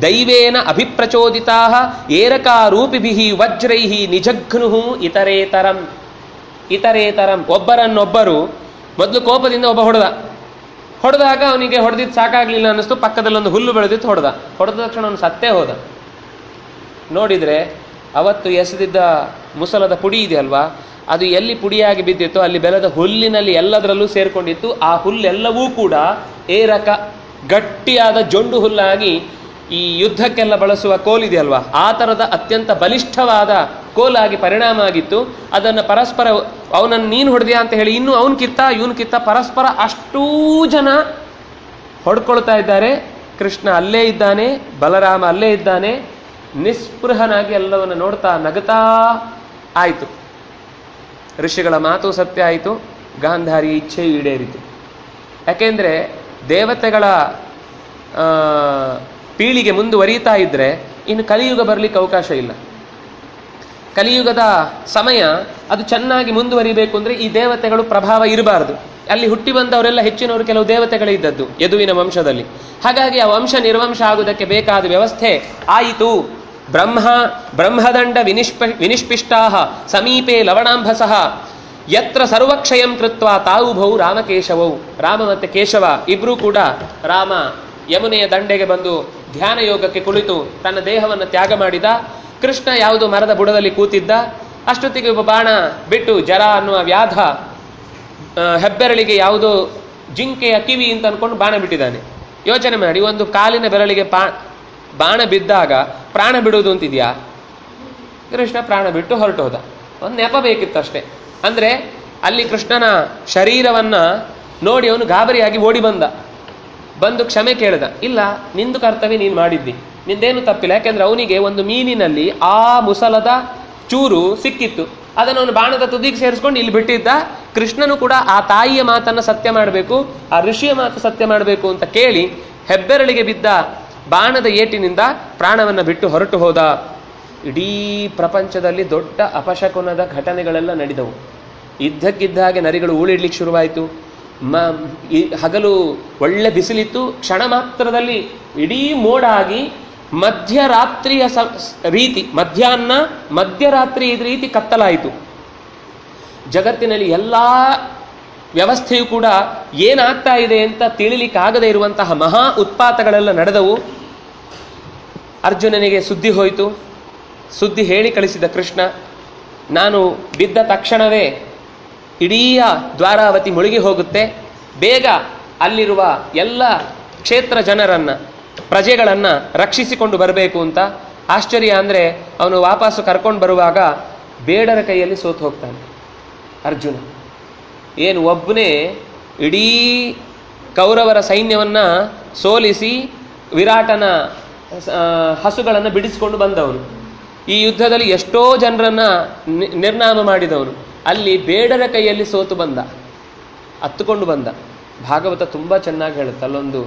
ದೈವೇನ ಅಭಿಪ್ರಚೋದಿತಾ ಏರಕಾರೂಪಿಭಿಃ ವಜ್ರೈಃ ನಿಜಘ್ನುಃ ಇತರೇತರಂ. ಒಬ್ಬರನ್ನೊಬ್ಬರು ಮೊದಲು ಕೋಪದಿಂದ ಒಬ್ಬ ಹೊಡೆದಾಗ ಅವನಿಗೆ ಹೊಡೆದಿದ್ದು ಸಾಕಾಗ್ಲಿಲ್ಲ ಅನ್ನಿಸ್ತು. ಪಕ್ಕದಲ್ಲಿ ಒಂದು ಹುಲ್ಲು ಬೆಳೆದಿತ್ತು, ಹೊಡೆದ ತಕ್ಷಣ ಅವನು ಸತ್ತೇ ಹೋದ. ನೋಡಿದರೆ ಅವತ್ತು ಎಸೆದಿದ್ದ ಮುಸಲದ ಪುಡಿ ಇದೆಯಲ್ವಾ, ಅದು ಎಲ್ಲಿ ಪುಡಿಯಾಗಿ ಬಿದ್ದಿತ್ತು ಅಲ್ಲಿ ಬೆಳೆದ ಹುಲ್ಲಿನಲ್ಲಿ ಎಲ್ಲದರಲ್ಲೂ ಸೇರ್ಕೊಂಡಿತ್ತು. ಆ ಹುಲ್ಲೆಲ್ಲವೂ ಕೂಡ ಏರಕ ಗಟ್ಟಿಯಾದ ಜೊಂಡು ಹುಲ್ಲಾಗಿ ಈ ಯುದ್ಧಕ್ಕೆಲ್ಲ ಬಳಸುವ ಕೋಲಿದೆಯಲ್ವಾ, ಆ ಥರದ ಅತ್ಯಂತ ಬಲಿಷ್ಠವಾದ ಕೋಲಾಗಿ ಪರಿಣಾಮ ಆಗಿತ್ತು. ಅದನ್ನು ಪರಸ್ಪರ ಅವನನ್ನು ನೀನು ಹೊಡೆದ್ಯಾ ಅಂತ ಹೇಳಿ ಇನ್ನೂ ಅವನು ಕಿತ್ತ ಇವನು ಕಿತ್ತ ಪರಸ್ಪರ ಅಷ್ಟೂ ಜನ ಹೊಡ್ಕೊಳ್ತಾ ಇದ್ದಾರೆ. ಕೃಷ್ಣ ಅಲ್ಲೇ ಇದ್ದಾನೆ, ಬಲರಾಮ ಅಲ್ಲೇ ಇದ್ದಾನೆ. ನಿಸ್ಪೃಹನಾಗಿ ಎಲ್ಲವನ್ನು ನೋಡ್ತಾ ನಗತಾ ಆಯಿತು. ಋಷಿಗಳ ಮಾತು ಸತ್ಯ ಆಯಿತು, ಗಾಂಧಾರಿ ಇಚ್ಛೆಯು ಈಡೇರಿತು. ಯಾಕೆಂದರೆ ದೇವತೆಗಳ ಪೀಳಿಗೆ ಮುಂದುವರಿತಾ ಇದ್ದರೆ ಇನ್ನು ಕಲಿಯುಗ ಬರಲಿಕ್ಕೆ ಅವಕಾಶ ಇಲ್ಲ. ಕಲಿಯುಗದ ಸಮಯ ಅದು ಚೆನ್ನಾಗಿ ಮುಂದುವರಿಬೇಕು ಅಂದರೆ ಈ ದೇವತೆಗಳು ಪ್ರಭಾವ ಇರಬಾರ್ದು. ಅಲ್ಲಿ ಹುಟ್ಟಿ ಬಂದವರೆಲ್ಲ ಹೆಚ್ಚಿನವರು ಕೆಲವು ದೇವತೆಗಳೇ ಇದ್ದದ್ದು ಯದುವಿನ ವಂಶದಲ್ಲಿ. ಹಾಗಾಗಿ ಆ ವಂಶ ನಿರ್ವಂಶ ಆಗುವುದಕ್ಕೆ ಬೇಕಾದ ವ್ಯವಸ್ಥೆ ಆಯಿತು. ಬ್ರಹ್ಮದಂಡ ವಿನಿಷ್ಪಿಷ್ಟಾ ಸಮೀಪೆ ಲವಣಾಂಭಸಃ ಯತ್ರ ಸರ್ವಕ್ಷಯಂ ಕೃತ್ವ ತಾವುಭೌ ರಾಮಕೇಶವೌ. ರಾಮ ಮತ್ತು ಕೇಶವ ಇಬ್ಬರೂ ಕೂಡ, ರಾಮ ಯಮುನೆಯ ದಂಡೆಗೆ ಬಂದು ಧ್ಯಾನ ಯೋಗಕ್ಕೆ ಕುಳಿತು ತನ್ನ ದೇಹವನ್ನು ತ್ಯಾಗ ಮಾಡಿದ. ಕೃಷ್ಣ ಯಾವುದೋ ಮರದ ಬುಡದಲ್ಲಿ ಕೂತಿದ್ದ. ಅಷ್ಟೊತ್ತಿಗೆ ಒಬ್ಬ ಬಾಣ ಬಿಟ್ಟು ಜರ ಅನ್ನುವ ವ್ಯಾಧ ಹೆಬ್ಬೆರಳಿಗೆ ಯಾವುದೋ ಜಿಂಕೆಯ ಕಿವಿ ಅಂತ ಅನ್ಕೊಂಡು ಬಾಣ ಬಿಟ್ಟಿದ್ದಾನೆ. ಯೋಚನೆ ಮಾಡಿ, ಒಂದು ಕಾಲಿನ ಬೆರಳಿಗೆ ಬಾಣ ಬಿದ್ದಾಗ ಪ್ರಾಣ ಬಿಡುವುದು ಅಂತಿದ್ಯಾ? ಕೃಷ್ಣ ಪ್ರಾಣ ಬಿಟ್ಟು ಹೊರಟೋದ. ಒಂದು ನೆಪ ಬೇಕಿತ್ತಷ್ಟೇ. ಅಂದರೆ ಅಲ್ಲಿ ಕೃಷ್ಣನ ಶರೀರವನ್ನು ನೋಡಿ ಅವನು ಗಾಬರಿಯಾಗಿ ಓಡಿ ಬಂದು ಕ್ಷಮೆ ಕೇಳಿದ. ಇಲ್ಲ, ನಿಂದು ಕರ್ತವ್ಯ ನೀನು ಮಾಡಿದ್ದಿ, ನಿಂದೇನು ತಪ್ಪಿಲ್ಲ. ಯಾಕೆಂದ್ರೆ ಅವನಿಗೆ ಒಂದು ಮೀನಿನಲ್ಲಿ ಆ ಮುಸಲದ ಚೂರು ಸಿಕ್ಕಿತ್ತು. ಅದನ್ನು ಅವನು ಬಾಣದ ತುದಿಗೆ ಸೇರಿಸ್ಕೊಂಡು ಇಲ್ಲಿ ಬಿಟ್ಟಿದ್ದ. ಕೃಷ್ಣನು ಕೂಡ ಆ ತಾಯಿಯ ಮಾತನ್ನು ಸತ್ಯ ಮಾಡಬೇಕು, ಆ ಋಷಿಯ ಮಾತು ಸತ್ಯ ಮಾಡಬೇಕು ಅಂತ ಕೇಳಿ ಹೆಬ್ಬೆರಳಿಗೆ ಬಿದ್ದ ಬಾಣದ ಏಟಿನಿಂದ ಪ್ರಾಣವನ್ನು ಬಿಟ್ಟು ಹೊರಟು ಹೋದ. ಇಡೀ ಪ್ರಪಂಚದಲ್ಲಿ ದೊಡ್ಡ ಅಪಶಕುನದ ಘಟನೆಗಳೆಲ್ಲ ನಡೆದವು. ಇದ್ದಕ್ಕಿದ್ದ ಹಾಗೆ ನರಿಗಳು ಊಳಿಡ್ಲಿಕ್ಕೆ ಶುರುವಾಯಿತು. ಹಗಲು ಒಳ್ಳೆ ಬಿಸಿಲಿತ್ತು. ಕ್ಷಣ ಮಾತ್ರದಲ್ಲಿ ಇಡೀ ಮೋಡಾಗಿ ಮಧ್ಯರಾತ್ರಿಯ ರೀತಿ, ಮಧ್ಯರಾತ್ರಿ ರೀತಿ ಕತ್ತಲಾಯಿತು. ಜಗತ್ತಿನಲ್ಲಿ ಎಲ್ಲ ವ್ಯವಸ್ಥೆಯು ಕೂಡ ಏನಾಗ್ತಾ ಇದೆ ಅಂತ ತಿಳಿಲಿಕ್ಕಾಗದೇ ಇರುವಂತಹ ಮಹಾ ಉತ್ಪಾತಗಳೆಲ್ಲ ನಡೆದವು. ಅರ್ಜುನನಿಗೆ ಸುದ್ದಿ ಹೋಯಿತು. ಸುದ್ದಿ ಹೇಳಿ ಕಳಿಸಿದ ಕೃಷ್ಣ, ನಾನು ಬಿದ್ದ ತಕ್ಷಣವೇ ಇಡೀ ದ್ವಾರಾವತಿ ಮುಳುಗಿ ಹೋಗುತ್ತೆ, ಬೇಗ ಅಲ್ಲಿರುವ ಎಲ್ಲ ಕ್ಷೇತ್ರ ಜನರನ್ನು, ಪ್ರಜೆಗಳನ್ನು ರಕ್ಷಿಸಿಕೊಂಡು ಬರಬೇಕು ಅಂತ. ಆಶ್ಚರ್ಯ ಅಂದರೆ ಅವನು ವಾಪಸ್ಸು ಕರ್ಕೊಂಡು ಬರುವಾಗ ಬೇಡರ ಕೈಯಲ್ಲಿ ಸೋತು ಹೋಗ್ತಾನೆ ಅರ್ಜುನ. ಏನು ಒಬ್ಬನೇ ಇಡೀ ಕೌರವರ ಸೈನ್ಯವನ್ನು ಸೋಲಿಸಿ ವಿರಾಟನ ಹಸುಗಳನ್ನು ಬಿಡಿಸಿಕೊಂಡು ಬಂದವನು, ಈ ಯುದ್ಧದಲ್ಲಿ ಎಷ್ಟೋ ಜನರನ್ನು ನಿರ್ನಾಮ ಮಾಡಿದವನು, ಅಲ್ಲಿ ಬೇಡರ ಕೈಯಲ್ಲಿ ಸೋತು ಹತ್ತುಕೊಂಡು ಬಂದ. ಭಾಗವತ ತುಂಬ ಚೆನ್ನಾಗಿ ಹೇಳುತ್ತೆ. ಅಲ್ಲೊಂದು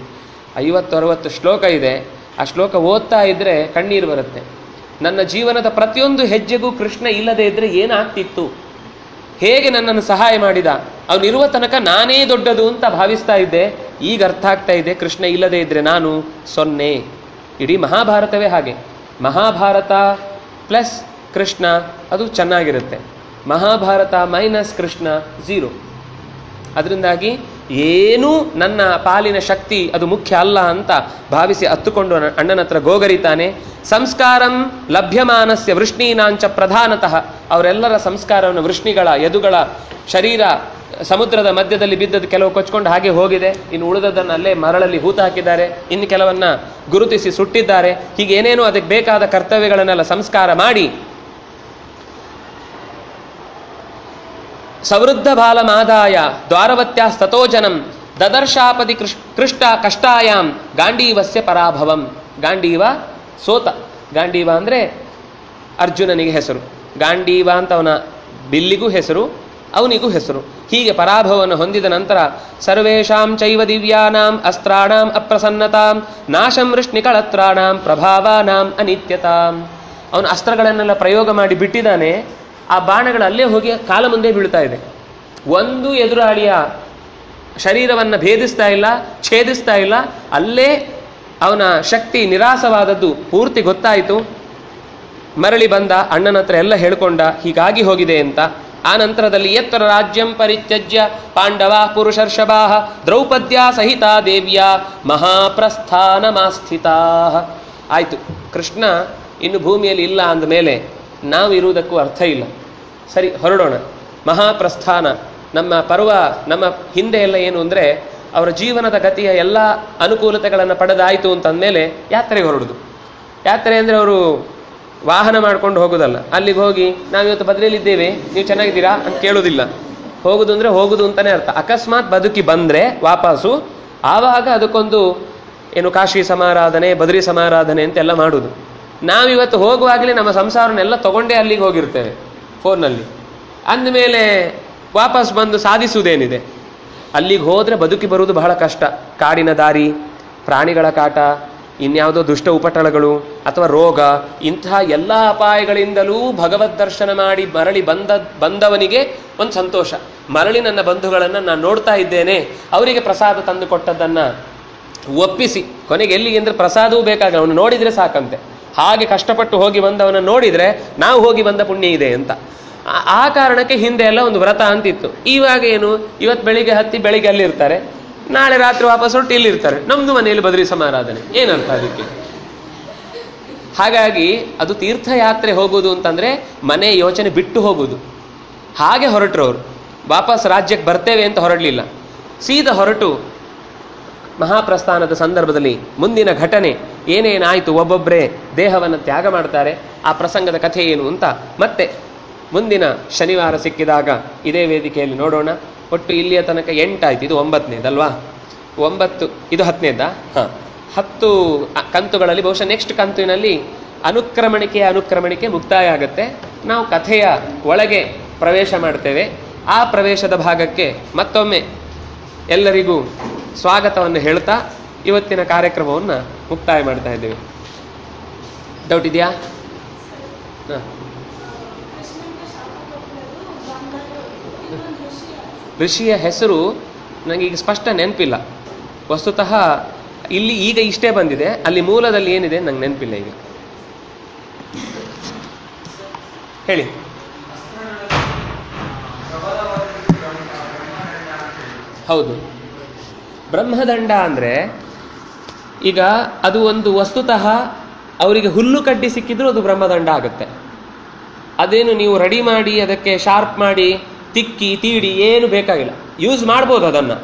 50-60 ಶ್ಲೋಕ ಇದೆ. ಆ ಶ್ಲೋಕ ಓದ್ತಾ ಇದ್ದರೆ ಕಣ್ಣೀರು ಬರುತ್ತೆ. ನನ್ನ ಜೀವನದ ಪ್ರತಿಯೊಂದು ಹೆಜ್ಜೆಗೂ ಕೃಷ್ಣ ಇಲ್ಲದೆ ಇದ್ರೆ ಏನಾಗ್ತಿತ್ತು, ಹೇಗೆ ನನ್ನನ್ನು ಸಹಾಯ ಮಾಡಿದ, ಅವನಿರುವ ತನಕ ನಾನೇ ದೊಡ್ಡದು ಅಂತ ಭಾವಿಸ್ತಾ ಇದ್ದೆ. ಈಗ ಅರ್ಥ ಆಗ್ತಾ ಇದೆ, ಕೃಷ್ಣ ಇಲ್ಲದೆ ಇದ್ರೆ ನಾನು ಸೊನ್ನೆ. ಇಡೀ ಮಹಾಭಾರತವೇ ಹಾಗೆ. ಮಹಾಭಾರತ ಪ್ಲಸ್ ಕೃಷ್ಣ ಅದು ಚೆನ್ನಾಗಿರುತ್ತೆ, ಮಹಾಭಾರತ ಮೈನಸ್ ಕೃಷ್ಣ ಝೀರೋ. ಅದರಿಂದಾಗಿ ಏನೂ ನನ್ನ ಪಾಲಿನ ಶಕ್ತಿ ಅದು ಮುಖ್ಯ ಅಲ್ಲ ಅಂತ ಭಾವಿಸಿ ಹತ್ತುಕೊಂಡು ಅಣ್ಣನ ಹತ್ರ ಗೋಗರಿತಾನೆ. ಸಂಸ್ಕಾರಂ ಲಭ್ಯಮಾನಸ್ಯ ವೃಷ್ಣೀನಾಂಚ ಪ್ರಧಾನತಃ, ಅವರೆಲ್ಲರ ಸಂಸ್ಕಾರವನ್ನು ವೃಷ್ಣಿಗಳ ಯದುಗಳ ಶರೀರ ಸಮುದ್ರದ ಮಧ್ಯದಲ್ಲಿ ಬಿದ್ದದ್ದು ಕೆಲವು ಕೊಚ್ಕೊಂಡು ಹಾಗೆ ಹೋಗಿದೆ, ಇನ್ನು ಉಳಿದದನ್ನು ಅಲ್ಲೇ ಮರಳಲ್ಲಿ ಹೂತು ಹಾಕಿದ್ದಾರೆ, ಇನ್ನು ಕೆಲವನ್ನ ಗುರುತಿಸಿ ಸುಟ್ಟಿದ್ದಾರೆ. ಹೀಗೆ ಏನೇನೋ ಅದಕ್ಕೆ ಬೇಕಾದ ಕರ್ತವ್ಯಗಳನ್ನೆಲ್ಲ ಸಂಸ್ಕಾರ ಮಾಡಿ ಸಮೃದ್ಧ ಬಾಲಮಾದಾಯ ದ್ವಾರವತ್ಯಾಸ್ತತೋ ಜನಂ ದದರ್ಶಾಪದಿ ಕೃಷ್ಟ ಕಷ್ಟಾಯಾಮ್ ಗಾಂಡೀವಸ್ಯ ಪರಾಭವಂ. ಗಾಂಡೀವ ಸೋತ. ಗಾಂಡೀವ ಅಂದರೆ ಅರ್ಜುನನಿಗೆ ಹೆಸರು, ಗಾಂಡೀವ ಅಂತ ಅವನ ಬಿಲ್ಲಿಗೂ ಹೆಸರು, ಅವನಿಗೂ ಹೆಸರು. ಹೀಗೆ ಪರಾಭವವನ್ನು ಹೊಂದಿದ ನಂತರ ಸರ್ವೇಷಾಂ ಚೈವ ದಿವ್ಯಾನಾಂ ಅಸ್ತ್ರಾಣಾಂ ಅಪ್ರಸನ್ನತಾಂ ನಾಶಂ ವೃಷ್ಣಿಕಳತ್ರಾಣಾಂ ಪ್ರಭಾವಾನಾಂ ಅನಿತ್ಯತಾಂ. ಅವನು ಅಸ್ತ್ರಗಳನ್ನೆಲ್ಲ ಪ್ರಯೋಗ ಮಾಡಿ ಬಿಟ್ಟಿದ್ದಾನೆ, ಆ ಬಾಣಗಳು ಅಲ್ಲೇ ಹೋಗಿ ಕಾಲ ಮುಂದೆ ಬೀಳ್ತಾ ಇದೆ. ಒಂದು ಎದುರಾಳಿಯ ಶರೀರವನ್ನು ಭೇದಿಸ್ತಾ ಇಲ್ಲ, ಛೇದಿಸ್ತಾ ಇಲ್ಲ, ಅಲ್ಲೇ ಅವನ ಶಕ್ತಿ ನಿರಾಸವಾದದ್ದು ಪೂರ್ತಿ ಗೊತ್ತಾಯಿತು. ಮರಳಿ ಬಂದ, ಅಣ್ಣನ ಹತ್ರ ಎಲ್ಲ ಹೇಳ್ಕೊಂಡ ಹೀಗಾಗಿ ಹೋಗಿದೆ ಅಂತ. ಆ ನಂತರದಲ್ಲಿ ಯತ್ರ ರಾಜ್ಯಂ ಪರಿತ್ಯಜ್ಯ ಪಾಂಡವ ಪುರುಷರ್ಷಭಾ ದ್ರೌಪದ್ಯ ಸಹಿತ ದೇವ್ಯ ಮಹಾಪ್ರಸ್ಥಾನಮಾಸ್ಥಿತಾ. ಆಯಿತು, ಕೃಷ್ಣ ಇನ್ನು ಭೂಮಿಯಲ್ಲಿ ಇಲ್ಲ ಅಂದಮೇಲೆ ನಾವು ಇರುವುದಕ್ಕೂ ಅರ್ಥ ಇಲ್ಲ. ಸರಿ, ಹೊರಡೋಣ. ಮಹಾಪ್ರಸ್ಥಾನ, ನಮ್ಮ ಪರ್ವ, ನಮ್ಮ ಹಿಂದೆ ಎಲ್ಲ ಏನು ಅಂದರೆ ಅವರ ಜೀವನದ ಗತಿಯ ಎಲ್ಲ ಅನುಕೂಲತೆಗಳನ್ನು ಪಡೆದಾಯಿತು ಅಂತಂದಮೇಲೆ ಯಾತ್ರೆಗೆ ಹೊರಡುದು. ಯಾತ್ರೆ ಅಂದರೆ ಅವರು ವಾಹನ ಮಾಡ್ಕೊಂಡು ಹೋಗೋದಲ್ಲ. ಅಲ್ಲಿಗೆ ಹೋಗಿ ನಾವಿವತ್ತು ಬದಲಿಯಲ್ಲಿದ್ದೇವೆ, ನೀವು ಚೆನ್ನಾಗಿದ್ದೀರಾ ಅಂತ ಕೇಳೋದಿಲ್ಲ. ಹೋಗುದು ಅಂದರೆ ಹೋಗುದು ಅಂತಲೇ ಅರ್ಥ. ಅಕಸ್ಮಾತ್ ಬದುಕಿ ಬಂದರೆ ವಾಪಸ್ಸು, ಆವಾಗ ಅದಕ್ಕೊಂದು ಏನು ಕಾಶಿ ಸಮಾರಾಧನೆ, ಬದ್ರಿ ಸಮಾರಾಧನೆ ಅಂತೆಲ್ಲ ಮಾಡುವುದು. ನಾವಿವತ್ತು ಹೋಗುವಾಗಲೇ ನಮ್ಮ ಸಂಸಾರನೆಲ್ಲ ತಗೊಂಡೇ ಅಲ್ಲಿಗೆ ಹೋಗಿರ್ತೇವೆ ಫೋನ್ನಲ್ಲಿ. ಅಂದಮೇಲೆ ವಾಪಸ್ ಬಂದು ಸಾಧಿಸುವುದೇನಿದೆ? ಅಲ್ಲಿಗೆ ಹೋದರೆ ಬದುಕಿ ಬರುವುದು ಬಹಳ ಕಷ್ಟ. ಕಾಡಿನ ದಾರಿ, ಪ್ರಾಣಿಗಳ ಕಾಟ, ಇನ್ಯಾವುದೋ ದುಷ್ಟ ಉಪಟಳಗಳು ಅಥವಾ ರೋಗ, ಇಂತಹ ಎಲ್ಲ ಅಪಾಯಗಳಿಂದಲೂ ಭಗವದ್ ದರ್ಶನ ಮಾಡಿ ಮರಳಿ ಬಂದವನಿಗೆ ಒಂದು ಸಂತೋಷ. ಮರಳಿ ನನ್ನ ಬಂಧುಗಳನ್ನು ನಾನು ನೋಡ್ತಾ ಇದ್ದೇನೆ, ಅವರಿಗೆ ಪ್ರಸಾದ ತಂದು ಕೊಟ್ಟದ್ದನ್ನು ಒಪ್ಪಿಸಿ, ಕೊನೆಗೆ ಎಲ್ಲಿಗೆ ಅಂದರೆ ಪ್ರಸಾದವೂ ಬೇಕಾಗಲ್ಲ, ಅವನು ನೋಡಿದರೆ ಸಾಕಂತೆ. ಹಾಗೆ ಕಷ್ಟಪಟ್ಟು ಹೋಗಿ ಬಂದವನ ನೋಡಿದರೆ ನಾವು ಹೋಗಿ ಬಂದ ಪುಣ್ಯ ಇದೆ ಅಂತ. ಆ ಕಾರಣಕ್ಕೆ ಹಿಂದೆ ಎಲ್ಲ ಒಂದು ವ್ರತ ಅಂತಿತ್ತು. ಇವಾಗ ಏನು, ಇವತ್ತು ಬೆಳಿಗ್ಗೆ ಹತ್ತಿ ಬೆಳಿಗ್ಗೆ ಅಲ್ಲಿರ್ತಾರೆ, ನಾಳೆ ರಾತ್ರಿ ವಾಪಸ್ ಹೊರಟು ಇಲ್ಲಿರ್ತಾರೆ. ನಮ್ಮದು ಮನೆಯಲ್ಲಿ ಬದ್ರಿ ಸಮಾರಾಧನೆ, ಏನರ್ಥ ಅದಕ್ಕೆ? ಹಾಗಾಗಿ ಅದು ತೀರ್ಥಯಾತ್ರೆ ಹೋಗುವುದು ಅಂತಂದರೆ ಮನೆ ಯೋಚನೆ ಬಿಟ್ಟು ಹೋಗುವುದು. ಹಾಗೆ ಹೊರಟರು ಅವರು. ವಾಪಸ್ ರಾಜ್ಯಕ್ಕೆ ಬರ್ತೇವೆ ಅಂತ ಹೊರಡಲಿಲ್ಲ, ಸೀದಾ ಹೊರಟು ಮಹಾಪ್ರಸ್ಥಾನದ ಸಂದರ್ಭದಲ್ಲಿ ಮುಂದಿನ ಘಟನೆ ಏನೇನಾಯಿತು, ಒಬ್ಬೊಬ್ಬರೇ ದೇಹವನ್ನು ತ್ಯಾಗ ಮಾಡ್ತಾರೆ, ಆ ಪ್ರಸಂಗದ ಕಥೆ ಏನು ಅಂತ ಮತ್ತೆ ಮುಂದಿನ ಶನಿವಾರ ಸಿಕ್ಕಿದಾಗ ಇದೇ ವೇದಿಕೆಯಲ್ಲಿ ನೋಡೋಣ. ಒಟ್ಟು ಇಲ್ಲಿಯ ತನಕ 8 ಆಯ್ತು, ಇದು 9ನೇದಲ್ವಾ? 9, ಇದು 10ನೇದಾ? ಹಾಂ, 10 ಕಂತುಗಳಲ್ಲಿ ಬಹುಶಃ ನೆಕ್ಸ್ಟ್ ಕಂತುವಿನಲ್ಲಿ ಅನುಕ್ರಮಣಿಕೆ ಮುಕ್ತಾಯ ಆಗುತ್ತೆ. ನಾವು ಕಥೆಯ ಒಳಗೆ ಪ್ರವೇಶ ಮಾಡ್ತೇವೆ. ಆ ಪ್ರವೇಶದ ಭಾಗಕ್ಕೆ ಮತ್ತೊಮ್ಮೆ ಎಲ್ಲರಿಗೂ ಸ್ವಾಗತವನ್ನು ಹೇಳ್ತಾ ಇವತ್ತಿನ ಕಾರ್ಯಕ್ರಮವನ್ನು ಮುಕ್ತಾಯ ಮಾಡ್ತಾ ಇದ್ದೇವೆ. ಡೌಟ್ ಇದೆಯಾ? ಹಾಂ, ಋಷಿಯ ಹೆಸರು ನನಗೆ ಈಗ ಸ್ಪಷ್ಟ ನೆನಪಿಲ್ಲ. ವಸ್ತುತಃ ಇಲ್ಲಿ ಈಗ ಇಷ್ಟೇ ಬಂದಿದೆ, ಅಲ್ಲಿ ಮೂಲದಲ್ಲಿ ಏನಿದೆ ನಂಗೆ ನೆನಪಿಲ್ಲ ಈಗ. ಹೇಳಿ. ಹೌದು, ಬ್ರಹ್ಮದಂಡ ಅಂದರೆ ಈಗ ಅದು ಒಂದು ವಸ್ತುತಃ ಅವರಿಗೆ ಹುಲ್ಲು ಕಡ್ಡಿ ಸಿಕ್ಕಿದ್ರೂ ಅದು ಬ್ರಹ್ಮದಂಡ ಆಗುತ್ತೆ. ಅದೇನು ನೀವು ರೆಡಿ ಮಾಡಿ ಅದಕ್ಕೆ ಶಾರ್ಪ್ ಮಾಡಿ ತಿಕ್ಕಿ ತೀಡಿ ಏನು ಬೇಕಾಗಿಲ್ಲ, ಯೂಸ್ ಮಾಡ್ಬೋದು ಅದನ್ನು.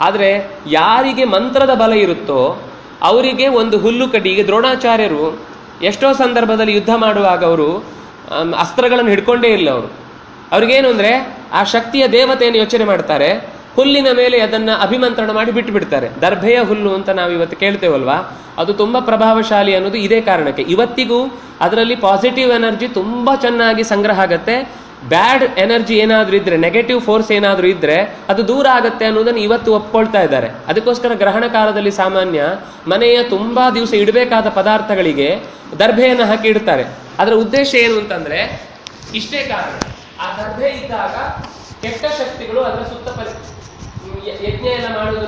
ಆದರೆ ಯಾರಿಗೆ ಮಂತ್ರದ ಬಲ ಇರುತ್ತೋ ಅವರಿಗೆ ಒಂದು ಹುಲ್ಲು ಕಡ್ಡಿ, ಈಗ ದ್ರೋಣಾಚಾರ್ಯರು ಎಷ್ಟೋ ಸಂದರ್ಭದಲ್ಲಿ ಯುದ್ಧ ಮಾಡುವಾಗ ಅವರು ಅಸ್ತ್ರಗಳನ್ನು ಹಿಡ್ಕೊಂಡೇ ಇಲ್ಲ. ಅವ್ರಿಗೇನು ಅಂದರೆ ಆ ಶಕ್ತಿಯ ದೇವತೆಯನ್ನು ಯೋಚನೆ ಮಾಡ್ತಾರೆ, ಹುಲ್ಲಿನ ಮೇಲೆ ಅದನ್ನು ಅಭಿಮಂತ್ರಣ ಮಾಡಿ ಬಿಟ್ಟು ಬಿಡ್ತಾರೆ. ದರ್ಭೆಯ ಹುಲ್ಲು ಅಂತ ನಾವು ಇವತ್ತು ಕೇಳ್ತೇವಲ್ವಾ, ಅದು ತುಂಬ ಪ್ರಭಾವಶಾಲಿ ಅನ್ನೋದು ಇದೇ ಕಾರಣಕ್ಕೆ. ಇವತ್ತಿಗೂ ಅದರಲ್ಲಿ ಪಾಸಿಟಿವ್ ಎನರ್ಜಿ ತುಂಬ ಚೆನ್ನಾಗಿ ಸಂಗ್ರಹ ಆಗುತ್ತೆ. ಬ್ಯಾಡ್ ಎನರ್ಜಿ ಏನಾದರೂ ಇದ್ದರೆ, ನೆಗೆಟಿವ್ ಫೋರ್ಸ್ ಏನಾದರೂ ಇದ್ದರೆ ಅದು ದೂರ ಆಗುತ್ತೆ ಅನ್ನೋದನ್ನು ಇವತ್ತು ಒಪ್ಕೊಳ್ತಾ ಇದ್ದಾರೆ. ಅದಕ್ಕೋಸ್ಕರ ಗ್ರಹಣ ಕಾಲದಲ್ಲಿ ಸಾಮಾನ್ಯ ಮನೆಯ ತುಂಬ ದಿವಸ ಇಡಬೇಕಾದ ಪದಾರ್ಥಗಳಿಗೆ ದರ್ಭೆಯನ್ನು ಹಾಕಿ ಇಡ್ತಾರೆ. ಅದರ ಉದ್ದೇಶ ಏನು ಅಂತಂದ್ರೆ ಇಷ್ಟೇ ಕಾರಣ. ಆ ದರ್ಭೆ ಇದ್ದಾಗ ಕೆಟ್ಟ ಶಕ್ತಿಗಳು ಅದರ ಸುತ್ತ ಯಜ್ಞ ಎಲ್ಲ ಮಾಡುವುದು